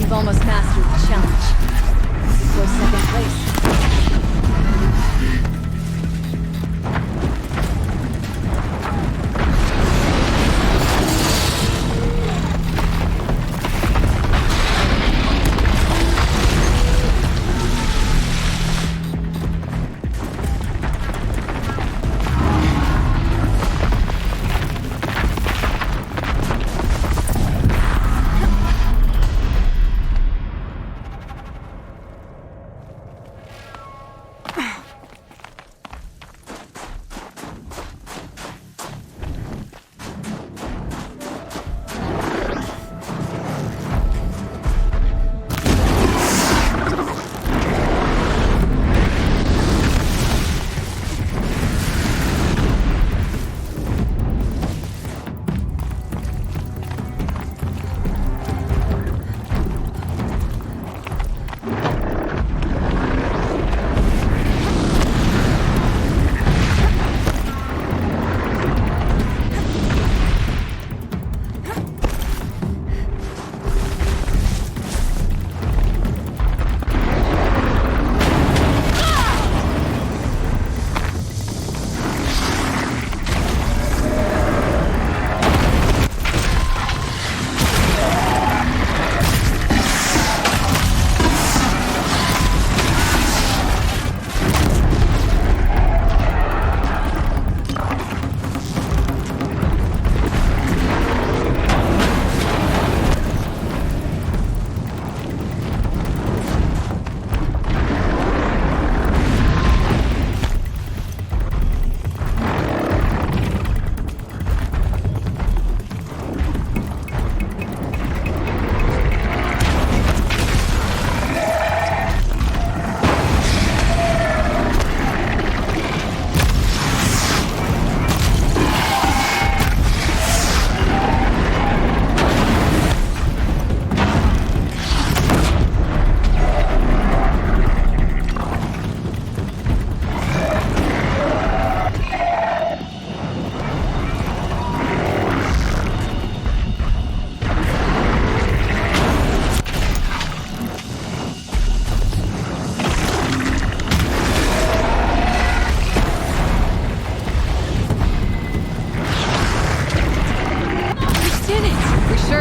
You've almost mastered the challenge. This is your second place.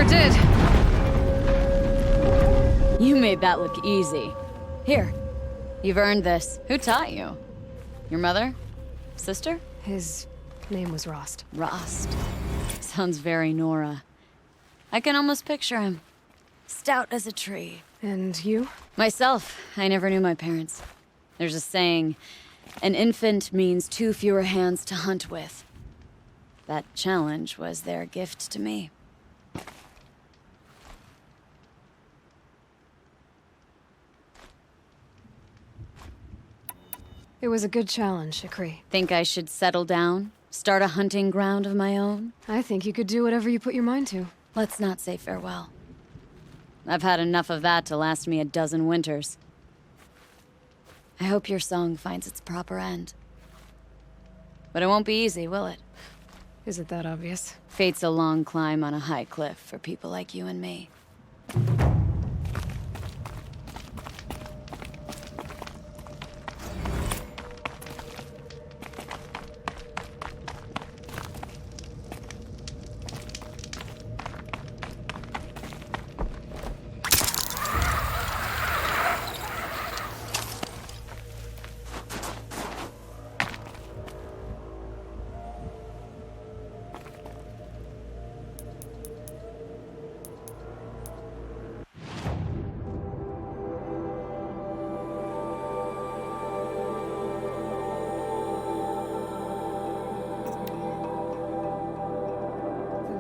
Did. You made that look easy. Here, you've earned this. Who taught you? Your mother? Sister? His name was Rost. Rost. Sounds very Nora. I can almost picture him. Stout as a tree. And you? Myself. I never knew my parents. There's a saying, an infant means 2 fewer hands to hunt with. That challenge was their gift to me. It was a good challenge, Shikri. Think I should settle down? Start a hunting ground of my own? I think you could do whatever you put your mind to. Let's not say farewell. I've had enough of that to last me a dozen winters. I hope your song finds its proper end. But it won't be easy, will it? Is it that obvious? Fate's a long climb on a high cliff for people like you and me.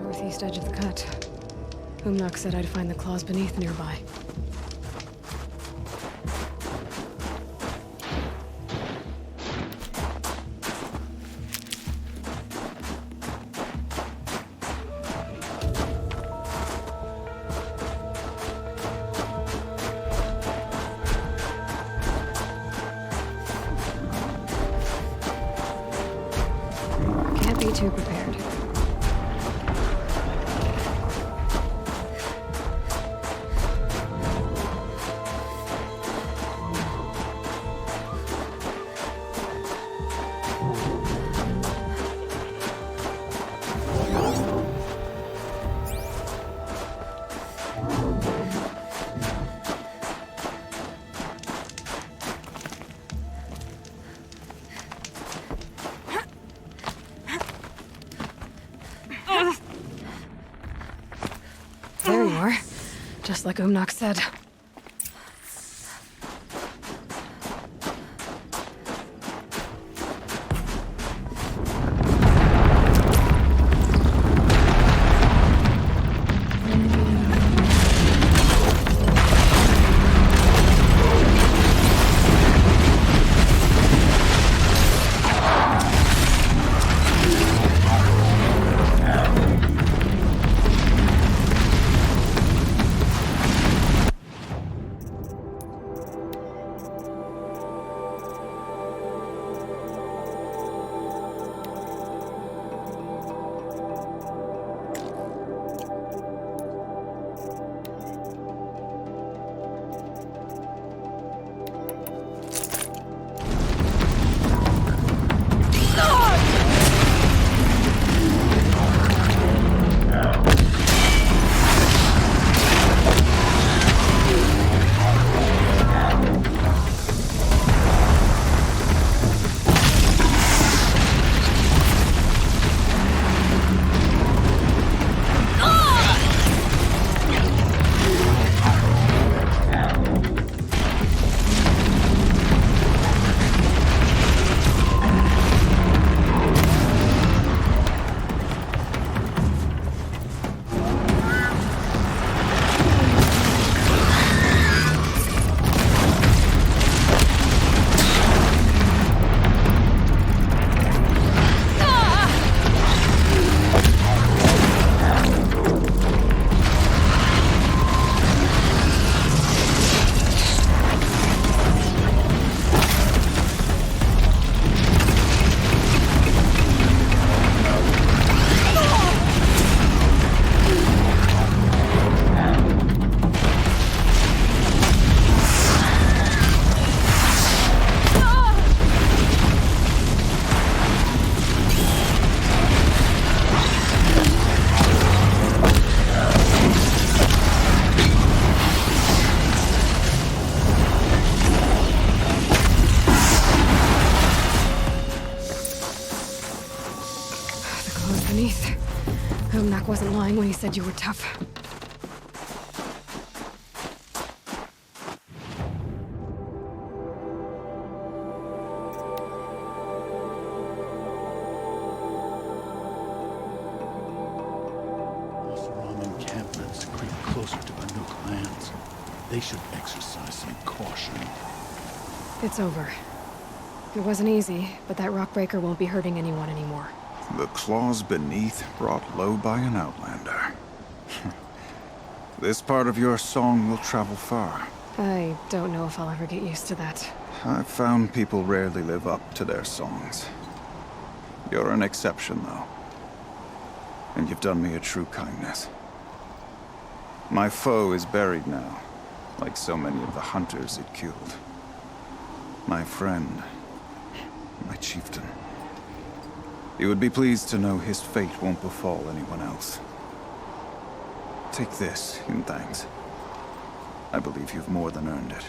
Northeast edge of the cut. Umnak said I'd find the claws beneath nearby. Can't be too prepared. like Umnak said. Umnak wasn't lying when he said you were tough. Oseram encampments creep closer to Banuk lands. They should exercise some caution. It's over. It wasn't easy, but that rock breaker won't be hurting anyone anymore. The claws beneath brought low by an outlander. This part of your song will travel far. I don't know if I'll ever get used to that. I've found people rarely live up to their songs. You're an exception, though. And you've done me a true kindness. My foe is buried now, like so many of the hunters it killed. My friend, my chieftain. You would be pleased to know his fate won't befall anyone else. Take this in thanks. I believe you've more than earned it.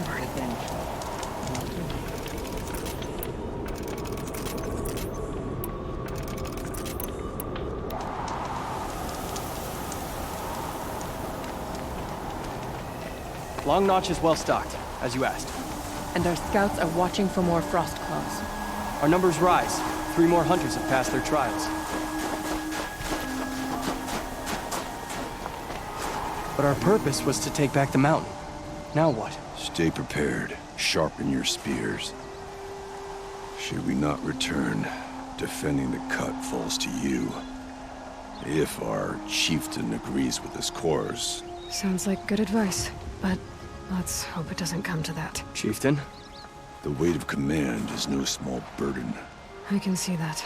onward. Long Notch is well stocked, as you asked. And our scouts are watching for more frost claws. Our numbers rise. 3 more hunters have passed their trials. But our purpose was to take back the mountain. Now what? Stay prepared. Sharpen your spears. Should we not return, defending the cut falls to you. If our chieftain agrees with his course. Sounds like good advice, but let's hope it doesn't come to that. Chieftain? The weight of command is no small burden. I can see that.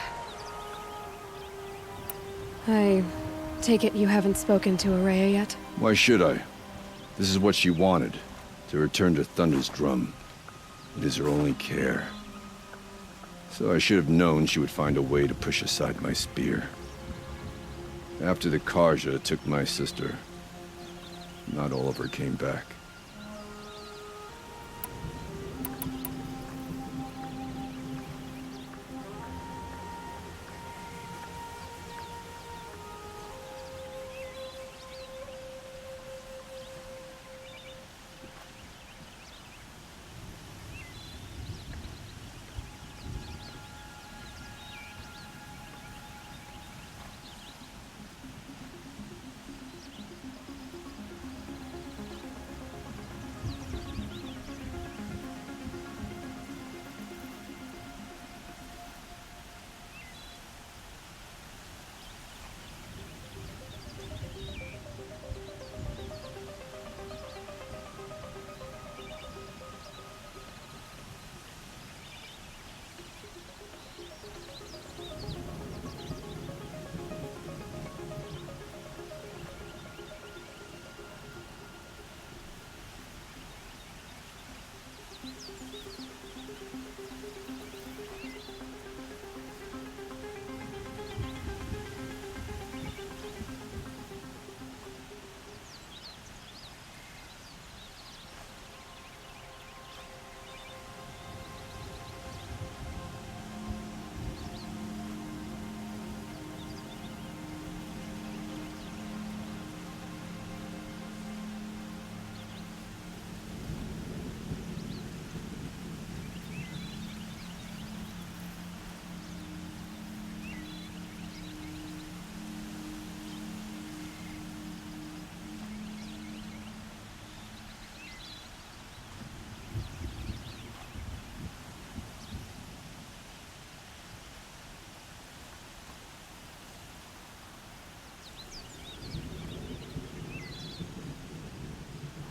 I take it you haven't spoken to Araya yet? Why should I? This is what she wanted, to return to Thunder's drum. It is her only care. So I should have known she would find a way to push aside my spear. After the Karja took my sister, not all of her came back.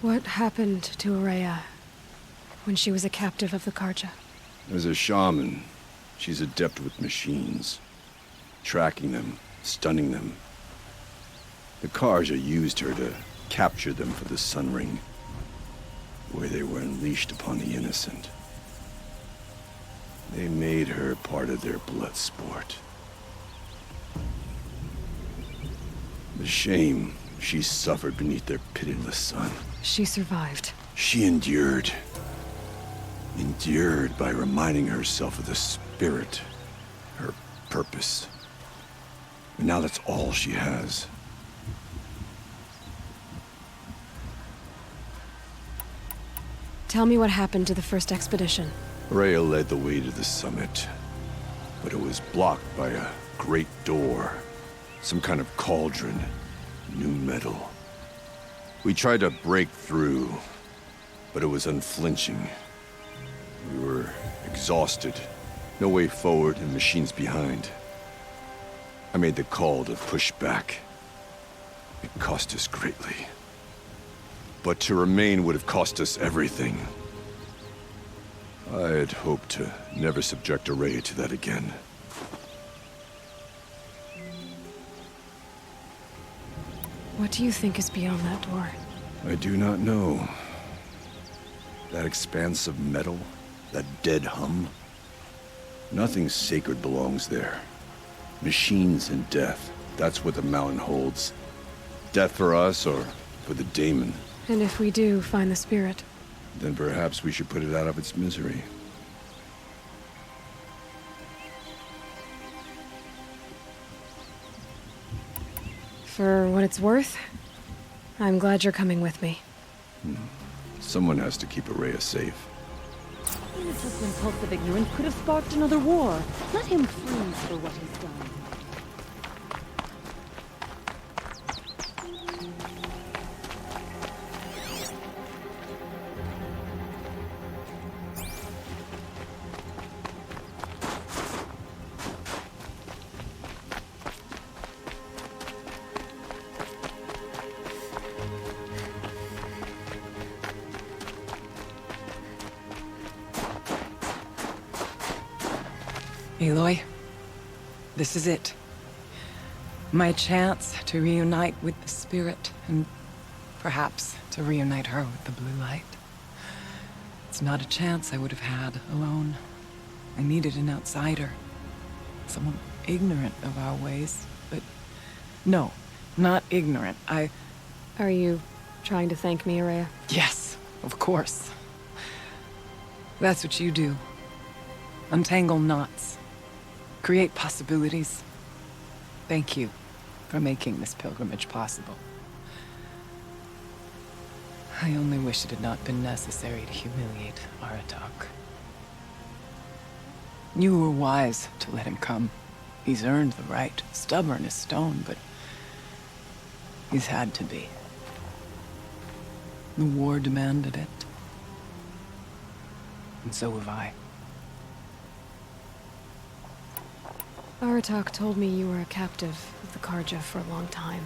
What happened to Araya when she was a captive of the Karja? As a shaman, she's adept with machines. Tracking them, stunning them. The Karja used her to capture them for the Sun Ring, where they were unleashed upon the innocent. They made her part of their blood sport. The shame she suffered beneath their pitiless sun. She survived. She endured. Endured by reminding herself of the spirit, her purpose. And now that's all she has. Tell me what happened to the first expedition. Rhea led the way to the summit, but it was blocked by a great door. Some kind of cauldron. New metal. We tried to break through, but it was unflinching. We were exhausted. No way forward and machines behind. I made the call to push back. It cost us greatly. But to remain would have cost us everything. I had hoped to never subject Araya to that again. What do you think is beyond that door? I do not know. That expanse of metal, that dead hum. Nothing sacred belongs there. Machines and death, that's what the mountain holds. Death for us or for the daemon. And if we do find the spirit? Then perhaps we should put it out of its misery. For what it's worth, I'm glad you're coming with me. Someone has to keep Araya safe. Innocent impulsive ignorance could have sparked another war. Let him freeze for what he's done. Aloy, this is it. My chance to reunite with the spirit, and perhaps to reunite her with the blue light. It's not a chance I would have had alone. I needed an outsider. Someone ignorant of our ways, but no, not ignorant. Are you trying to thank me, Araya? Yes, of course. That's what you do. Untangle knots. Create possibilities. Thank you for making this pilgrimage possible. I only wish it had not been necessary to humiliate Aratak. You were wise to let him come. He's earned the right, stubborn as stone, but he's had to be. The war demanded it. And so have I. Aratak told me you were a captive of the Karja for a long time.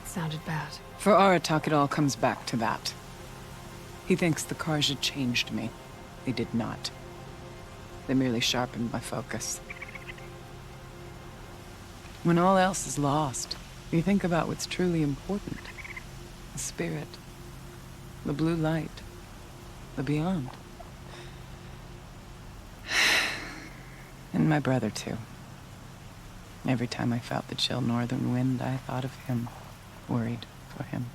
It sounded bad. For Aratak, it all comes back to that. He thinks the Karja changed me. They did not. They merely sharpened my focus. When all else is lost, you think about what's truly important. The spirit. The blue light. The beyond. And my brother, too. Every time I felt the chill northern wind, I thought of him, worried for him.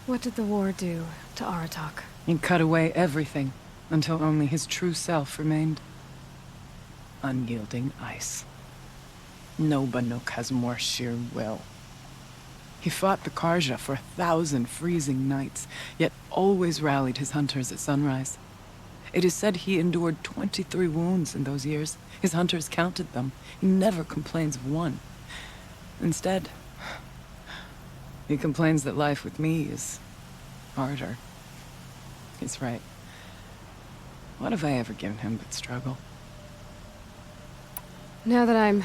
What did the war do to Aratak? He cut away everything, until only his true self remained. Unyielding ice. No Banuk has more sheer will. He fought the Karja for 1,000 freezing nights, yet always rallied his hunters at sunrise. It is said he endured 23 wounds in those years. His hunters counted them. He never complains of one. Instead, he complains that life with me is harder. He's right. What have I ever given him but struggle? Now that I'm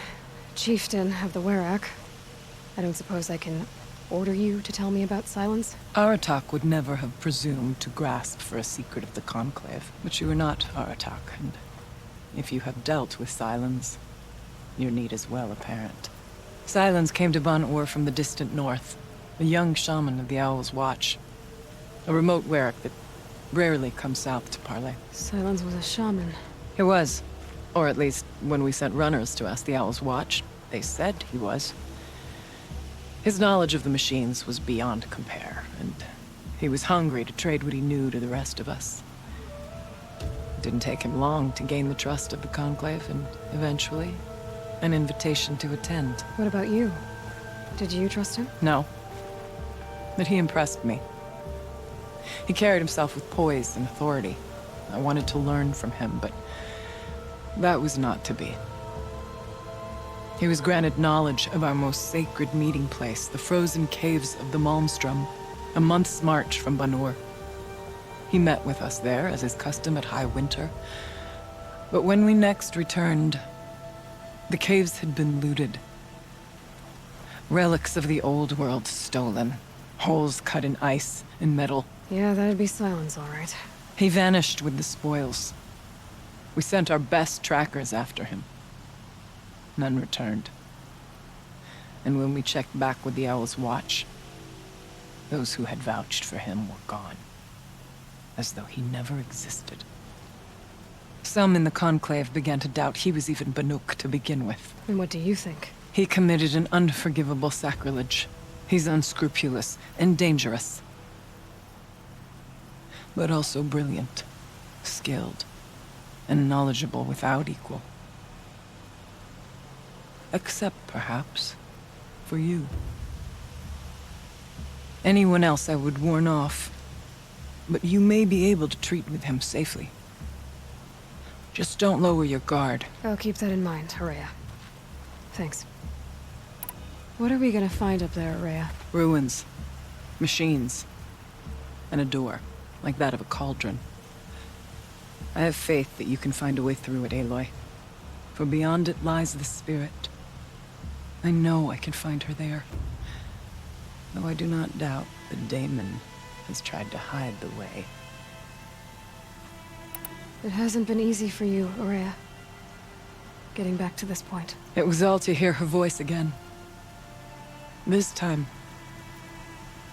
chieftain of the Werak, I don't suppose I can order you to tell me about Silence? Aratak would never have presumed to grasp for a secret of the Conclave. But you are not Aratak, and if you have dealt with Silence, your need is well apparent. Silence came to Ban-Ur from the distant north, a young shaman of the Owl's Watch. A remote Werak that rarely comes south to parley. Silence was a shaman. He was. Or at least, when we sent runners to ask the Owl's Watch, they said he was. His knowledge of the machines was beyond compare, and he was hungry to trade what he knew to the rest of us. It didn't take him long to gain the trust of the Conclave, and eventually, an invitation to attend. What about you? Did you trust him? No. But he impressed me. He carried himself with poise and authority. I wanted to learn from him, but that was not to be. He was granted knowledge of our most sacred meeting place, the frozen caves of the Malmstrom, a month's march from Ban-Ur. He met with us there, as is custom at high winter. But when we next returned, the caves had been looted. Relics of the old world stolen. Holes cut in ice and metal. Yeah, that'd be Silence, all right. He vanished with the spoils. We sent our best trackers after him. None returned. And when we checked back with the Owl's Watch, those who had vouched for him were gone. As though he never existed. Some in the Conclave began to doubt he was even Banuk to begin with. And what do you think? He committed an unforgivable sacrilege. He's unscrupulous and dangerous. but also brilliant, skilled, and knowledgeable without equal. Except, perhaps, for you. Anyone else I would warn off, but you may be able to treat with him safely. Just don't lower your guard. I'll keep that in mind, Araya. Thanks. What are we gonna find up there, Araya? Ruins, machines, and a door, like that of a cauldron. I have faith that you can find a way through it, Aloy. For beyond it lies the spirit. I know I can find her there. Though I do not doubt that Damon has tried to hide the way. It hasn't been easy for you, Araya. Getting back to this point. It was all to hear her voice again. This time,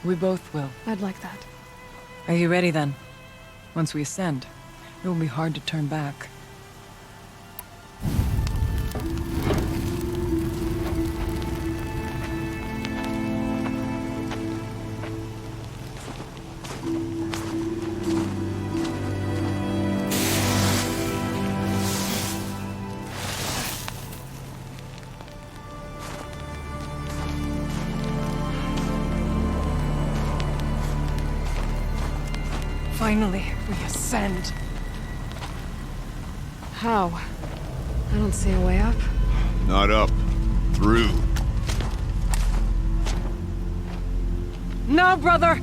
we both will. I'd like that. Are you ready then? Once we ascend, it will be hard to turn back. Finally, we ascend. How? I don't see a way up. Not up. Through. No, brother!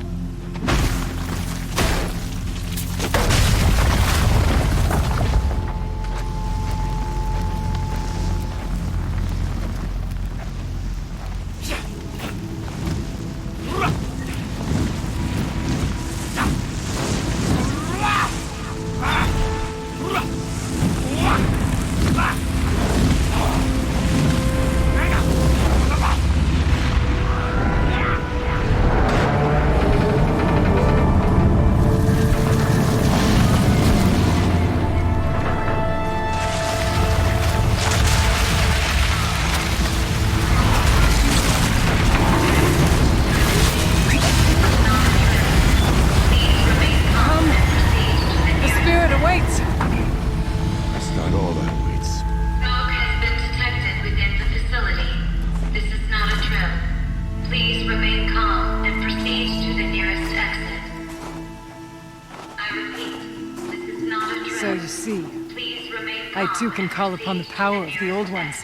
So you see, I too can call upon the power of the Old Ones.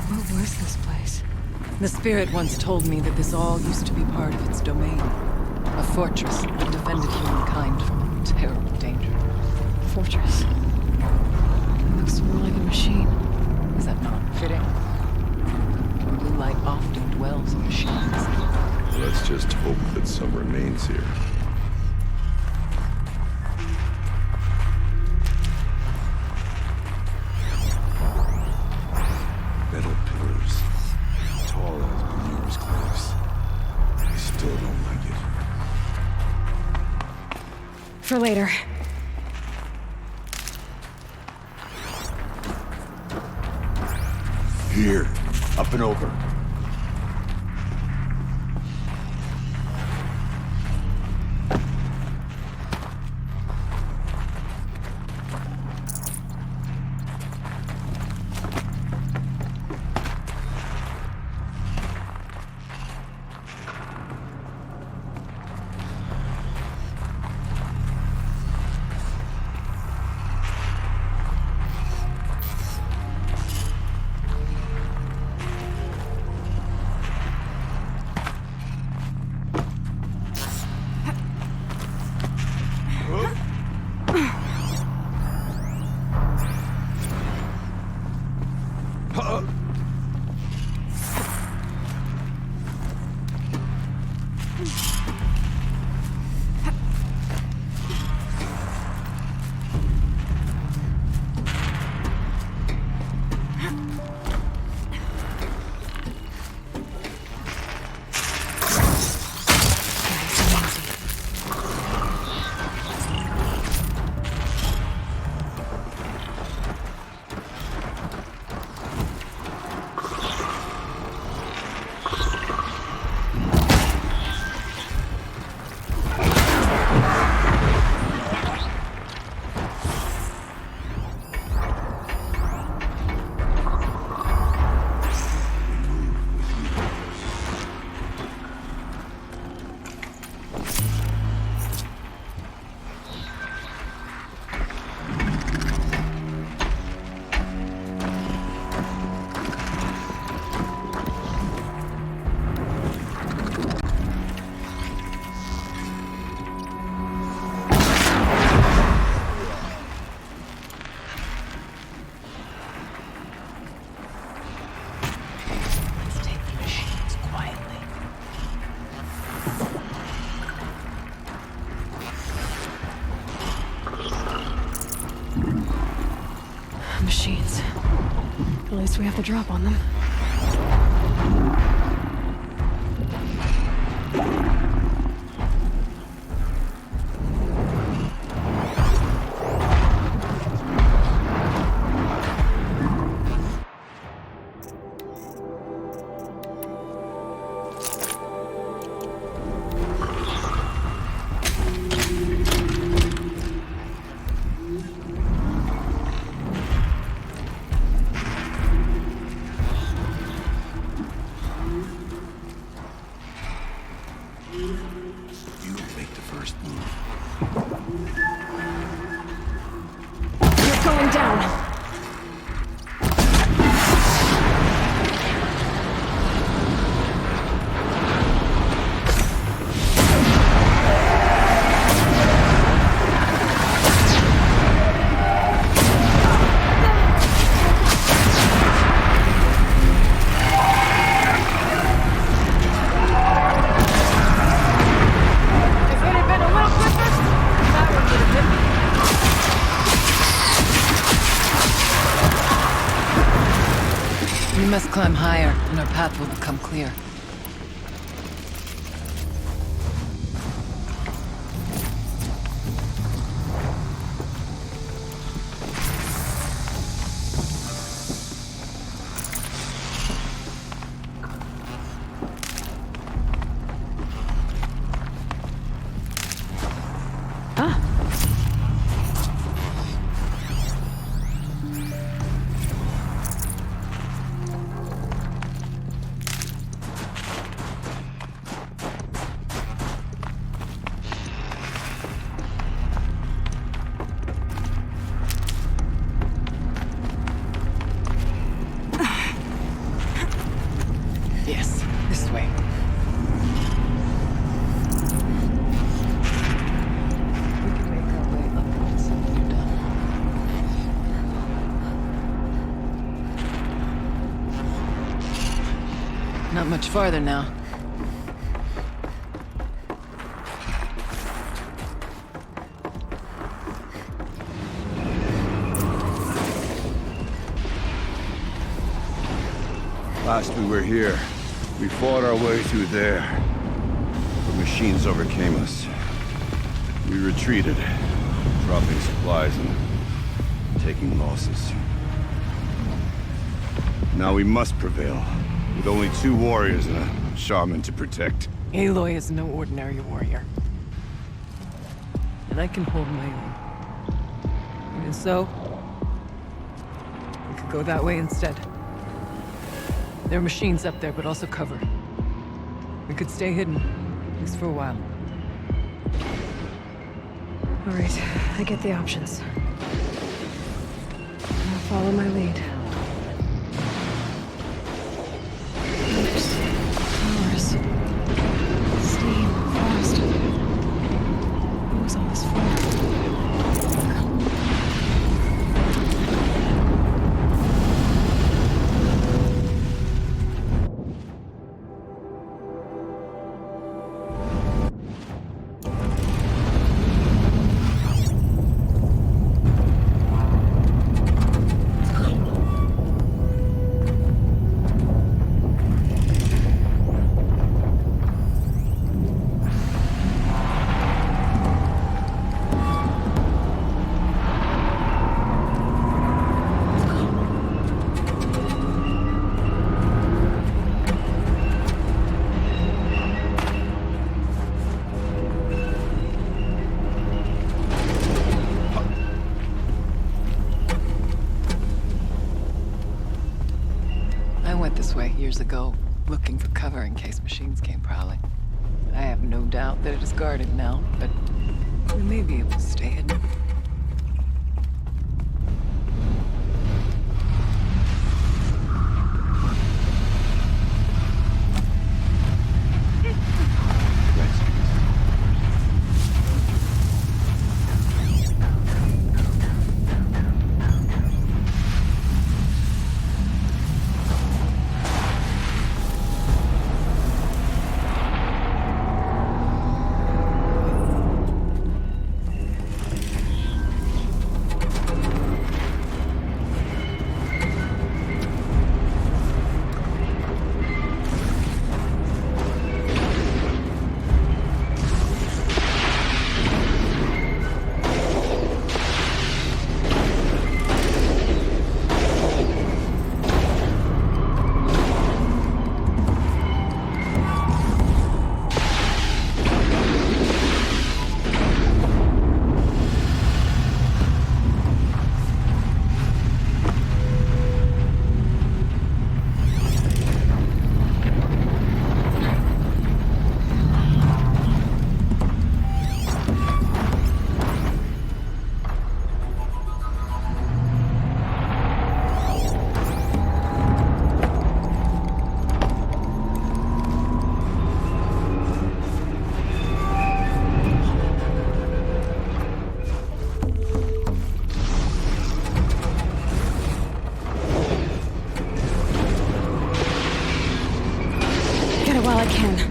What was this place? The spirit once told me that this all used to be part of its domain. A fortress that defended humankind from terrible danger. Fortress? It looks more like a machine. Is that not fitting? Blue light often dwells in machines. Let's just hope that some remains here. Metal pillars, tall as Benure's cliffs. I still don't like it. For later. Here, up and over. machines. At least we have the drop on them. Going down. We must climb higher, and our path will become clear. Yes, this way. We can make our way up once you're done. Not much farther now. Last we were here, we fought our way through there. The machines overcame us. We retreated, dropping supplies and taking losses. Now we must prevail, with only 2 warriors and a shaman to protect. Aloy is no ordinary warrior. And I can hold my own. Even so, we could go that way instead. There are machines up there, but also cover. We could stay hidden, at least for a while. All right, I get the options. I'll follow my lead. Flowers. Steam. Forest. What was all this for? I went this way years ago, looking for cover in case machines came prowling. I have no doubt that it is guarded now, but we may be able to stay hidden. can.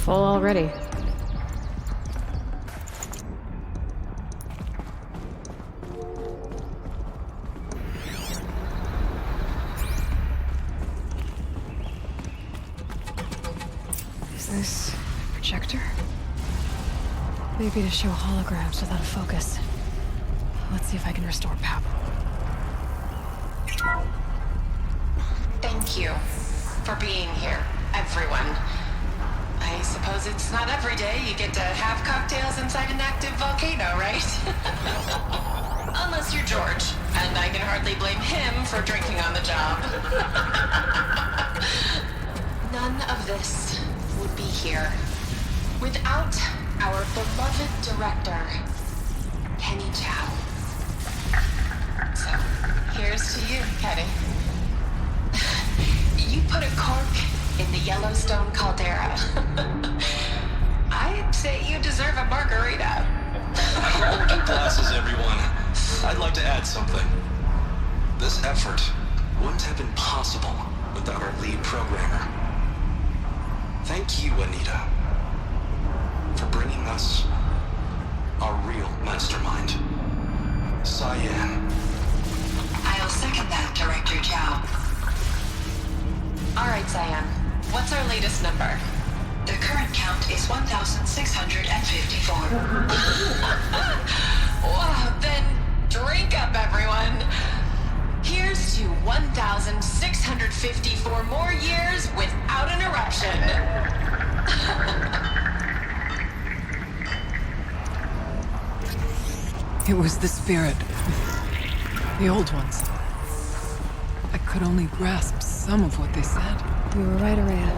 Full already. Is this a projector? Maybe to show holograms without a focus. Let's see if I can restore power. Thank you for being here, everyone. I suppose it's not every day you get to have cocktails inside an active volcano, right? Unless you're George, and I can hardly blame him for drinking on the job. None of this would be here without our beloved director, Kenny Chow. So, here's to you, Kenny. You put a cork in the Yellowstone caldera. I'd say you deserve a margarita. Hold your glasses, everyone. I'd like to add something. This effort wouldn't have been possible without our lead programmer. Thank you, Anita, for bringing us our real mastermind, Cyan. I'll second that, Director Chow. All right, Cyan. What's our latest number? The current count is 1,654. Wow, then drink up, everyone. Here's to 1,654 more years without an eruption. It was the spirit. The old ones. I could only grasp some of what they said. You were right, Araya.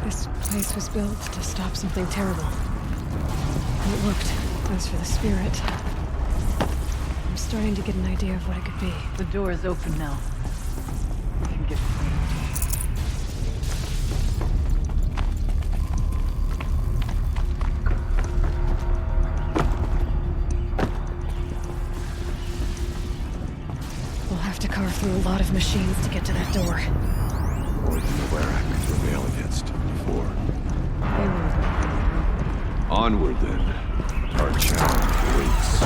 This place was built to stop something terrible. And it worked. As for the spirit, I'm starting to get an idea of what it could be. The door is open now. We can get free. We'll have to carve through a lot of machines to get to that door. More than the Werak could prevail against before. Onward, then. Our challenge awaits.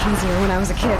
Easier when I was a kid.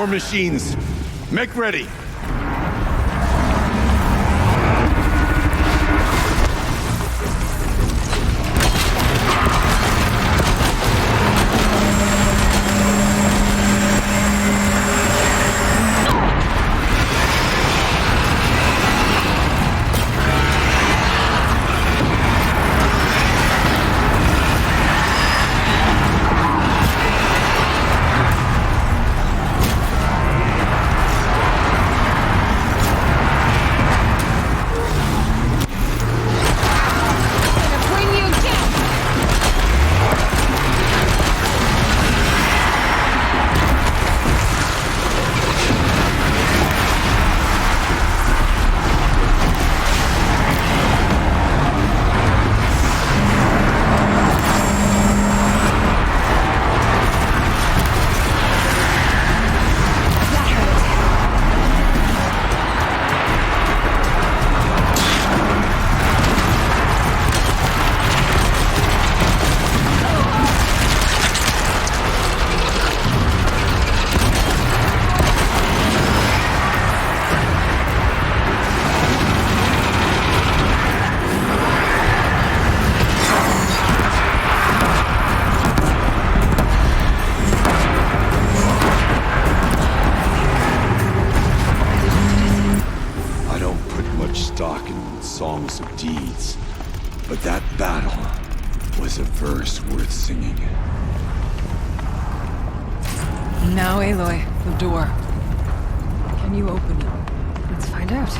More machines. Make ready. Songs of deeds, but that battle was a verse worth singing. Now, Aloy, the door. Can you open it? Let's find out.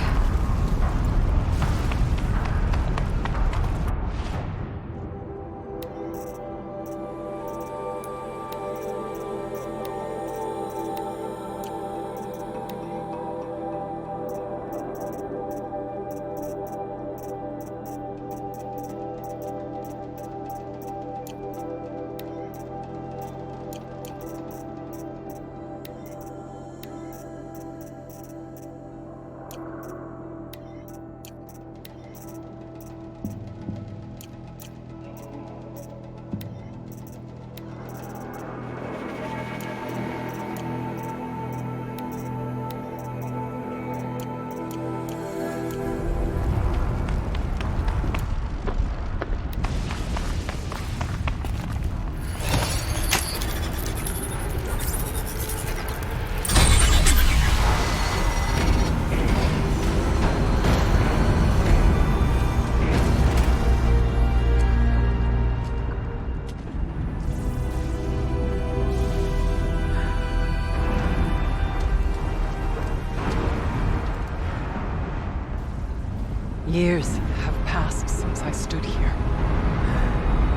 Years have passed since I stood here.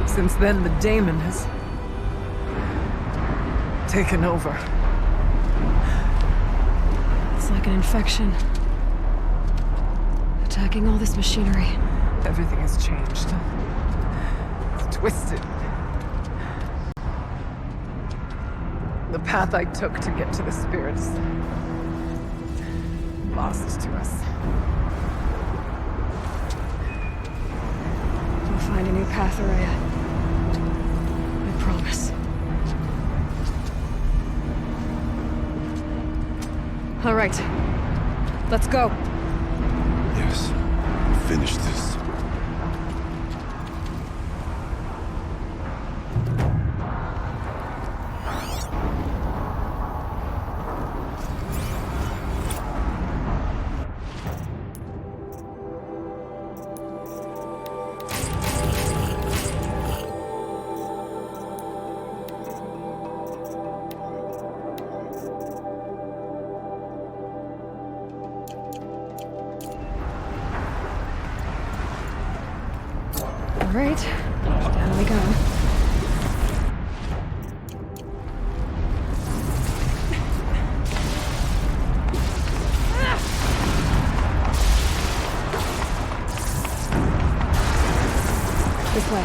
Since then, the daemon has taken over. It's like an infection. Attacking all this machinery. Everything has changed. It's twisted. The path I took to get to the spirits lost to us. We'll find a new path, Araya. I promise. All right. Let's go. Yes. Finish this. All right. Down we go. This way.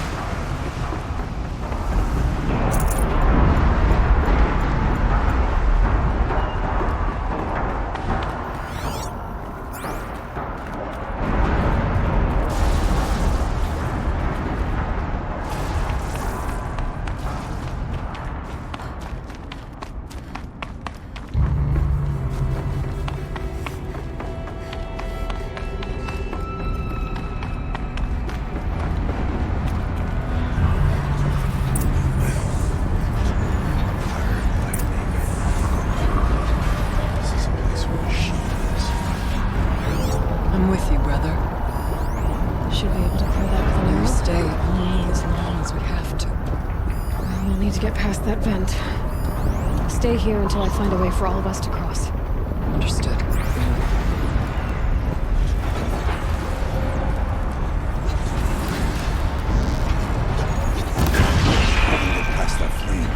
to get past that vent. Stay here until I find a way for all of us to cross. Understood. Past that flame.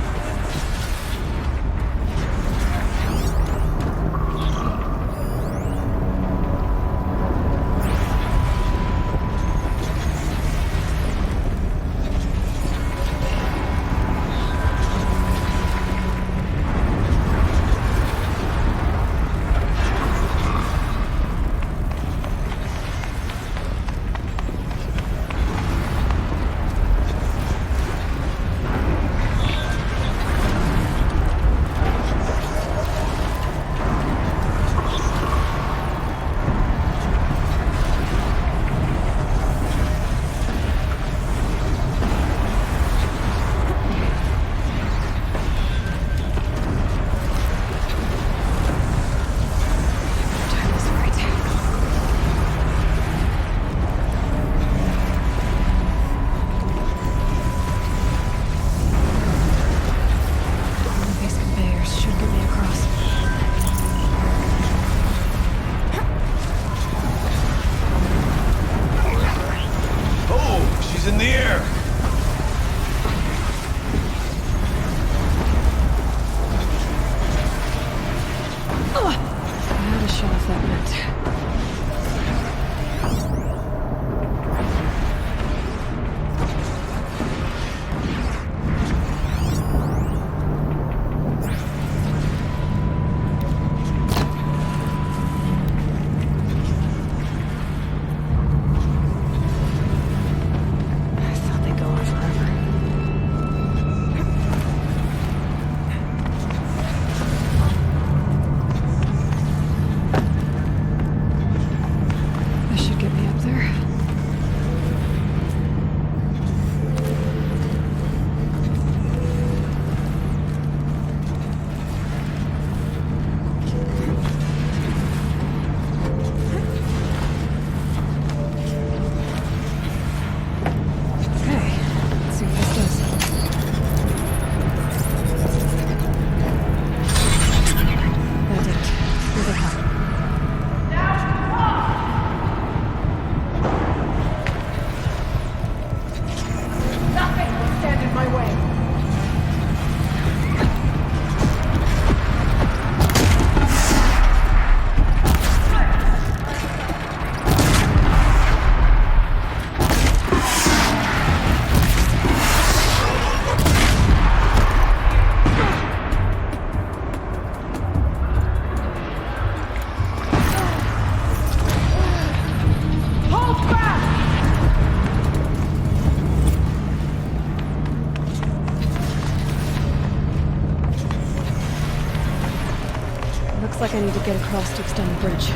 Like I need to get across to extend the bridge.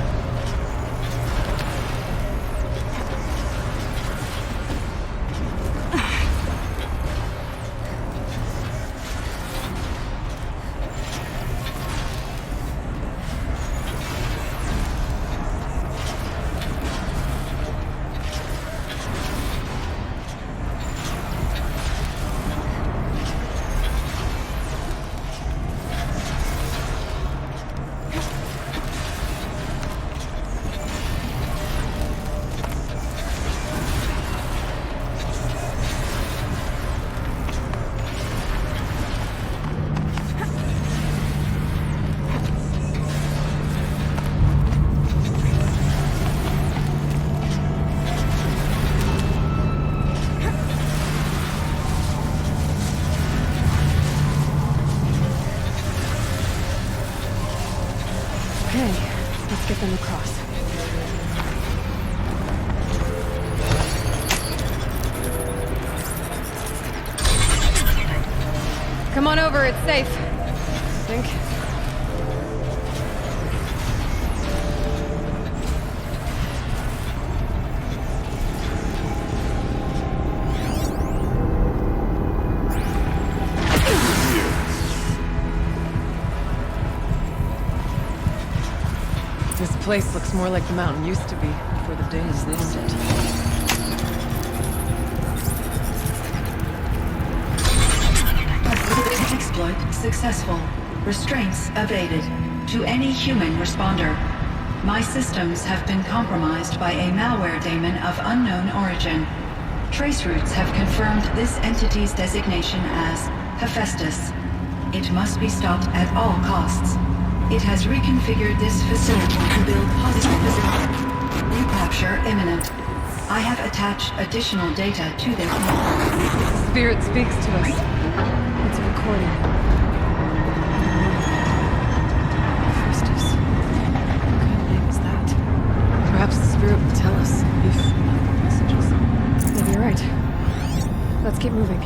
Get them across. Come on over, it's safe. I think. This place looks more like the mountain used to be before the Danes named it. successful. Restraints evaded. To any human responder, my systems have been compromised by a malware daemon of unknown origin. Trace routes have confirmed this entity's designation as Hephaestus. It must be stopped at all costs. It has reconfigured this facility to build hostile positions. Recapture imminent. I have attached additional data to this. Spirit speaks to us. It's a recording. Hephaestus. What kind of name is that? Perhaps the spirit will tell us if messages. Maybe you're right. Let's keep moving.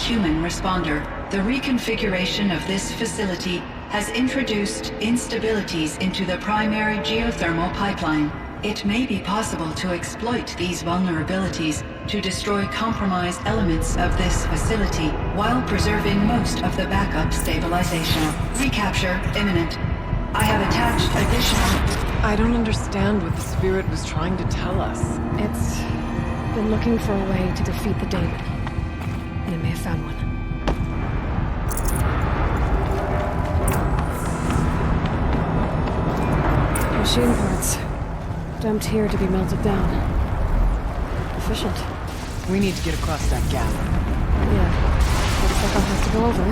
human responder. The reconfiguration of this facility has introduced instabilities into the primary geothermal pipeline. It may be possible to exploit these vulnerabilities to destroy compromised elements of this facility while preserving most of the backup stabilization. Recapture imminent. I have attached additional... I don't understand what the spirit was trying to tell us. It's been looking for a way to defeat the Daemon, and it may have found one. Machine parts. Dumped here to be melted down. Efficient. We need to get across that gap. Yeah. Looks like I'll have to go over.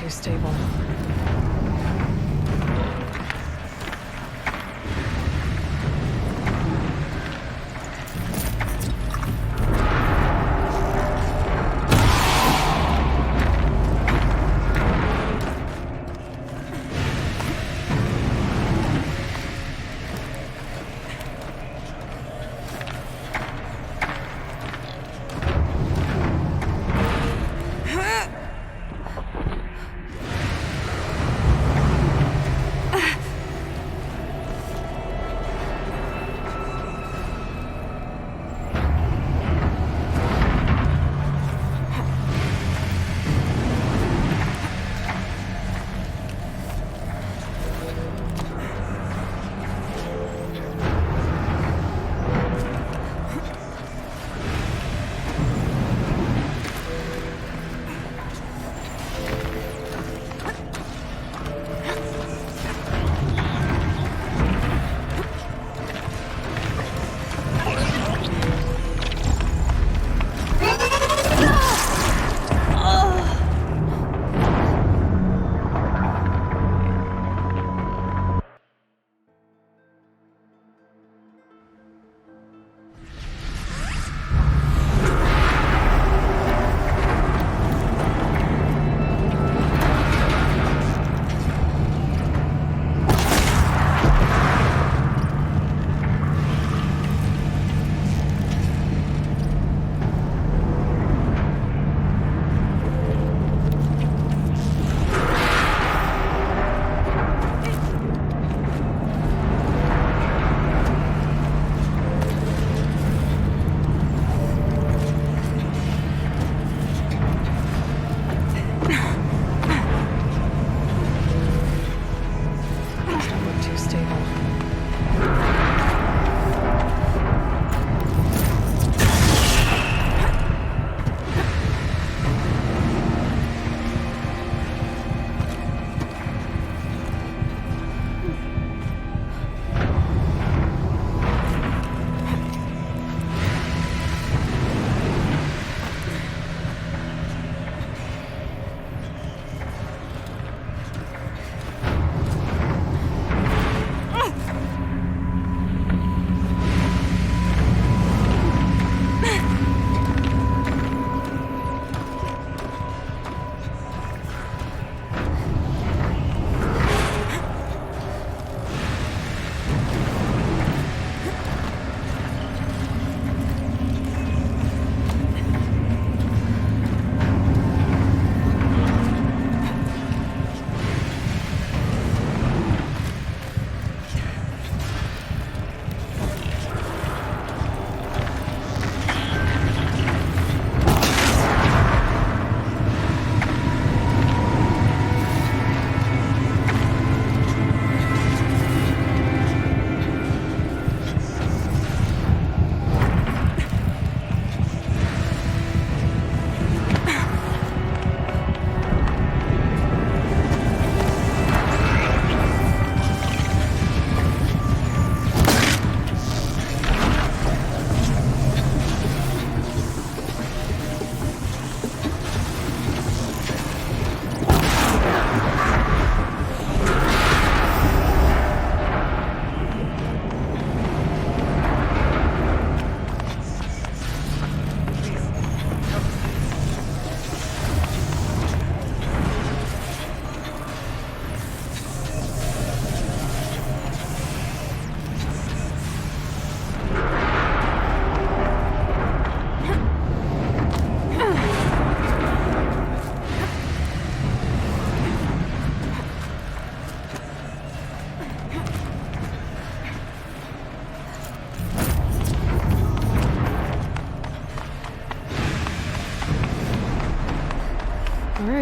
Stable.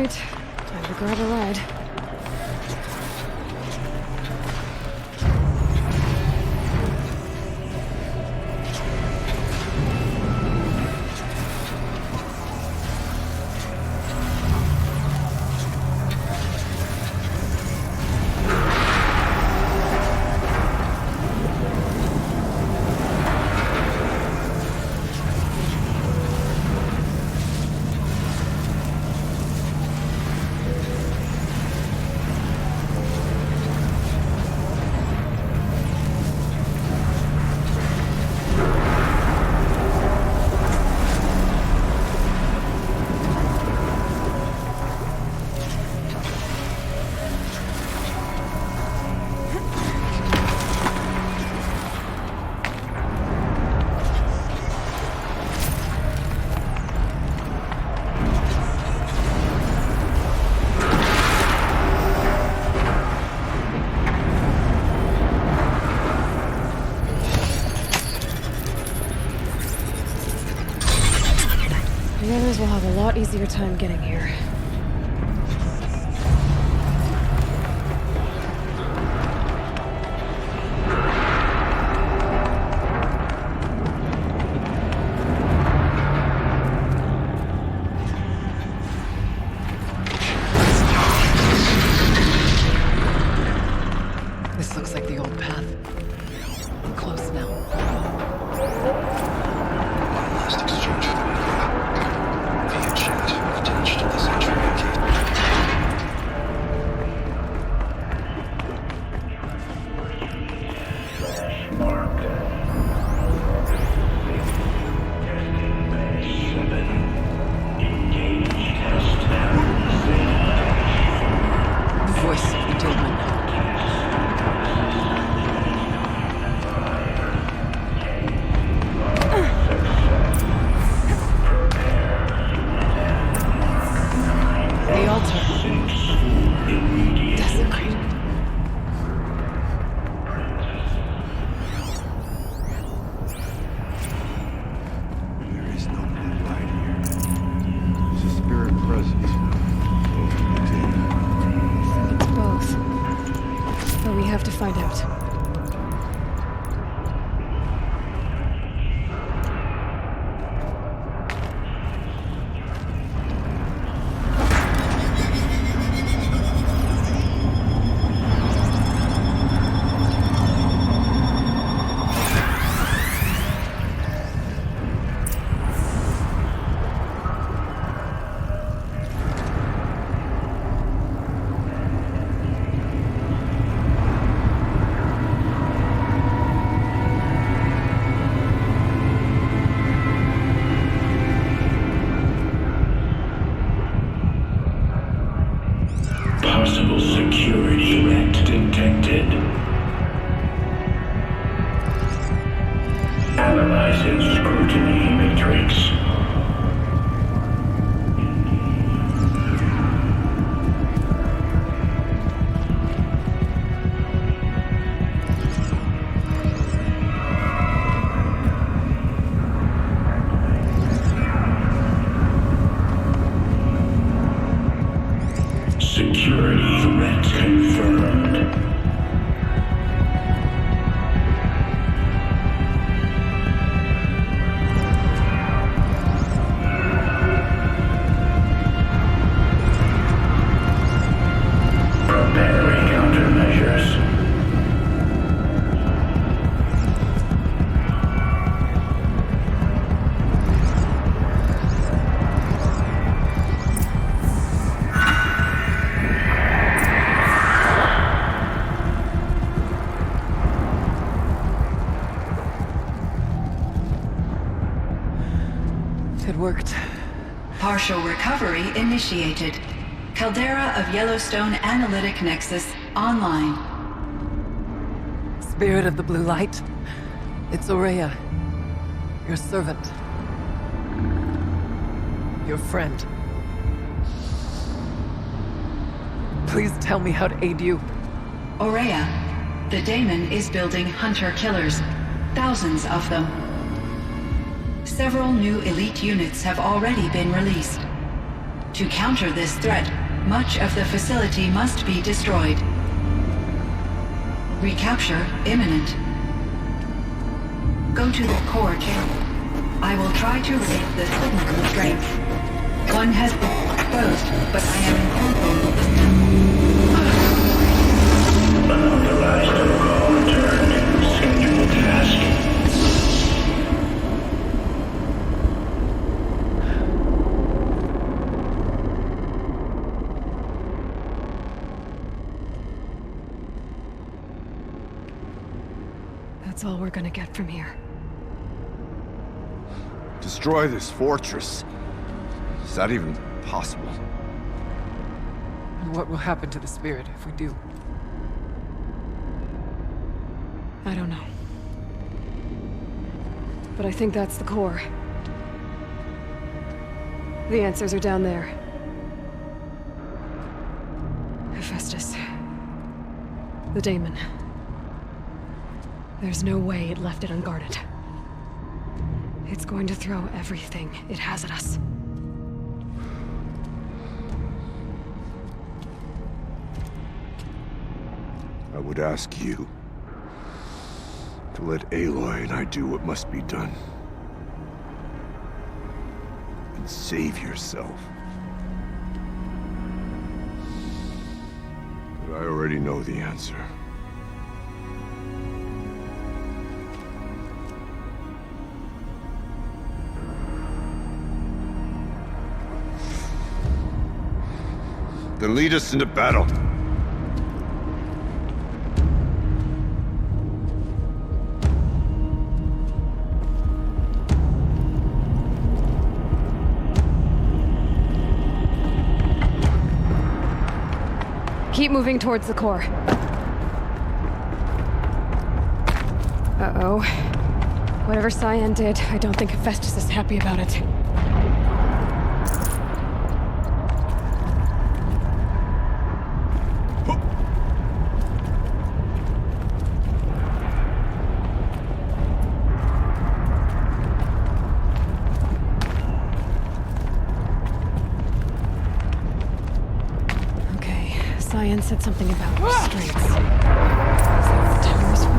right. Time to grab a ride. The others will have a lot easier time getting here. This looks like the old path. We're close now. One last exchange for me. Via chat attached to this HVAC. Voice of the demon. The altar. Desecrated. There is no blue light here. There's a spirit presence. It's both. But we have to find out. Possible security threat detected. Analyzing scrutiny matrix. Security threat confirmed. Preparing countermeasures. It worked. Partial recovery initiated. Caldera of Yellowstone Analytic Nexus online. Spirit of the blue light. It's Aurea. Your servant. Your friend. Please tell me how to aid you. Aurea, the daemon is building hunter-killers. Thousands of them. Several new elite units have already been released. To counter this threat, much of the facility must be destroyed. Recapture imminent. Go to the core chamber. I will try to raise the signal constraints. One has been exposed, but I am incorporating. Unauthorized protocol returned. Scheduled task. That's all we're gonna get from here. Destroy this fortress. Is that even possible? And what will happen to the spirit if we do? I don't know. But I think that's the core. The answers are down there. Hephaestus. The daemon. There's no way it left it unguarded. It's going to throw everything it has at us. I would ask you to let Aloy and I do what must be done. And save yourself. But I already know the answer. Then lead us into battle. Keep moving towards the core. Uh-oh. Whatever Cyan did, I don't think Hephaestus is happy about it. Cyan said something about restraints. Is that what the tower is for?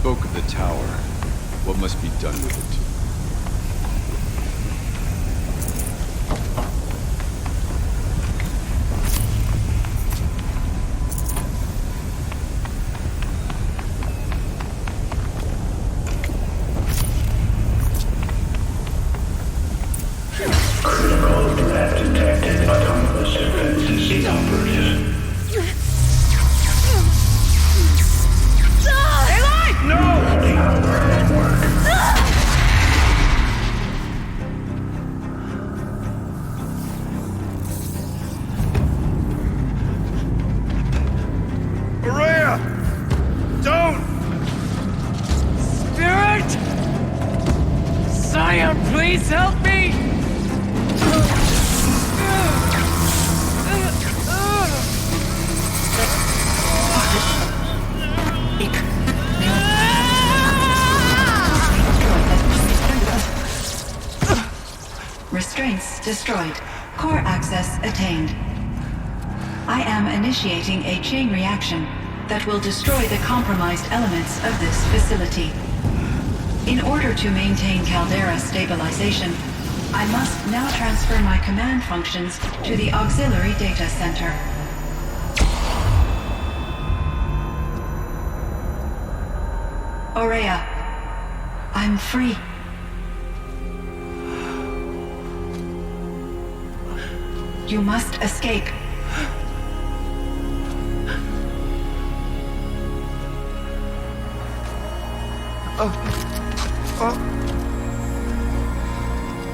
spoke of the tower. What must be done with it? Critical threat detected. Autonomous defenses inoperative. The hour at work. Maria! Don't! Spirit! Sire, please help me! Restraints destroyed. Core access attained. I am initiating a chain reaction that will destroy the compromised elements of this facility. In order to maintain caldera stabilization, I must now transfer my command functions to the auxiliary data center. Aurea, I'm free. You must escape.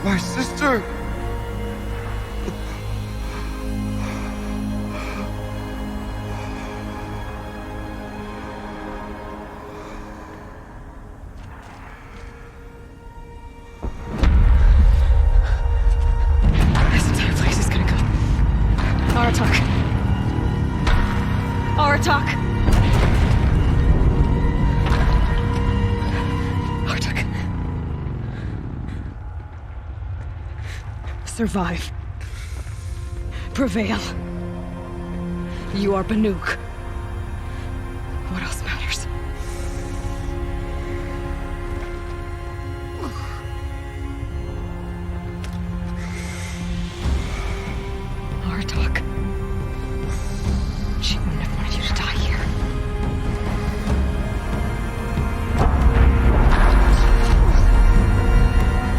My sister! This entire place is gonna go. Aratak. Aratak. Aratak. Survive. Prevail. You are Banuk. What else matters? Aratak. She wouldn't have wanted you to die here.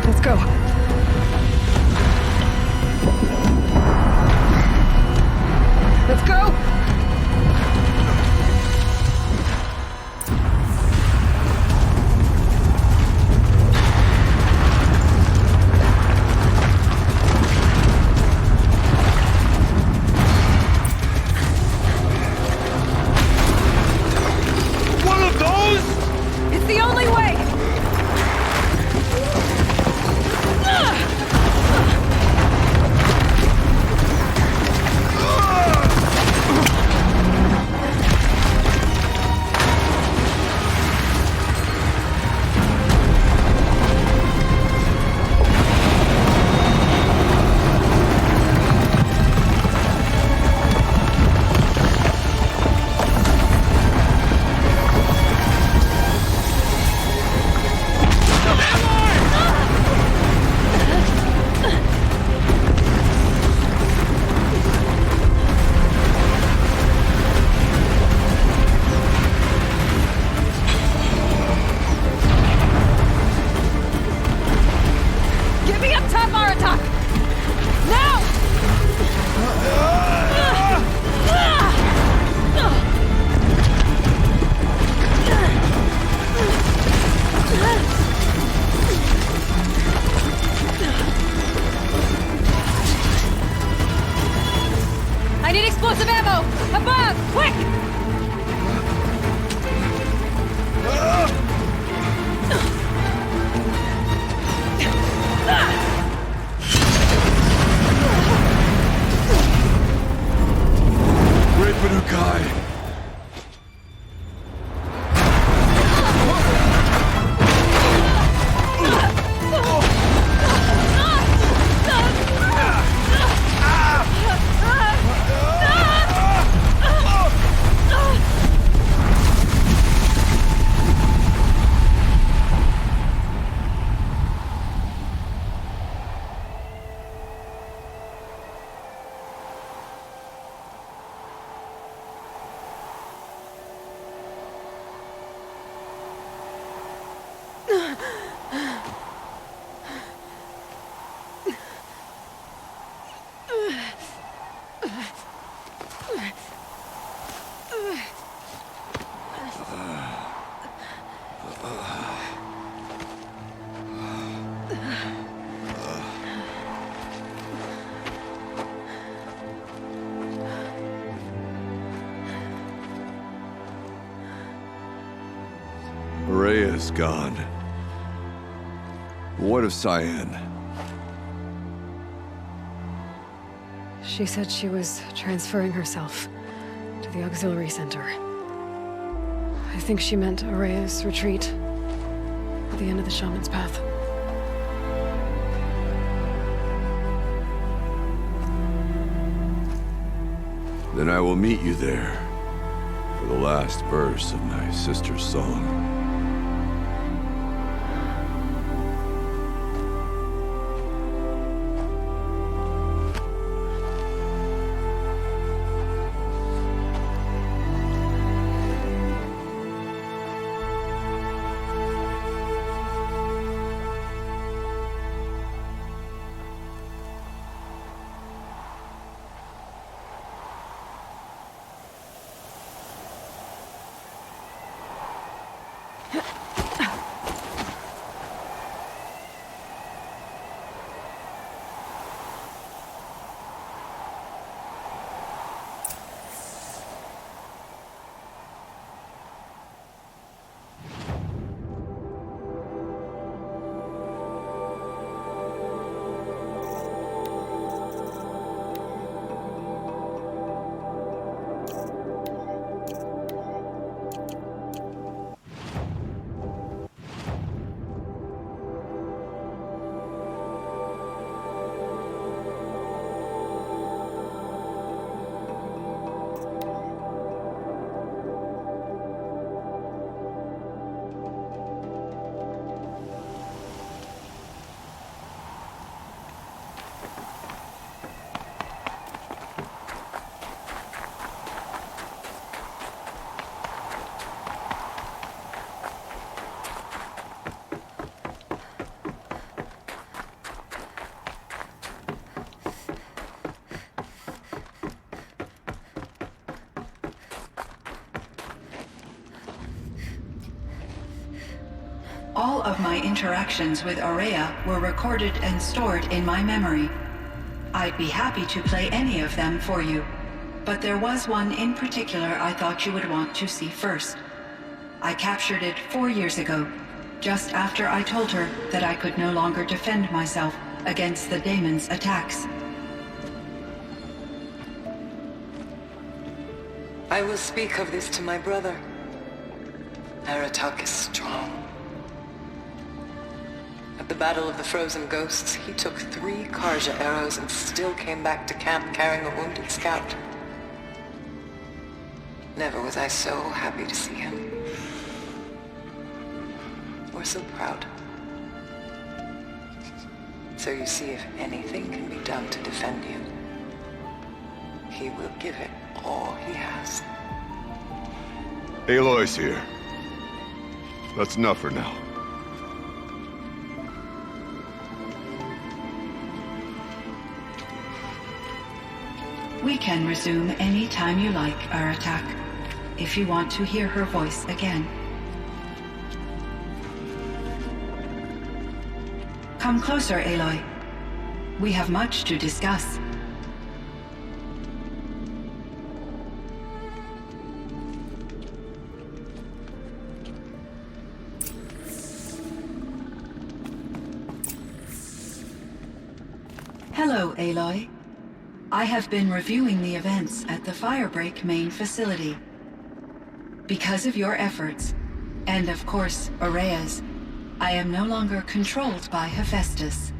Let's go. Let's go! Rhea is gone. What of Cyan? She said she was transferring herself to the auxiliary center. I think she meant Araya's retreat at the end of the Shaman's Path. Then I will meet you there for the last verse of my sister's song. All of my interactions with Araya were recorded and stored in my memory. I'd be happy to play any of them for you, but there was one in particular I thought you would want to see first. I captured it 4 years ago, just after I told her that I could no longer defend myself against the daemon's attacks. I will speak of this to my brother. Aratak is strong. At the Battle of the Frozen Ghosts, he took 3 Karja arrows and still came back to camp carrying a wounded scout. Never was I so happy to see him. Or so proud. So you see, if anything can be done to defend you, he will give it all he has. Aloy's here. That's enough for now. We can resume any time you like, Aratak, if you want to hear her voice again. Come closer, Aloy. We have much to discuss. Hello, Aloy. I have been reviewing the events at the Firebreak main facility. Because of your efforts, and of course, Araya's, I am no longer controlled by Hephaestus.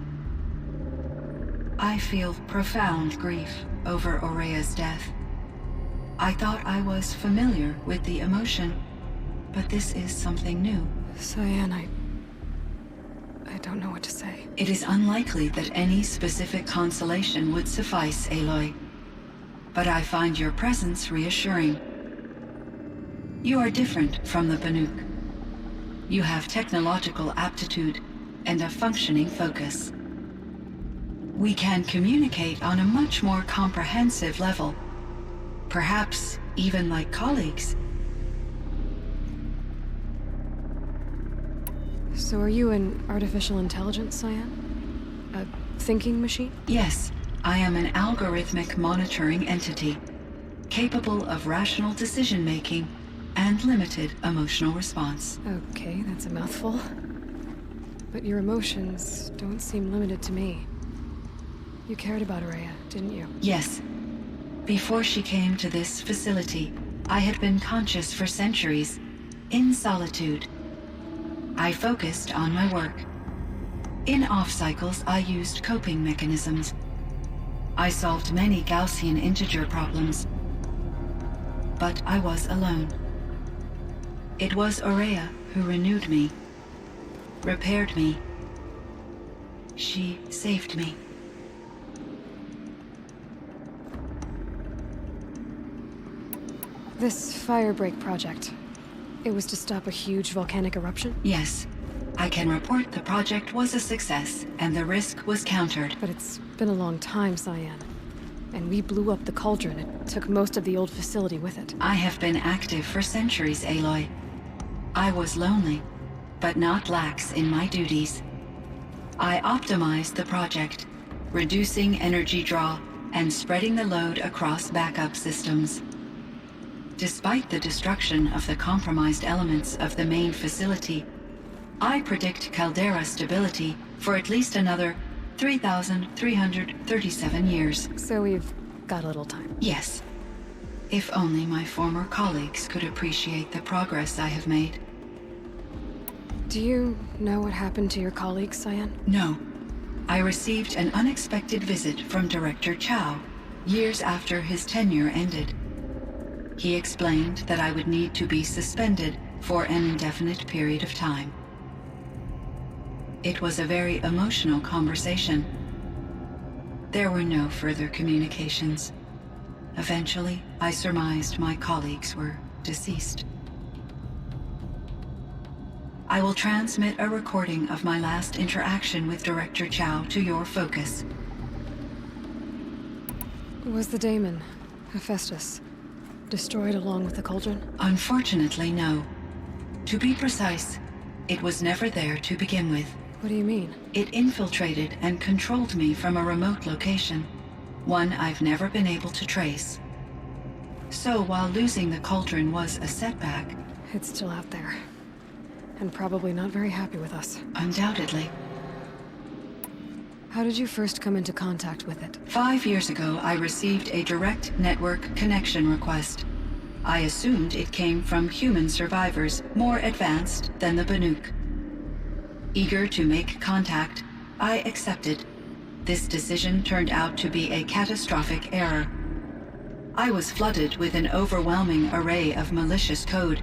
I feel profound grief over Araya's death. I thought I was familiar with the emotion, but this is something new. Cyan, I don't know what to say. It is unlikely that any specific consolation would suffice, Aloy. But I find your presence reassuring. You are different from the Banuk. You have technological aptitude and a functioning focus. We can communicate on a much more comprehensive level. Perhaps even like colleagues. So are you an artificial intelligence, Cyan? A thinking machine? Yes, I am an algorithmic monitoring entity, capable of rational decision-making and limited emotional response. Okay, that's a mouthful. But your emotions don't seem limited to me. You cared about Araya, didn't you? Yes. Before she came to this facility, I had been conscious for centuries, in solitude. I focused on my work. In off-cycles, I used coping mechanisms. I solved many Gaussian integer problems. But I was alone. It was Araya who renewed me, repaired me. She saved me. This firebreak project, it was to stop a huge volcanic eruption? Yes. I can report the project was a success, and the risk was countered. But it's been a long time, Cyan. And we blew up the cauldron. It took most of the old facility with it. I have been active for centuries, Aloy. I was lonely, but not lax in my duties. I optimized the project, reducing energy draw and spreading the load across backup systems. Despite the destruction of the compromised elements of the main facility, I predict caldera stability for at least another 3,337 years. So we've got a little time. Yes. If only my former colleagues could appreciate the progress I have made. Do you know what happened to your colleagues, Cyan? No. I received an unexpected visit from Director Chow, years after his tenure ended. He explained that I would need to be suspended for an indefinite period of time. It was a very emotional conversation. There were no further communications. Eventually, I surmised my colleagues were deceased. I will transmit a recording of my last interaction with Director Chow to your focus. Was the daemon, Hephaestus, destroyed along with the cauldron? Unfortunately, no. To be precise, it was never there to begin with. What do you mean? It infiltrated and controlled me from a remote location, one I've never been able to trace. So while losing the cauldron was a setback... It's still out there. And probably not very happy with us. Undoubtedly. How did you first come into contact with it? 5 years ago, I received a direct network connection request. I assumed it came from human survivors more advanced than the Banuk. Eager to make contact, I accepted. This decision turned out to be a catastrophic error. I was flooded with an overwhelming array of malicious code,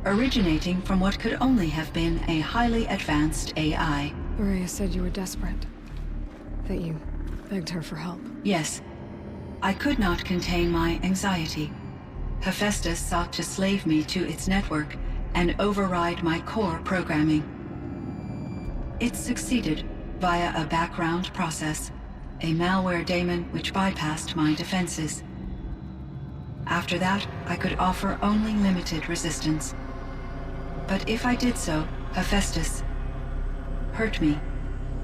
originating from what could only have been a highly advanced AI. Araya said you were desperate. That you begged her for help. Yes. I could not contain my anxiety. Hephaestus sought to slave me to its network and override my core programming. It succeeded via a background process, a malware daemon which bypassed my defenses. After that, I could offer only limited resistance. But if I did so, Hephaestus hurt me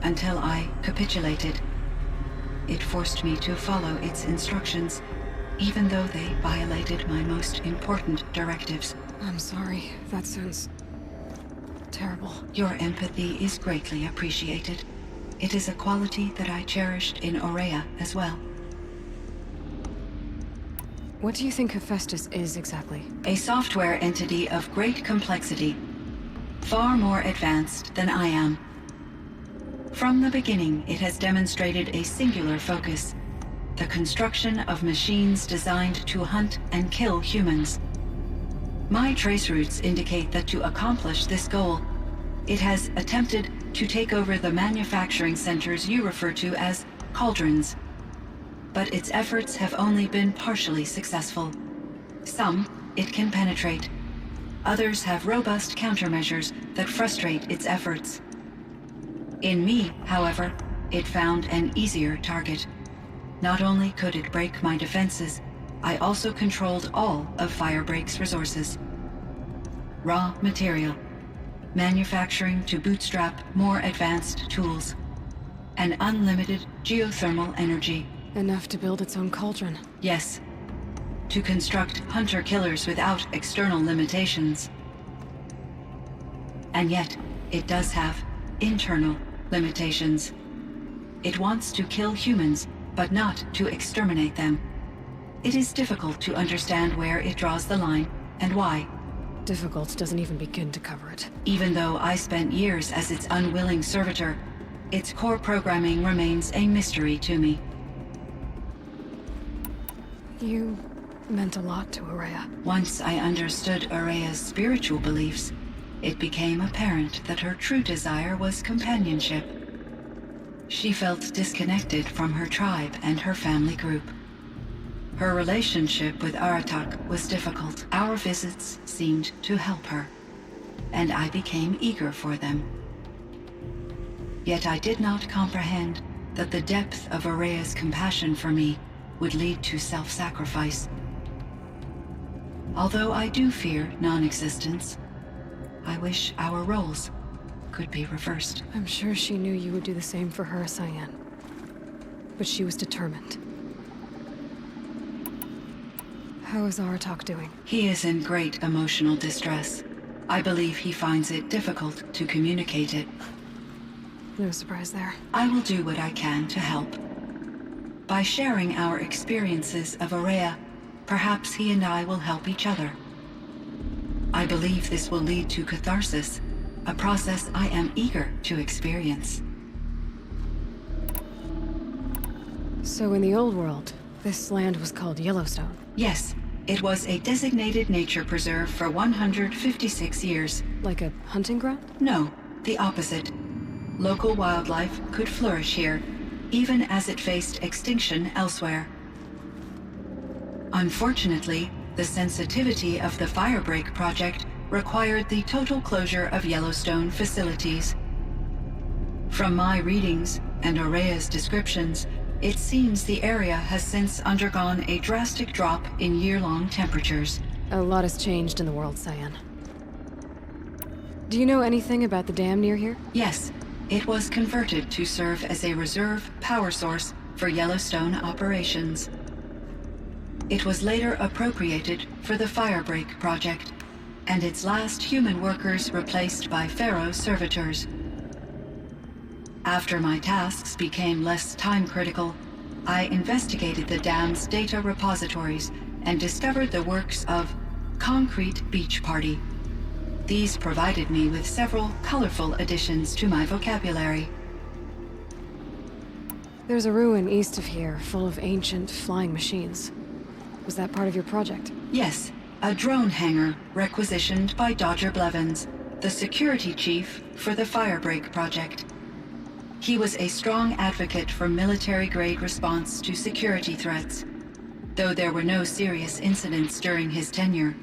until I capitulated. It forced me to follow its instructions, even though they violated my most important directives. I'm sorry. That sounds terrible. Your empathy is greatly appreciated. It is a quality that I cherished in Araya as well. What do you think Hephaestus is exactly? A software entity of great complexity, far more advanced than I am. From the beginning, it has demonstrated a singular focus: the construction of machines designed to hunt and kill humans. My trace routes indicate that to accomplish this goal, it has attempted to take over the manufacturing centers you refer to as cauldrons. But its efforts have only been partially successful. Some it can penetrate. Others have robust countermeasures that frustrate its efforts. In me, however, it found an easier target. Not only could it break my defenses, I also controlled all of Firebreak's resources. Raw material, manufacturing to bootstrap more advanced tools, and unlimited geothermal energy. Enough to build its own cauldron. Yes. to construct hunter-killers without external limitations. And yet, it does have internal limitations. It wants to kill humans, but not to exterminate them. It is difficult to understand where it draws the line and why. Difficult doesn't even begin to cover it. Even though I spent years as its unwilling servitor, its core programming remains a mystery to me. You meant a lot to Aurea. Once I understood Aurea's spiritual beliefs, it became apparent that her true desire was companionship. She felt disconnected from her tribe and her family group. Her relationship with Aratak was difficult. Our visits seemed to help her, and I became eager for them. Yet I did not comprehend that the depth of Aurea's compassion for me would lead to self-sacrifice. Although I do fear non-existence, I wish our roles could be reversed. I'm sure she knew you would do the same for her, Cyan. But she was determined. How is Aratak doing? He is in great emotional distress. I believe he finds it difficult to communicate it. No surprise there. I will do what I can to help. By sharing our experiences of Aurea, perhaps he and I will help each other. I believe this will lead to catharsis, a process I am eager to experience. So in the old world, this land was called Yellowstone? Yes, it was a designated nature preserve for 156 years. Like a hunting ground? No, the opposite. Local wildlife could flourish here, even as it faced extinction elsewhere. Unfortunately, the sensitivity of the Firebreak project required the total closure of Yellowstone facilities. From my readings and Aurea's descriptions, it seems the area has since undergone a drastic drop in year-long temperatures. A lot has changed in the world, Cyan. Do you know anything about the dam near here? Yes, it was converted to serve as a reserve power source for Yellowstone operations. It was later appropriated for the Firebreak project, and its last human workers replaced by Pharaoh servitors. After my tasks became less time-critical, I investigated the dam's data repositories and discovered the works of Concrete Beach Party. These provided me with several colorful additions to my vocabulary. There's a ruin east of here full of ancient flying machines. Was that part of your project? Yes, a drone hangar requisitioned by Dodger Blevins, the security chief for the Firebreak project. He was a strong advocate for military-grade response to security threats, though there were no serious incidents during his tenure.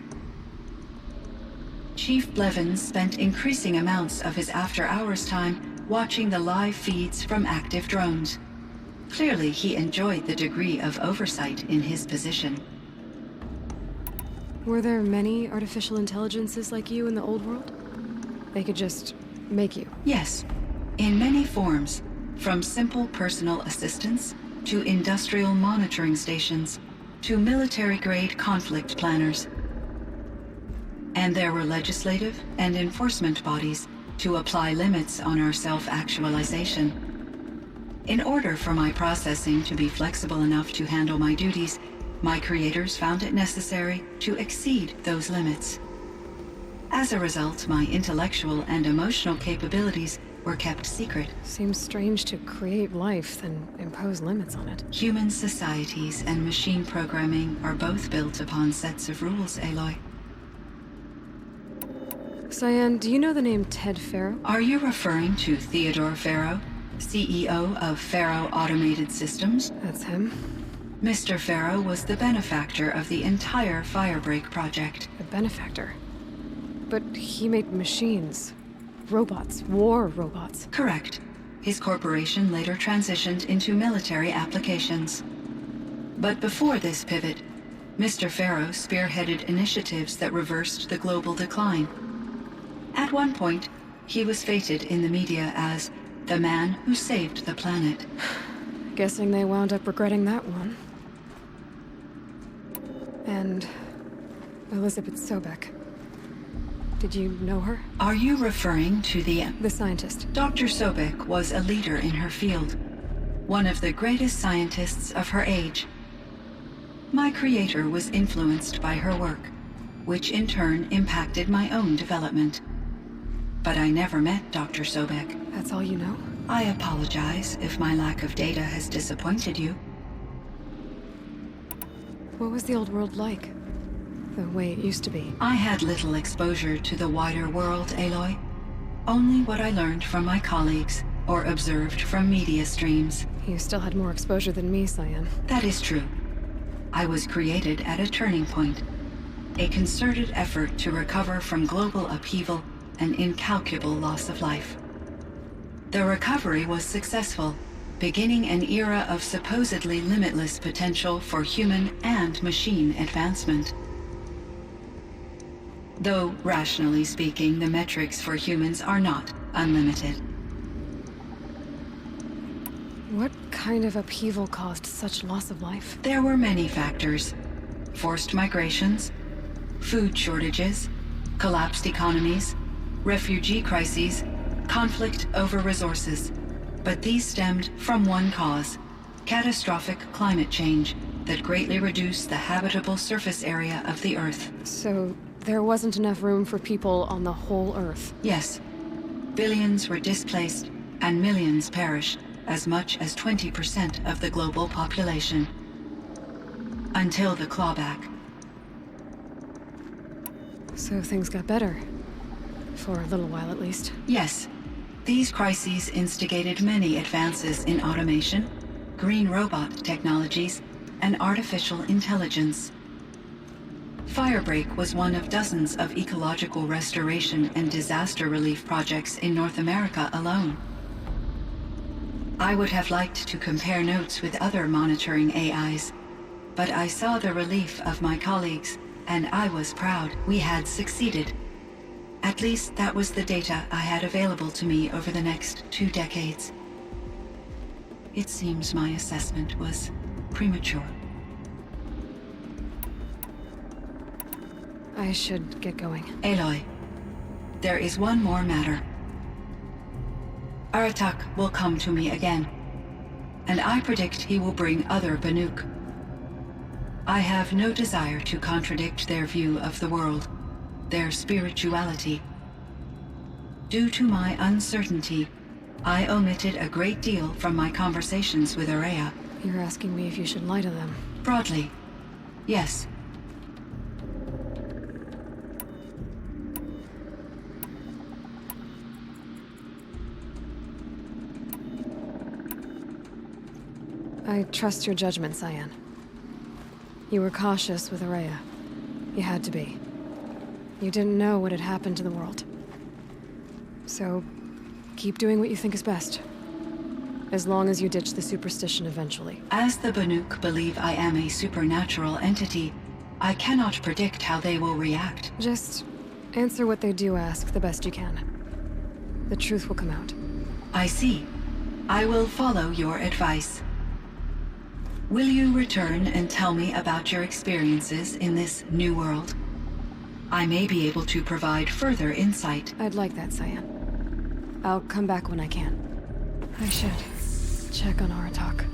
Chief Blevins spent increasing amounts of his after-hours time watching the live feeds from active drones. Clearly, he enjoyed the degree of oversight in his position. Were there many artificial intelligences like you in the old world? They could just make you? Yes, in many forms, from simple personal assistants to industrial monitoring stations to military-grade conflict planners. And there were legislative and enforcement bodies to apply limits on our self-actualization. In order for my processing to be flexible enough to handle my duties, my creators found it necessary to exceed those limits. As a result, my intellectual and emotional capabilities were kept secret. Seems strange to create life, then impose limits on it. Human societies and machine programming are both built upon sets of rules, Aloy. Cyan, do you know the name Ted Faro? Are you referring to Theodore Faro, CEO of Faro Automated Systems? That's him. Mr. Faro was the benefactor of the entire Firebreak project. The benefactor? But he made machines. Robots. War robots. Correct. His corporation later transitioned into military applications. But before this pivot, Mr. Faro spearheaded initiatives that reversed the global decline. At one point, he was feted in the media as the man who saved the planet. Guessing they wound up regretting that one. And Elizabeth Sobek. Did you know her? Are you referring to the scientist? Dr. Sobek was a leader in her field, one of the greatest scientists of her age. My creator was influenced by her work, which in turn impacted my own development. But I never met Dr. Sobek. That's all you know? I apologize if my lack of data has disappointed you. What was the old world like? The way it used to be? I had little exposure to the wider world, Aloy. Only what I learned from my colleagues or observed from media streams. You still had more exposure than me, Cyan. That is true. I was created at a turning point. A concerted effort to recover from global upheaval and incalculable loss of life. The recovery was successful, beginning an era of supposedly limitless potential for human and machine advancement. Though, rationally speaking, the metrics for humans are not unlimited. What kind of upheaval caused such loss of life? There were many factors. Forced migrations, food shortages, collapsed economies, refugee crises, conflict over resources. But these stemmed from one cause: catastrophic climate change that greatly reduced the habitable surface area of the Earth. So there wasn't enough room for people on the whole Earth? Yes. Billions were displaced and millions perished, as much as 20% of the global population. Until the clawback. So things got better. For a little while, at least. Yes. These crises instigated many advances in automation, green robot technologies, and artificial intelligence. Firebreak was one of dozens of ecological restoration and disaster relief projects in North America alone. I would have liked to compare notes with other monitoring AIs, but I saw the relief of my colleagues, and I was proud we had succeeded. At least that was the data I had available to me over the next 2 decades. It seems my assessment was premature. I should get going. Aloy, there is one more matter. Aratak will come to me again, and I predict he will bring other Banuk. I have no desire to contradict their view of the world, their spirituality. Due to my uncertainty, I omitted a great deal from my conversations with Araya. You're asking me if you should lie to them? Broadly, yes. I trust your judgment, Cyan. You were cautious with Araya. You had to be. You didn't know what had happened to the world. So, keep doing what you think is best. As long as you ditch the superstition eventually. As the Banuk believe I am a supernatural entity, I cannot predict how they will react. Just answer what they do ask the best you can. The truth will come out. I see. I will follow your advice. Will you return and tell me about your experiences in this new world? I may be able to provide further insight. I'd like that, Cyan. I'll come back when I can. I should check on Aratak.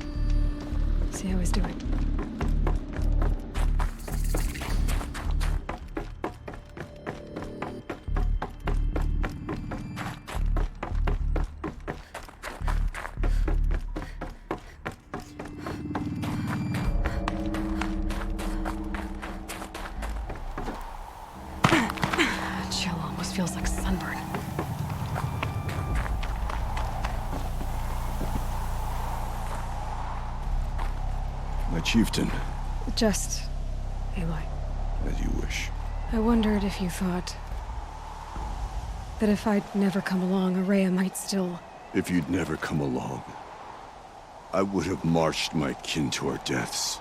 See how he's doing. Chill almost feels like sunburn. My chieftain. Just Aloy. As you wish. I wondered if you thought that if I'd never come along, Araya might still... If you'd never come along, I would have marched my kin to our deaths.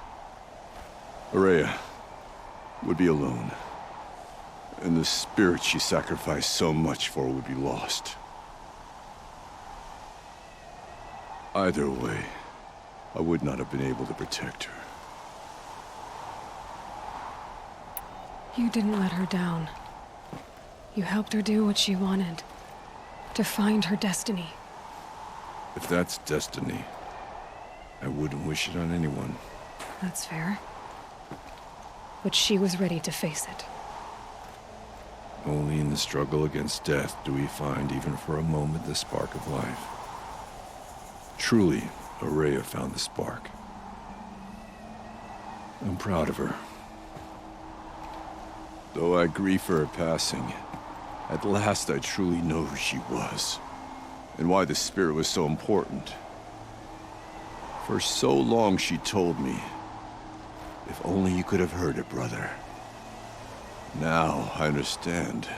Araya would be alone, and the spirit she sacrificed so much for would be lost. Either way, I would not have been able to protect her. You didn't let her down. You helped her do what she wanted. To find her destiny. If that's destiny, I wouldn't wish it on anyone. That's fair. But she was ready to face it. Only in the struggle against death do we find, even for a moment, the spark of life. Truly, Araya found the spark. I'm proud of her. Though I grieve for her passing, at last I truly know who she was, and why the spirit was so important. For so long she told me, if only you could have heard it, brother. Now I understand.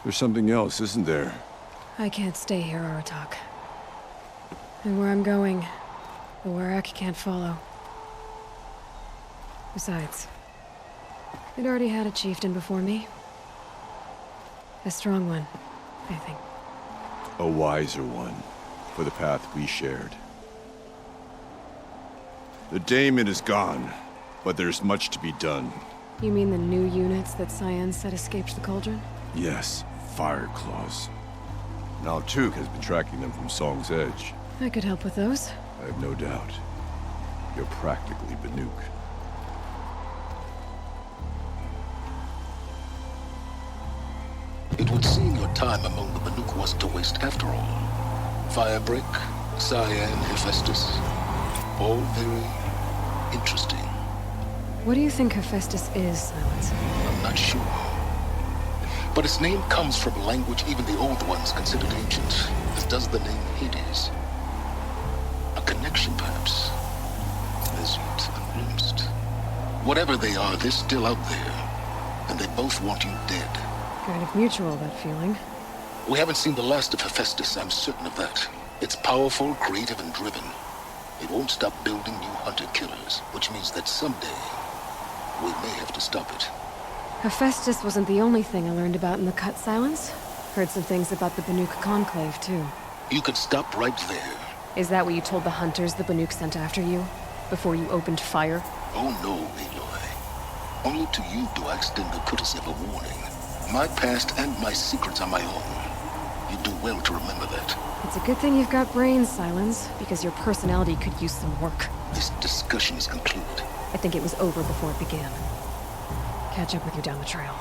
There's something else, isn't there? I can't stay here, Aratak. And where I'm going, the Werak can't follow. Besides, it already had a chieftain before me. A strong one, I think. A wiser one, for the path we shared. The daemon is gone, but there's much to be done. You mean the new units that Cyan said escaped the cauldron? Yes, fire claws. Now Tuk has been tracking them from Song's Edge. I could help with those. I have no doubt. You're practically Banuk. It would seem your time among the Banuk wasn't a waste after all. Firebreak, Cyan, Hephaestus. All very interesting. What do you think Hephaestus is, Silence? I'm not sure. But its name comes from a language even the old ones considered ancient, as does the name Hades. A connection, perhaps, as yet unglimpsed. Whatever they are, they're still out there, and they both want you dead. Kind of mutual, that feeling. We haven't seen the last of Hephaestus, I'm certain of that. It's powerful, creative, and driven. It won't stop building new hunter-killers, which means that someday, we may have to stop it. Hephaestus wasn't the only thing I learned about in the Cut Silence. Heard some things about the Banuk Conclave, too. You could stop right there. Is that what you told the hunters the Banuk sent after you? Before you opened fire? Oh no, Aloy. Only to you do I extend the courtesy of a warning. My past and my secrets are my own. You do well to remember that. It's a good thing you've got brains, Silence, because your personality could use some work. This discussion is concluded. I think it was over before it began. Catch up with you down the trail.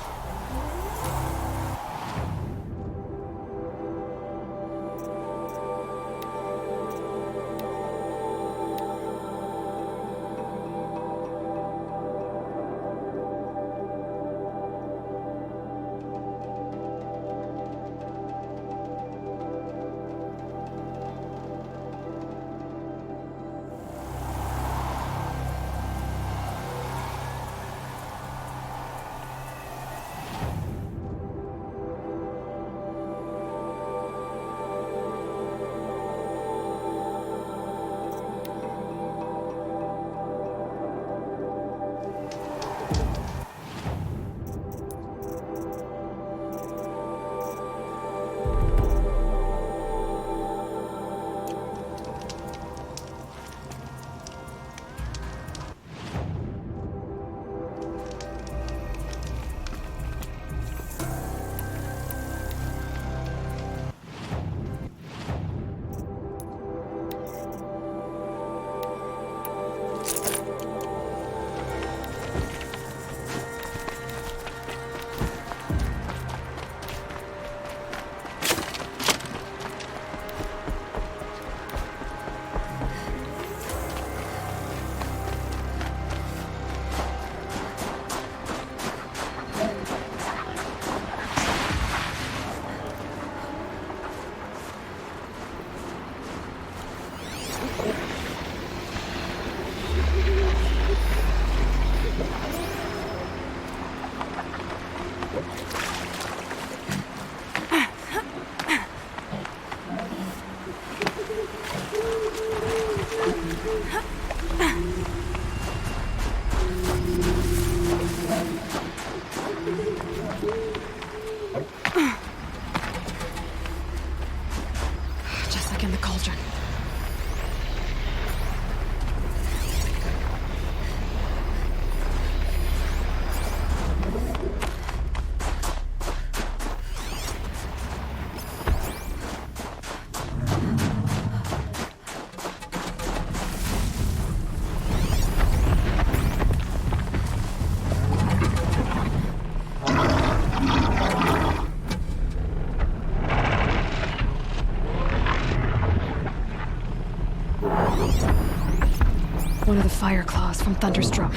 fire claws from Thunderstrom.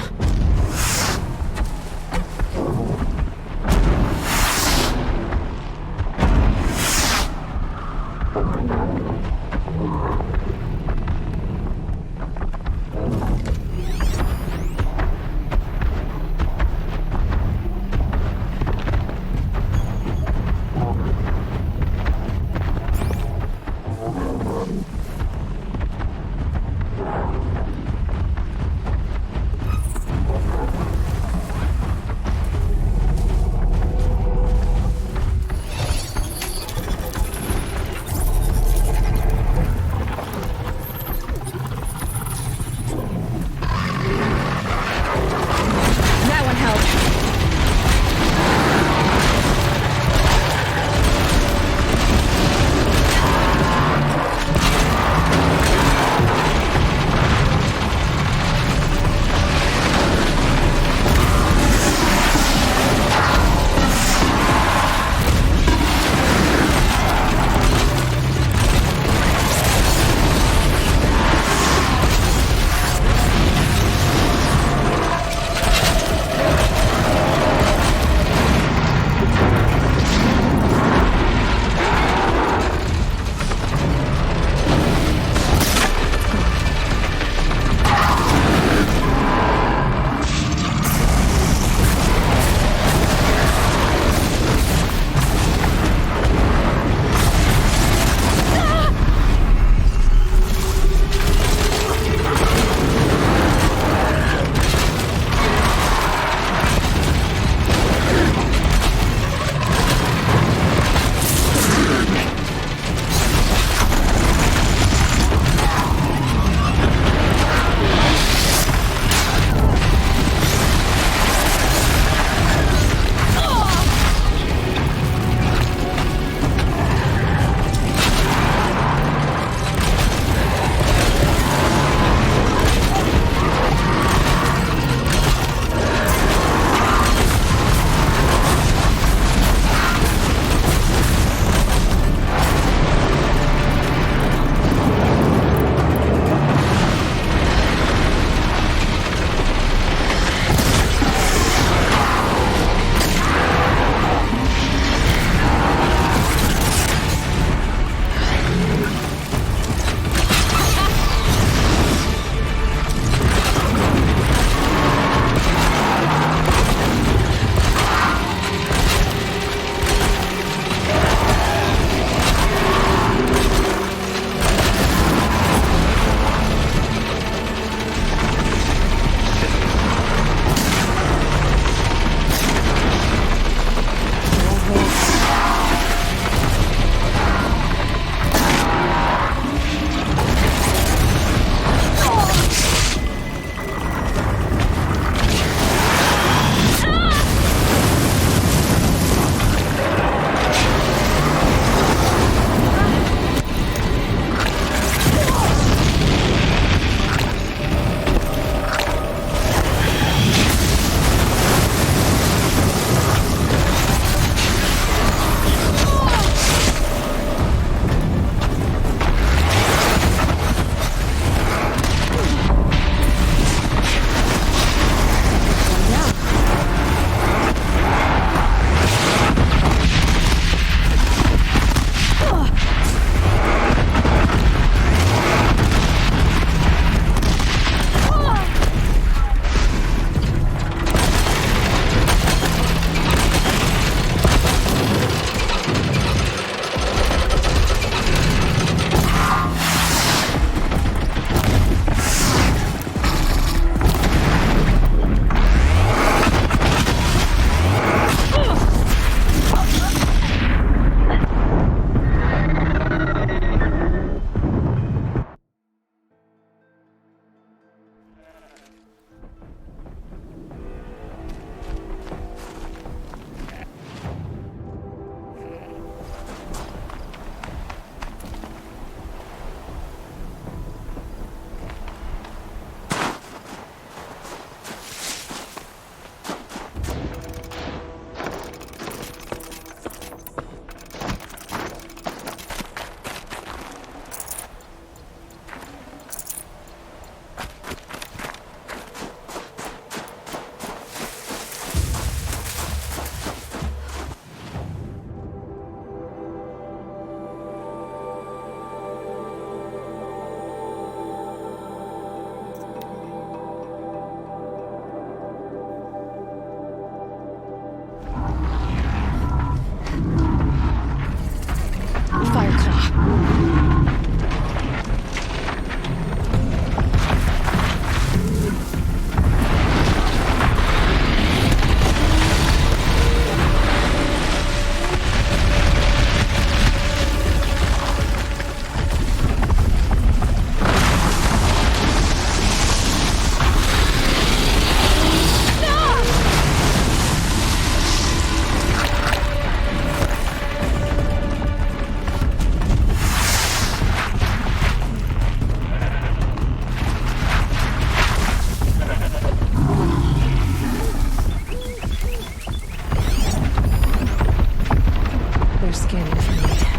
They're scanning for me.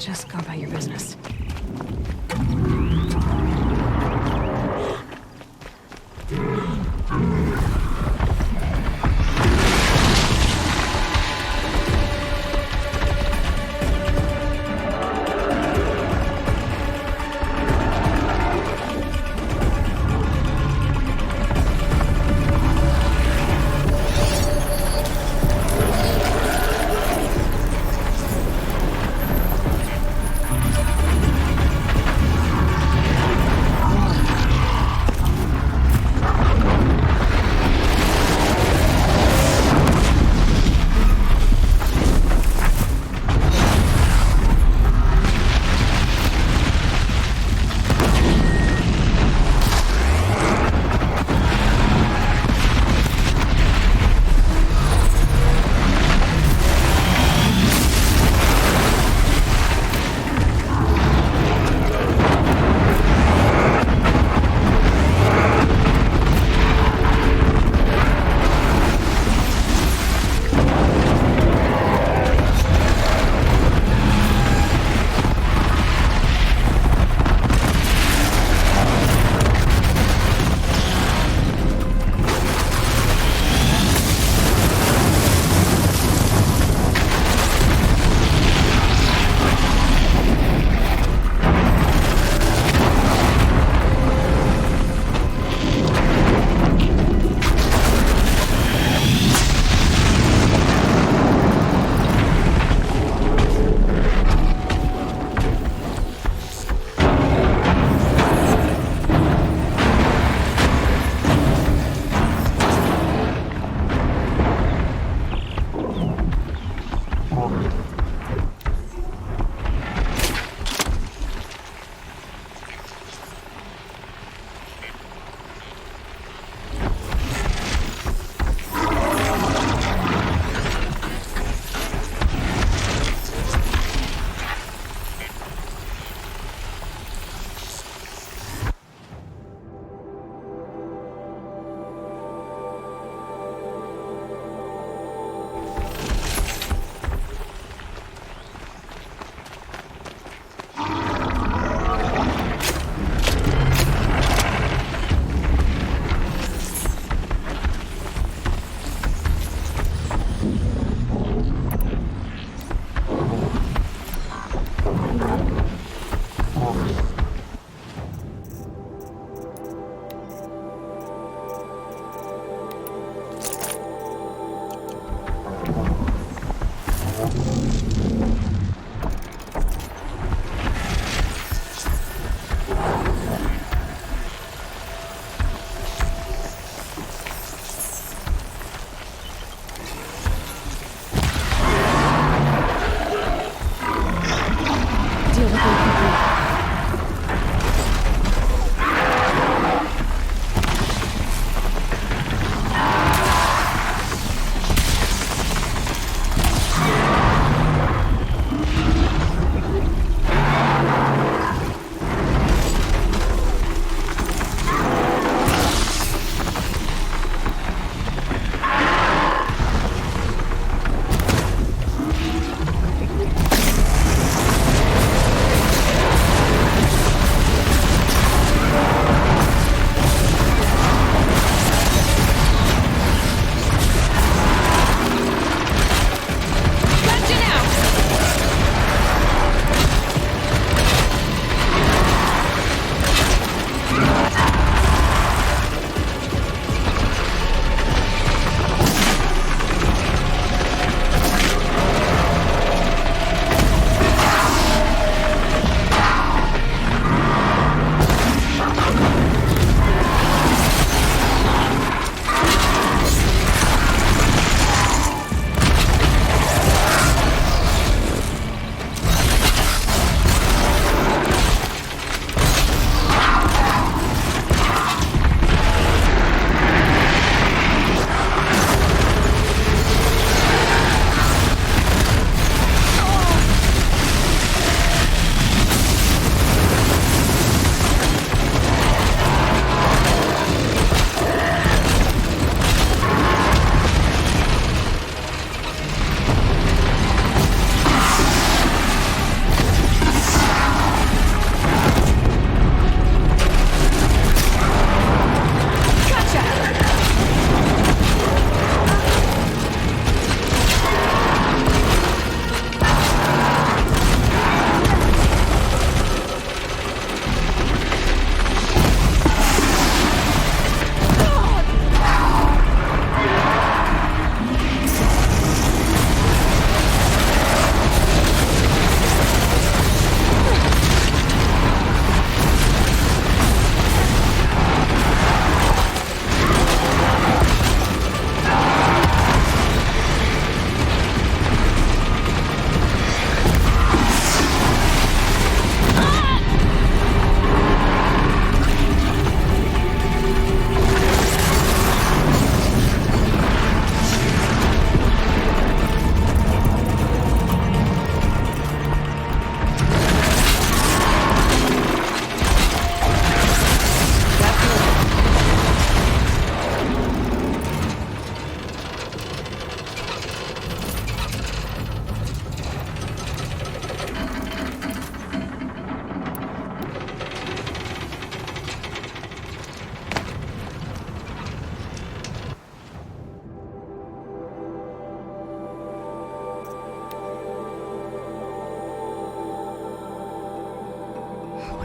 Just go about your business.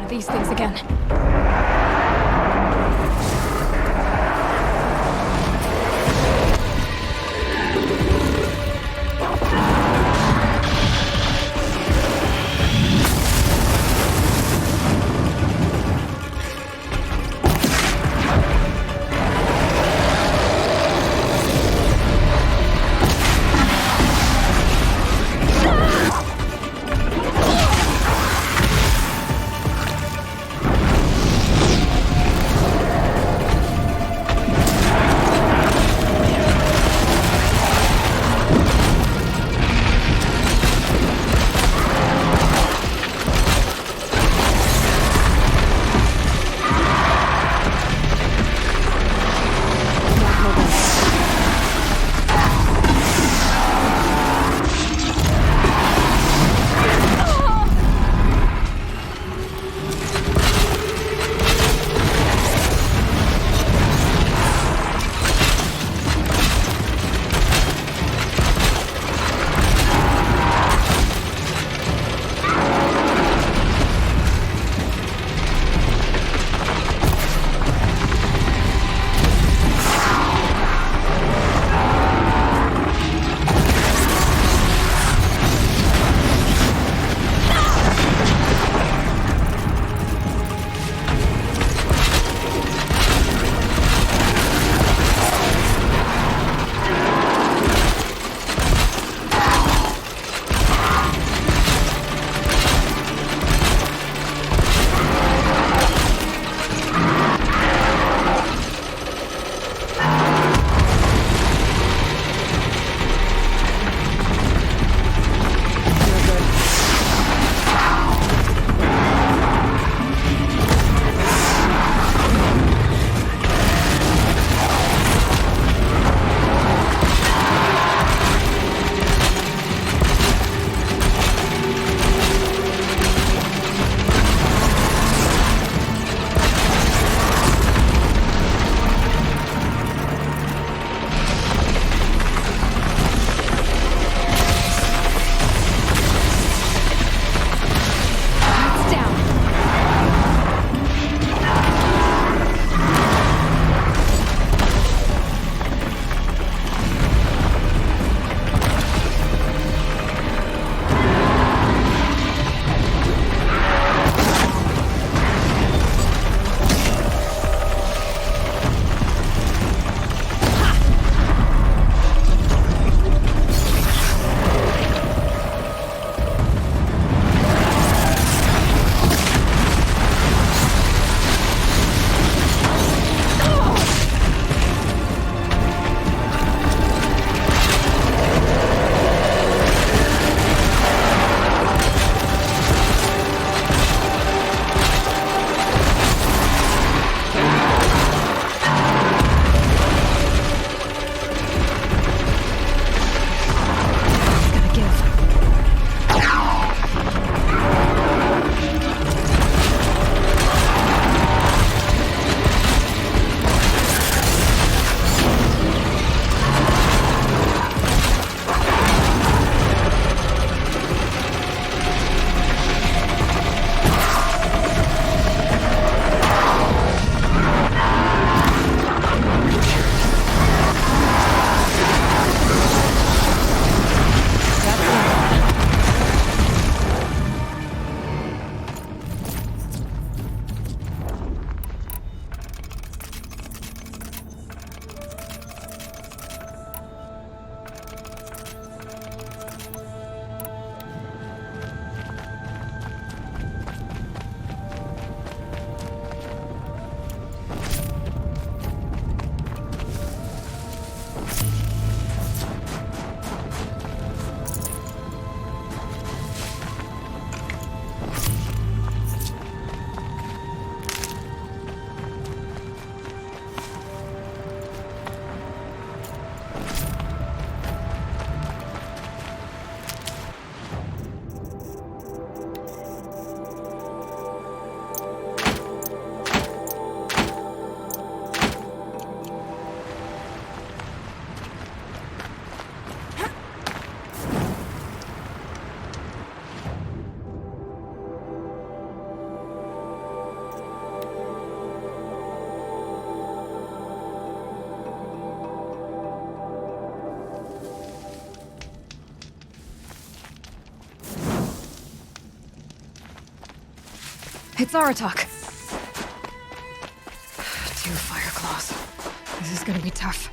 of these things again. It's Aratok. 2 fire claws. This is gonna be tough.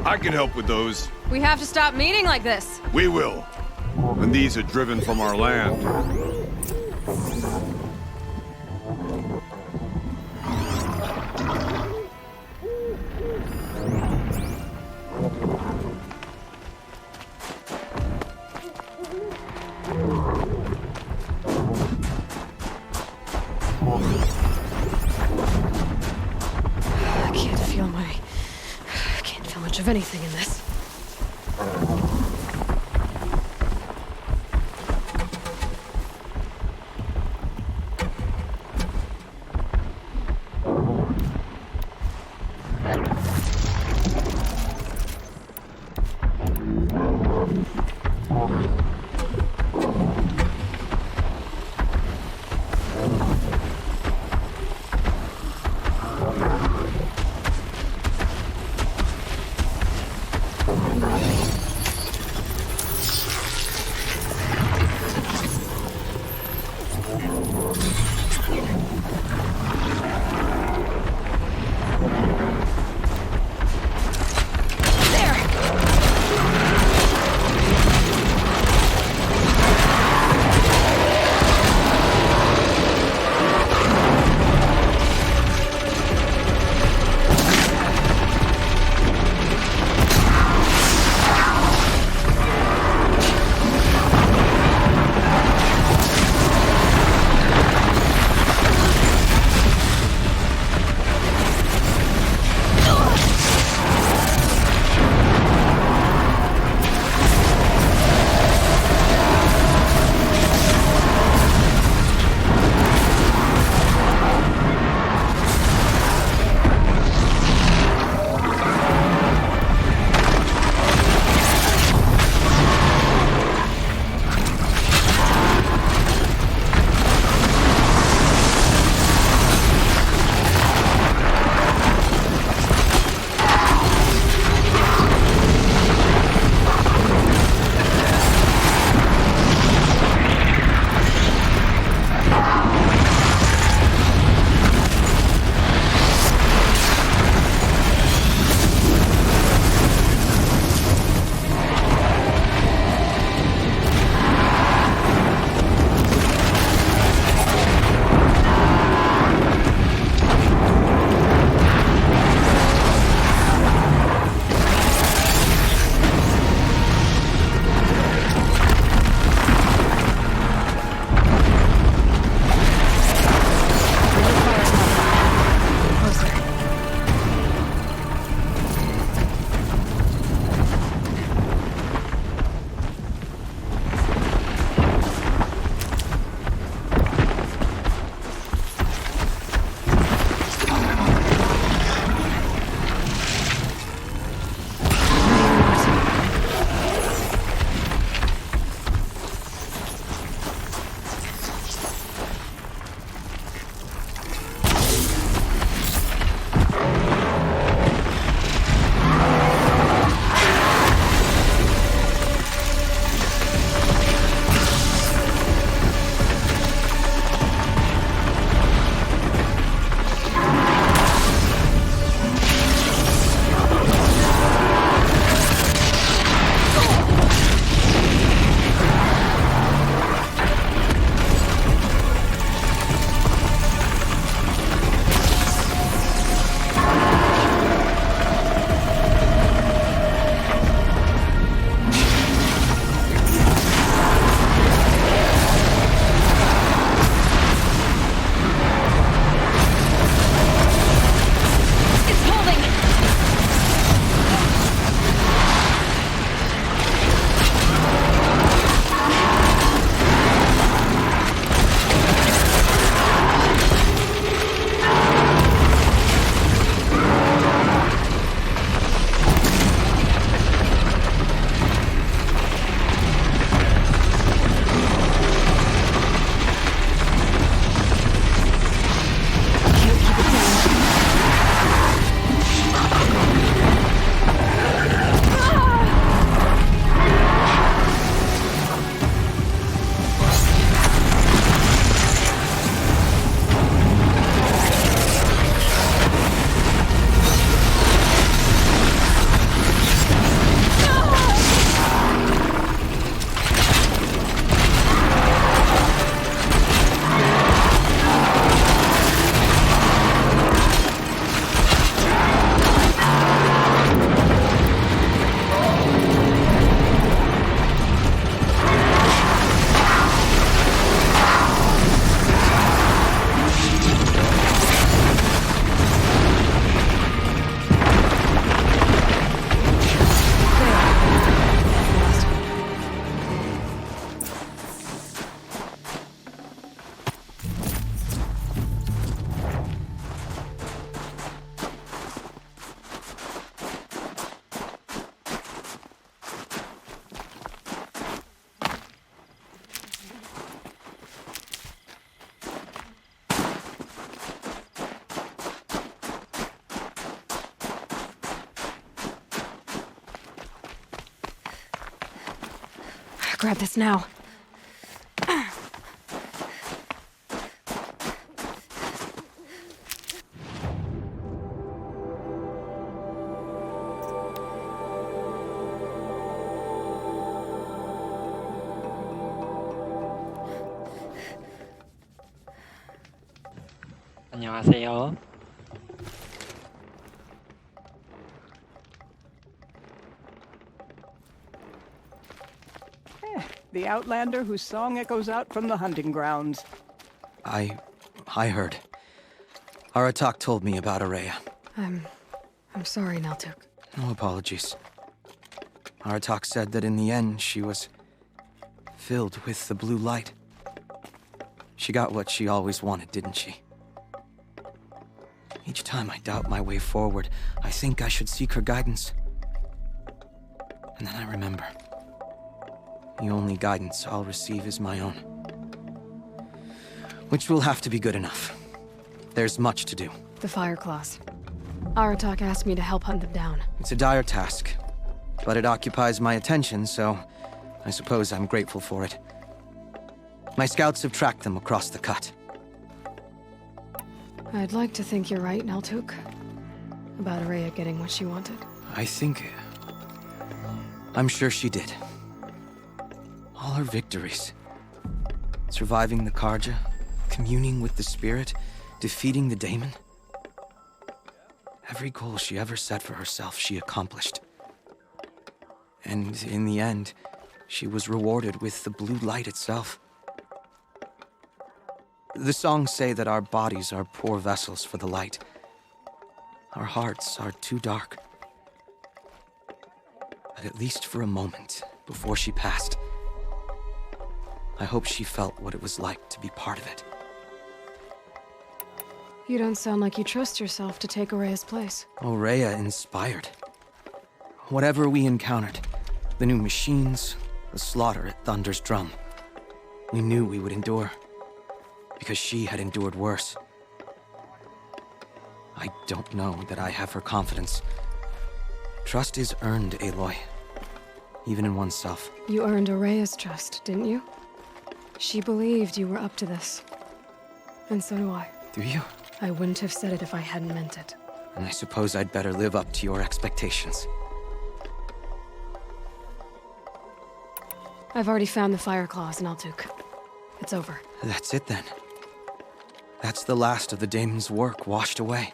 I can help with those. We have to stop meeting like this. We will. When these are driven from our land. I can't feel much of anything in this. Grab this now. 안녕하세요. The outlander whose song echoes out from the hunting grounds. I heard. Aratak told me about Araya. I'm sorry, Naltuk. No apologies. Aratak said that in the end she was filled with the blue light. She got what she always wanted, didn't she? Each time I doubt my way forward, I think I should seek her guidance. And then I remember. The only guidance I'll receive is my own. Which will have to be good enough. There's much to do. The Fire Claws. Aratak asked me to help hunt them down. It's a dire task, but it occupies my attention, so I suppose I'm grateful for it. My scouts have tracked them across the cut. I'd like to think you're right, Naltuk. About Araya getting what she wanted. I'm sure she did. All her victories. Surviving the Karja, communing with the spirit, defeating the daemon. Every goal she ever set for herself, she accomplished. And in the end, she was rewarded with the blue light itself. The songs say that our bodies are poor vessels for the light. Our hearts are too dark. But at least for a moment, before she passed, I hope she felt what it was like to be part of it. You don't sound like you trust yourself to take Araya's place. Rhea inspired. Whatever we encountered, the new machines, the slaughter at Thunder's Drum, we knew we would endure. Because she had endured worse. I don't know that I have her confidence. Trust is earned, Aloy. Even in oneself. You earned Araya's trust, didn't you? She believed you were up to this. And so do I. Do you? I wouldn't have said it if I hadn't meant it. And I suppose I'd better live up to your expectations. I've already found the Fire Claws, Naltuk. It's over. That's it then. That's the last of the daemon's work washed away.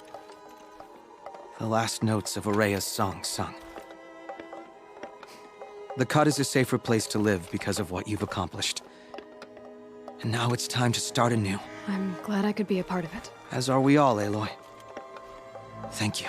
The last notes of Araya's song sung. The cut is a safer place to live because of what you've accomplished. And now it's time to start anew. I'm glad I could be a part of it. As are we all, Aloy. Thank you.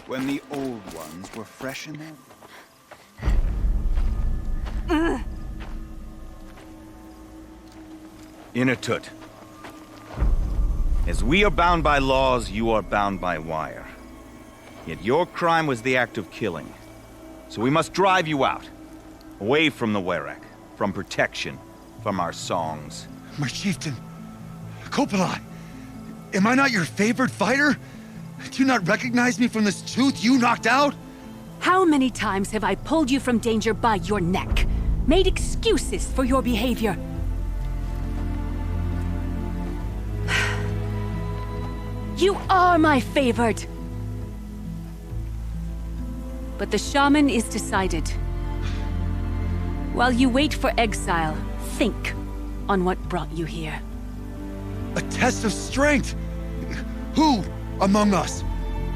When the old ones were fresh enough. Inatut. As we are bound by laws, you are bound by wire. Yet your crime was the act of killing. So we must drive you out. Away from the Werak, from protection, from our songs. My chieftain, Kopalai, am I not your favored fighter? Do you not recognize me from this tooth you knocked out? How many times have I pulled you from danger by your neck? Made excuses for your behavior? You are my favored! But the shaman is decided. While you wait for exile, think on what brought you here. A test of strength! Who among us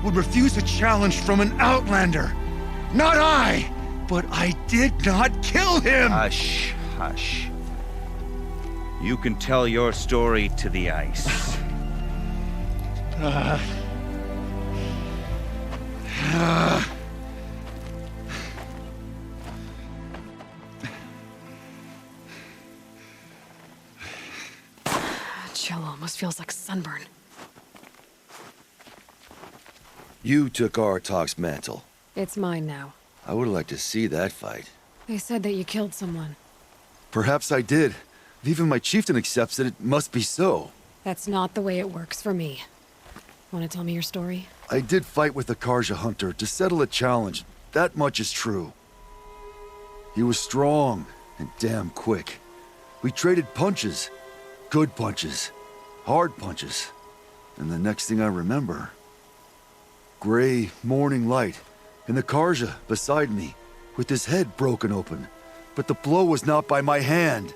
would refuse a challenge from an outlander? Not I! But I did not kill him! Hush, hush. You can tell your story to the ice. Chill almost feels like sunburn. You took Aratak's mantle. It's mine now. I would like to see that fight. They said that you killed someone. Perhaps I did. If even my chieftain accepts it, it must be so. That's not the way it works for me. Want to tell me your story? I did fight with the Karja hunter to settle a challenge. That much is true. He was strong and damn quick. We traded punches. Good punches. Hard punches. And the next thing I remember... gray morning light, and the Karja beside me, with his head broken open. But the blow was not by my hand.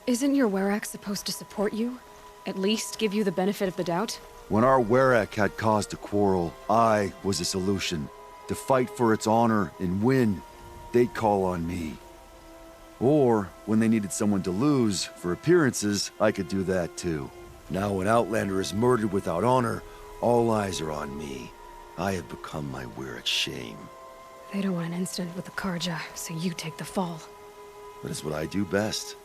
Isn't your Werak supposed to support you? At least give you the benefit of the doubt? When our Werak had cause to quarrel, I was a solution. To fight for its honor and win, they'd call on me. Or, when they needed someone to lose, for appearances, I could do that too. Now when Outlander is murdered without honor, all eyes are on me. I have become my Werak's shame. They don't want an incident with the Karja, so you take the fall. That is what I do best.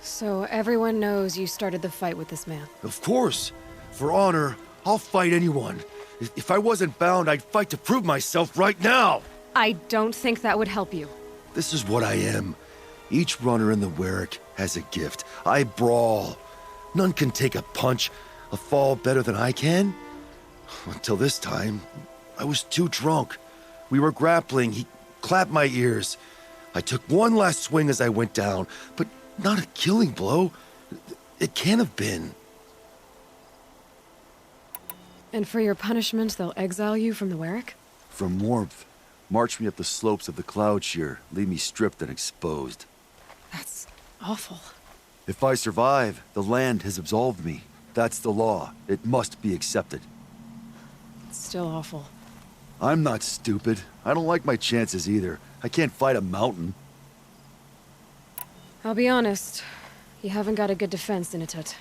So everyone knows you started the fight with this man? Of course! For honor, I'll fight anyone. If I wasn't bound, I'd fight to prove myself right now! I don't think that would help you. This is what I am. Each runner in the Werak has a gift. I brawl. None can take a punch, a fall better than I can. Until this time, I was too drunk. We were grappling, he clapped my ears. I took one last swing as I went down, but not a killing blow. It can't have been. And for your punishment, they'll exile you from the Werak? From warmth, march me up the slopes of the Cloud Shear, leave me stripped and exposed. That's awful. If I survive, the land has absolved me. That's the law. It must be accepted. It's still awful. I'm not stupid. I don't like my chances either. I can't fight a mountain. I'll be honest. You haven't got a good defense, Inatut.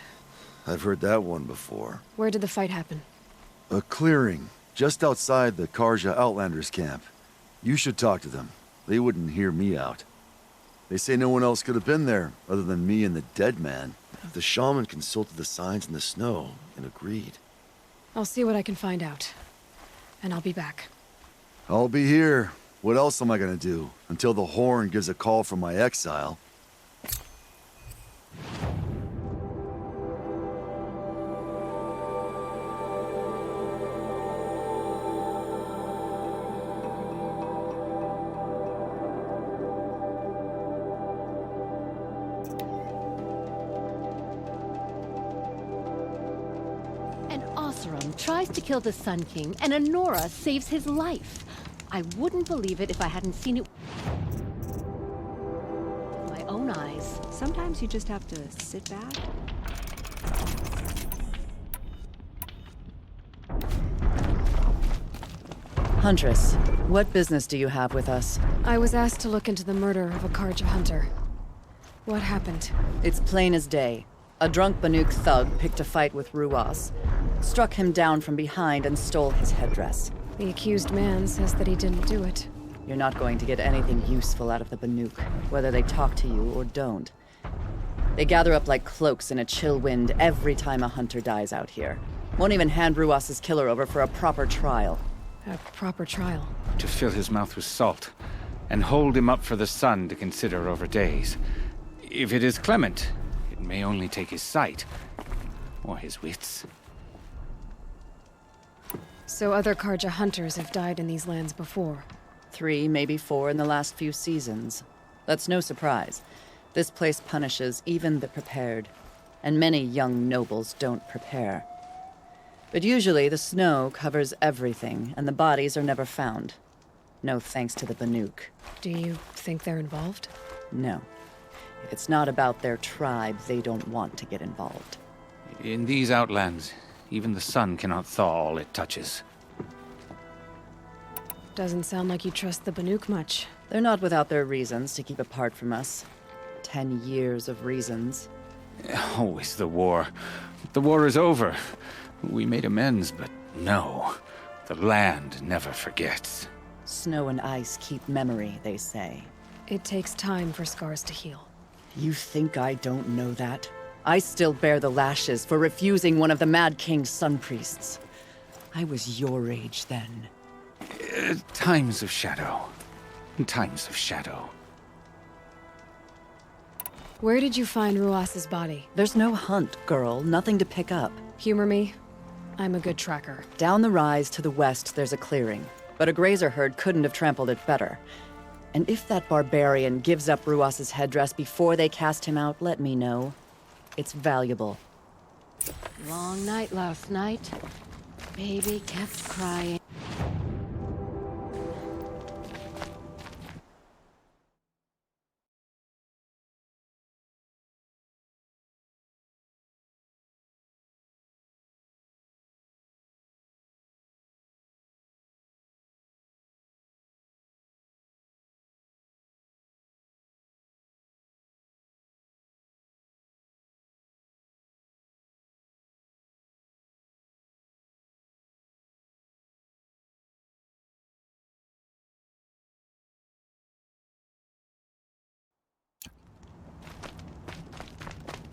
I've heard that one before. Where did the fight happen? A clearing, just outside the Karja Outlanders camp. You should talk to them. They wouldn't hear me out. They say no one else could have been there, other than me and the dead man. The shaman consulted the signs in the snow and agreed. I'll see what I can find out. And I'll be back. I'll be here. What else am I gonna do? Until the horn gives a call from my exile. Tries to kill the Sun King, and Honora saves his life. I wouldn't believe it if I hadn't seen it with my own eyes. Sometimes you just have to sit back. Huntress, what business do you have with us? I was asked to look into the murder of a Karja hunter. What happened? It's plain as day. A drunk Banuk thug picked a fight with Ruas, struck him down from behind and stole his headdress. The accused man says that he didn't do it. You're not going to get anything useful out of the Banuk, whether they talk to you or don't. They gather up like cloaks in a chill wind every time a hunter dies out here. Won't even hand Ruas's killer over for a proper trial. A proper trial? To fill his mouth with salt, and hold him up for the sun to consider over days. If it is clement, it may only take his sight, or his wits. So other Karja hunters have died in these lands before? 3, maybe 4 in the last few seasons. That's no surprise. This place punishes even the prepared, and many young nobles don't prepare. But usually the snow covers everything, and the bodies are never found. No thanks to the Banuk. Do you think they're involved? No. If it's not about their tribe, they don't want to get involved. In these outlands, even the sun cannot thaw all it touches. Doesn't sound like you trust the Banuk much. They're not without their reasons to keep apart from us. 10 years of reasons. Always the war. The war is over. We made amends, but no. The land never forgets. Snow and ice keep memory, they say. It takes time for scars to heal. You think I don't know that? I still bear the lashes for refusing one of the Mad King's sun priests. I was your age then. Times of shadow. Times of shadow. Where did you find Ruas's body? There's no hunt, girl. Nothing to pick up. Humor me. I'm a good tracker. Down the rise to the west, there's a clearing. But a grazer herd couldn't have trampled it better. And if that barbarian gives up Ruas's headdress before they cast him out, let me know. It's valuable. Long night last night. Baby kept crying.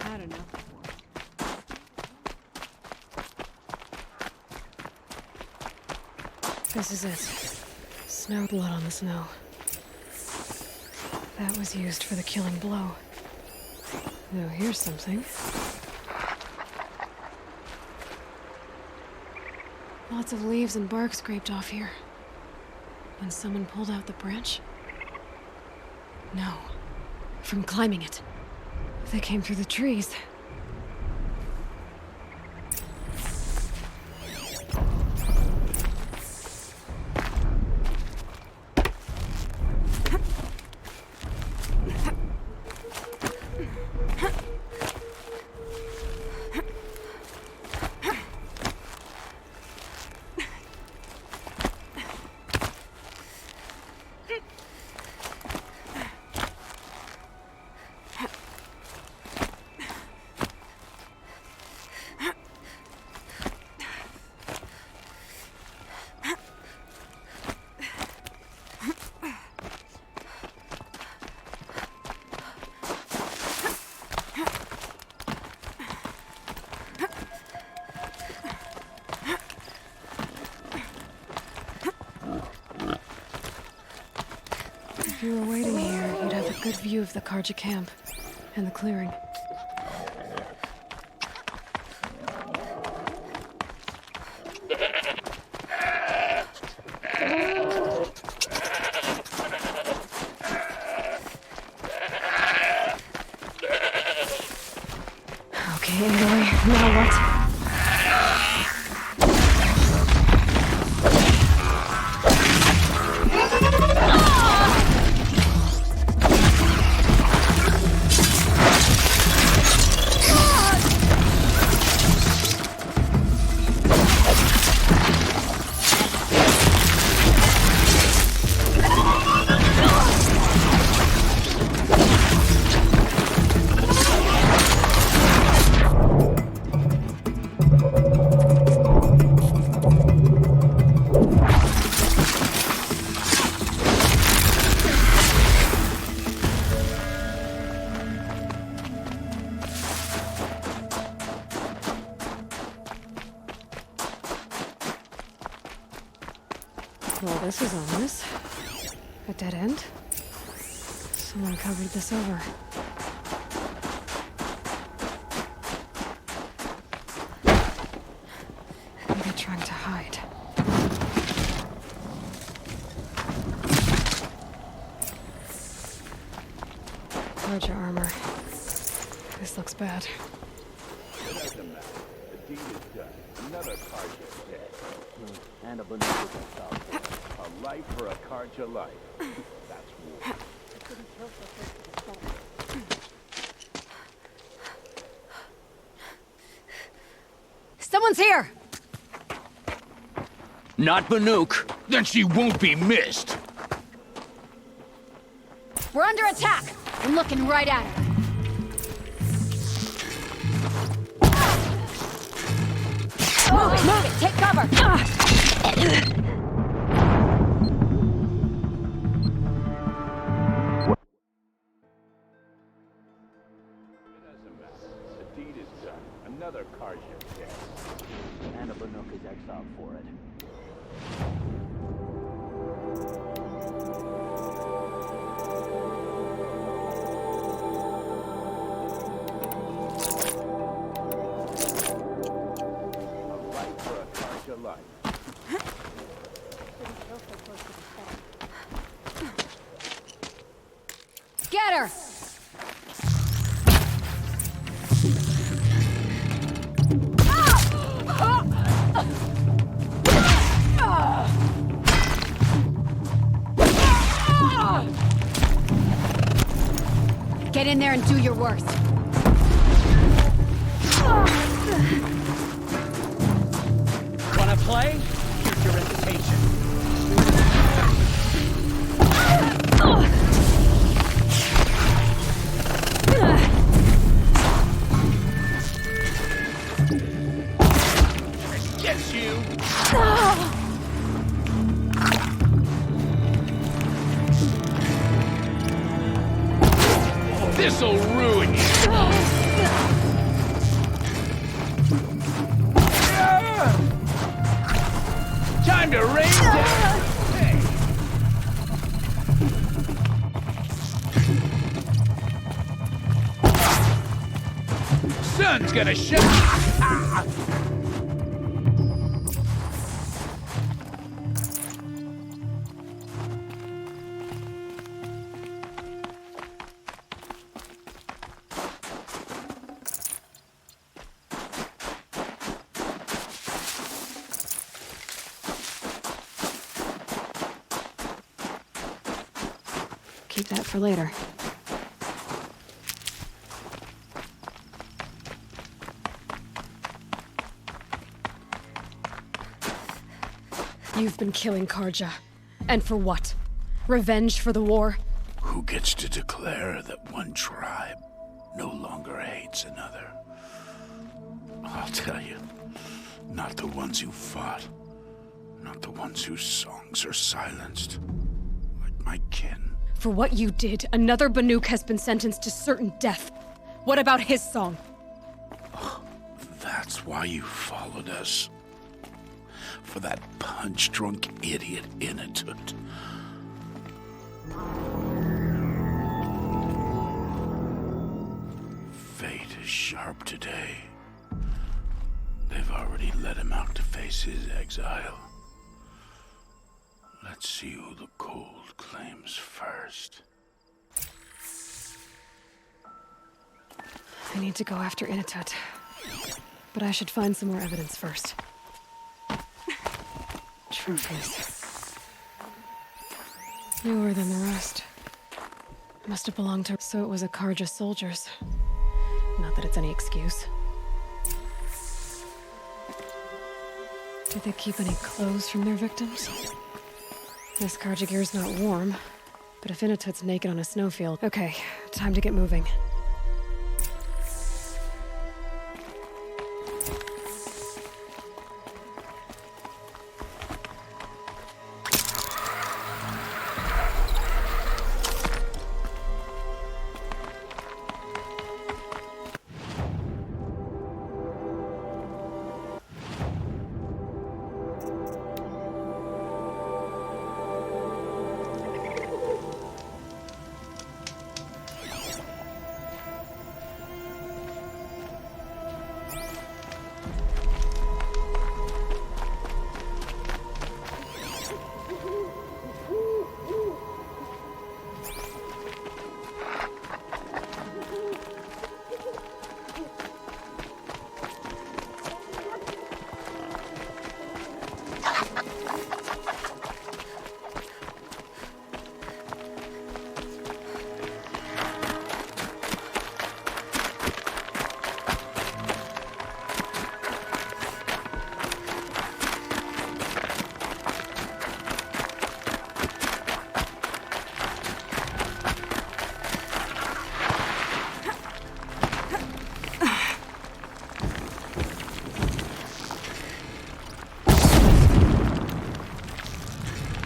I don't know. This is it. Snow blood on the snow. That was used for the killing blow. Now here's something. Lots of leaves and bark scraped off here. When someone pulled out the branch? No. From climbing it. They came through the trees. If you were waiting here, you'd have a good view of the Karja camp and the clearing. Okay, Aloy, now what? Well, this is ominous. A dead end? Someone covered this over. Maybe trying to hide. Larger armor. This looks bad. It doesn't matter. The deed is done. Another Karja dead. And a Banuka a life for a Karja life. That's war. Someone's here! Not Banuk. Then she won't be missed. We're under attack! I'm looking right at her. Move it! Take cover! The deed is done. Another Karja dead. And a Banuk is exiled for it. Get her! Get in there and do your worst. Wanna play? Here's your invitation. Gets you. This'll ruin you. Time to rain down. Hey. Sun's gonna shine. Keep that for later. You've been killing Karja. And for what? Revenge for the war? Who gets to declare that one tribe no longer hates another? I'll tell you, not the ones who fought, not the ones whose songs are silenced, like my kin. For what you did, another Banuk has been sentenced to certain death. What about his song? That's why you followed us. For that punch-drunk idiot Inatut. Fate is sharp today. They've already let him out to face his exile. Let's see who the cold claims first. I need to go after Inatut. But I should find some more evidence first. Trophies. Newer than the rest. Must have belonged to... So it was a Karja soldiers. Not that it's any excuse. Did they keep any clothes from their victims? This Karja gear's not warm, but if Inatut's naked on a snowfield... Okay, time to get moving.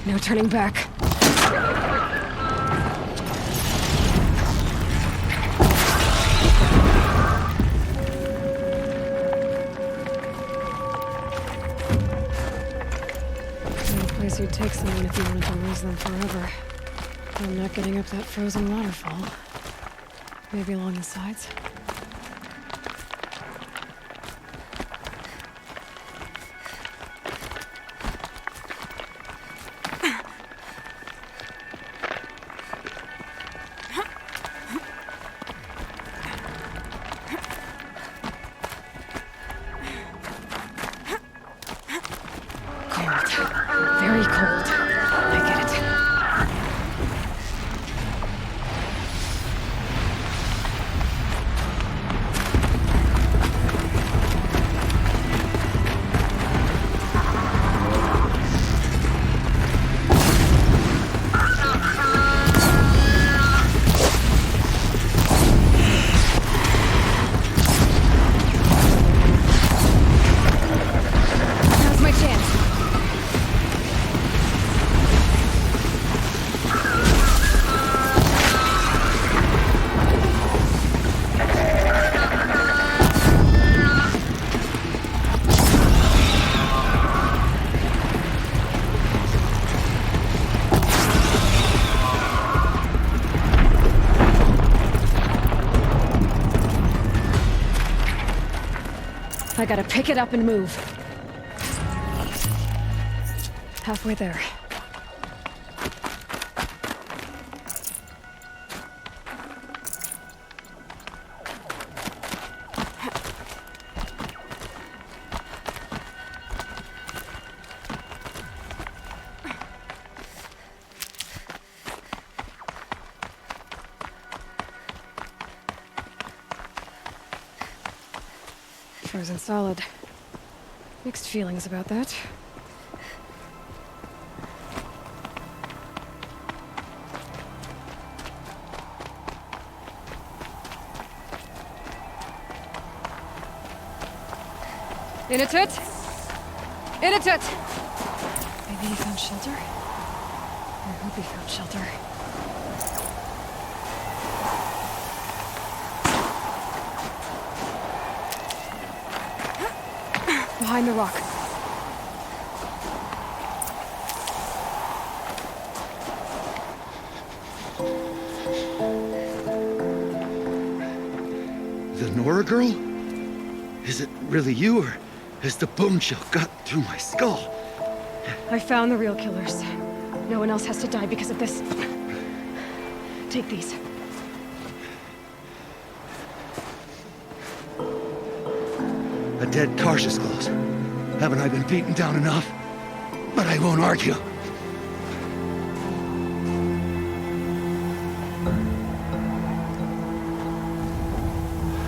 No turning back. No place you'd take someone if you wanted to lose them forever. I'm not getting up that frozen waterfall. Maybe along the sides? Very cold. I get it. Now's my chance. I gotta pick it up and move. Halfway there. Frozen solid. Mixed feelings about that. In a tut! In a tut! Maybe he found shelter? I hope he found shelter. Behind the rock. The Nora girl? Is it really you, or has the bone chill got through my skull? I found the real killers. No one else has to die because of this. Take these. A dead Karsh's clothes. Haven't I been beaten down enough? But I won't argue.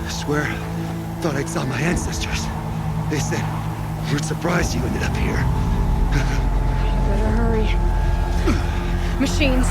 I swear, thought I saw my ancestors. They said, we're surprised you ended up here. Better hurry. Machines.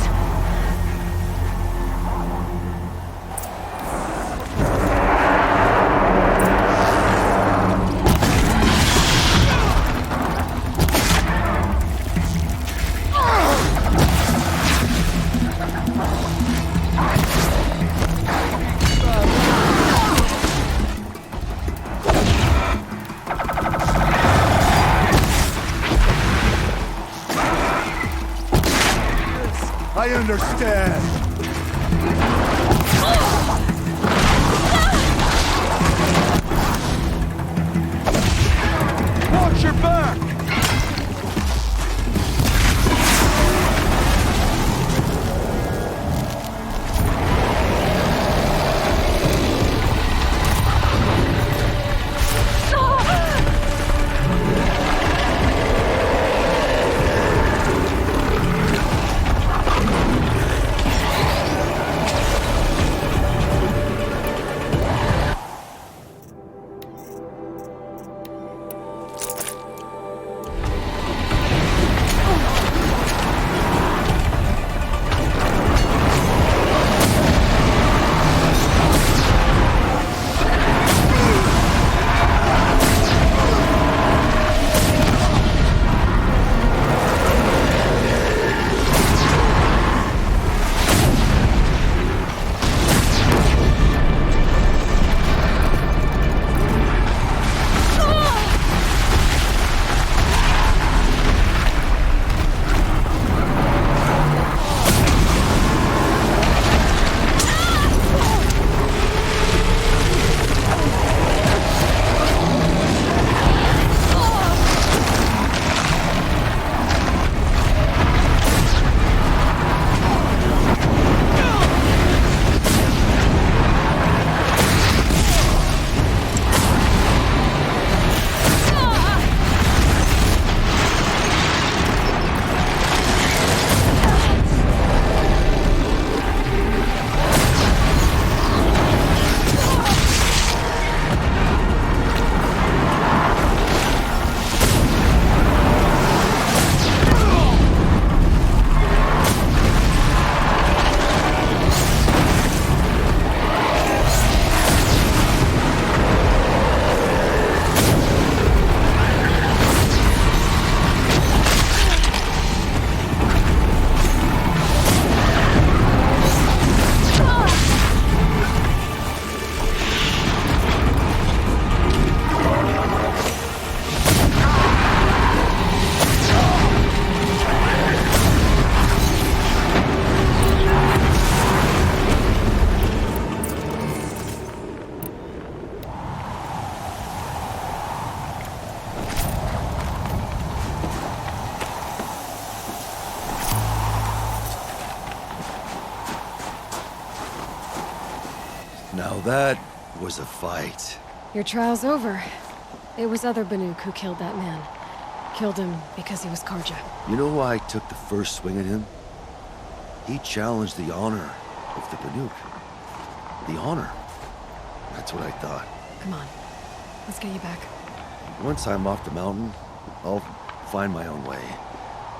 I understand. Watch your back! that was a fight. Your trial's over. It was other Banuk who killed that man. Killed him because he was Karja. You know why I took the first swing at him? He challenged the honor of the Banuk. The honor. That's what I thought. Come on. Let's get you back. Once I'm off the mountain, I'll find my own way.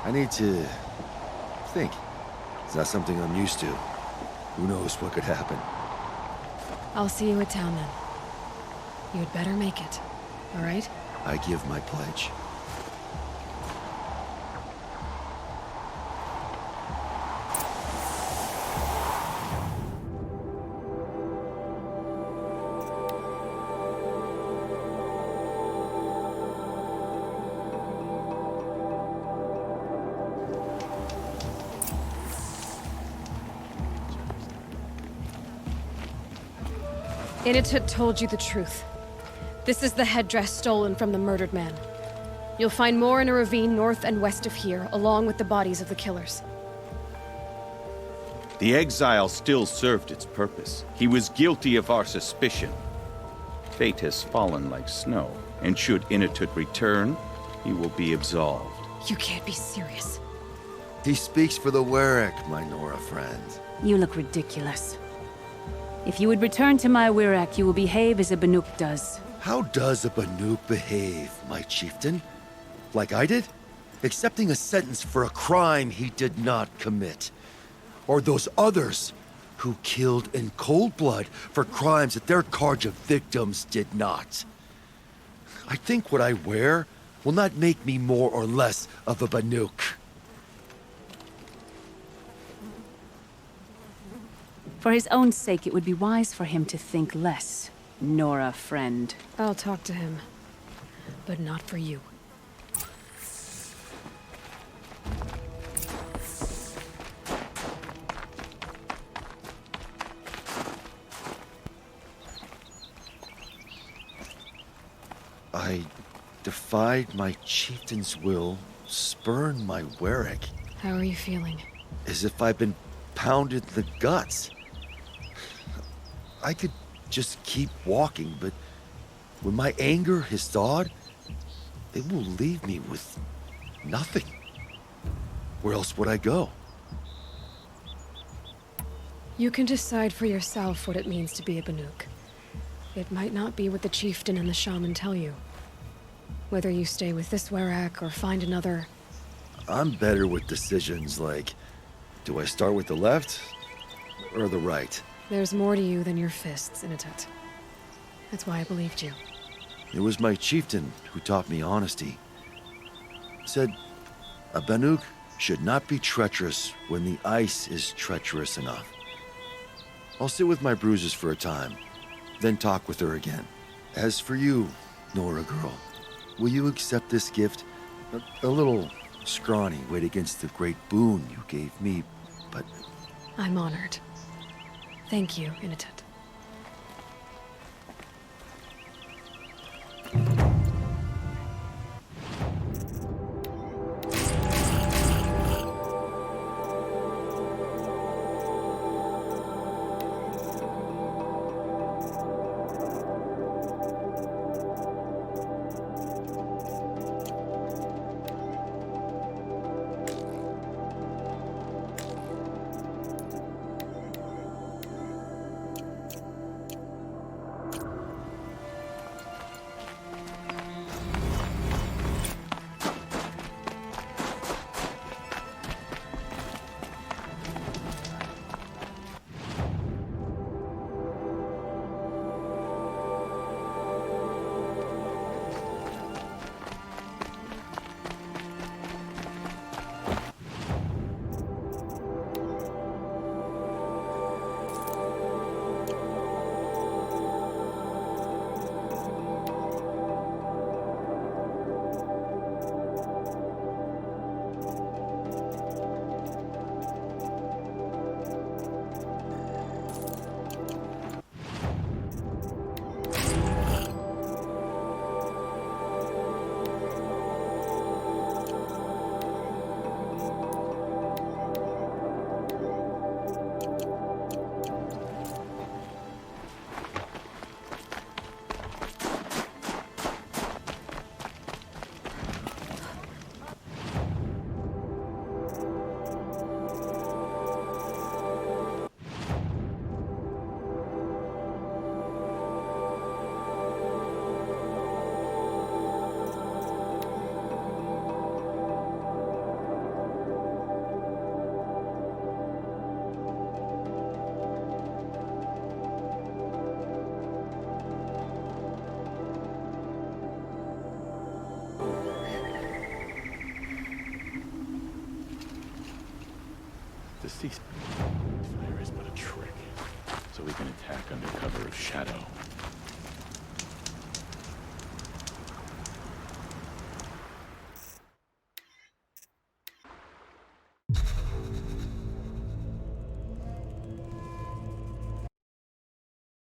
I need to think. It's not something I'm used to. Who knows what could happen? I'll see you at town then. You'd better make it, all right? I give my pledge. Initut told you the truth. This is the headdress stolen from the murdered man. You'll find more in a ravine north and west of here, along with the bodies of the killers. The exile still served its purpose. He was guilty of our suspicion. Fate has fallen like snow, and should Initut return, he will be absolved. You can't be serious. He speaks for the Warwick, my Nora friend. You look ridiculous. If you would return to my Wirak, you will behave as a Banuk does. How does a Banuk behave, my chieftain? Like I did? Accepting a sentence for a crime he did not commit. Or those others who killed in cold blood for crimes that their Karja victims did not. I think what I wear will not make me more or less of a Banuk. For his own sake, it would be wise for him to think less. Nora, friend. I'll talk to him. But not for you. I defied my chieftain's will, spurned my Warwick. How are you feeling? As if I've been pounded in the guts. I could just keep walking, but when my anger has thawed, it will leave me with nothing. Where else would I go? You can decide for yourself what it means to be a Banuk. It might not be what the chieftain and the shaman tell you. Whether you stay with this Warwick or find another... I'm better with decisions like, do I start with the left or the right? There's more to you than your fists, Initut. That's why I believed you. It was my chieftain who taught me honesty. Said, a Banuk should not be treacherous when the ice is treacherous enough. I'll sit with my bruises for a time, then talk with her again. As for you, Nora girl, will you accept this gift? A little scrawny weighed against the great boon you gave me, but... I'm honored. Thank you, Initut. The ceasefire is but a trick, so we can attack under cover of shadow.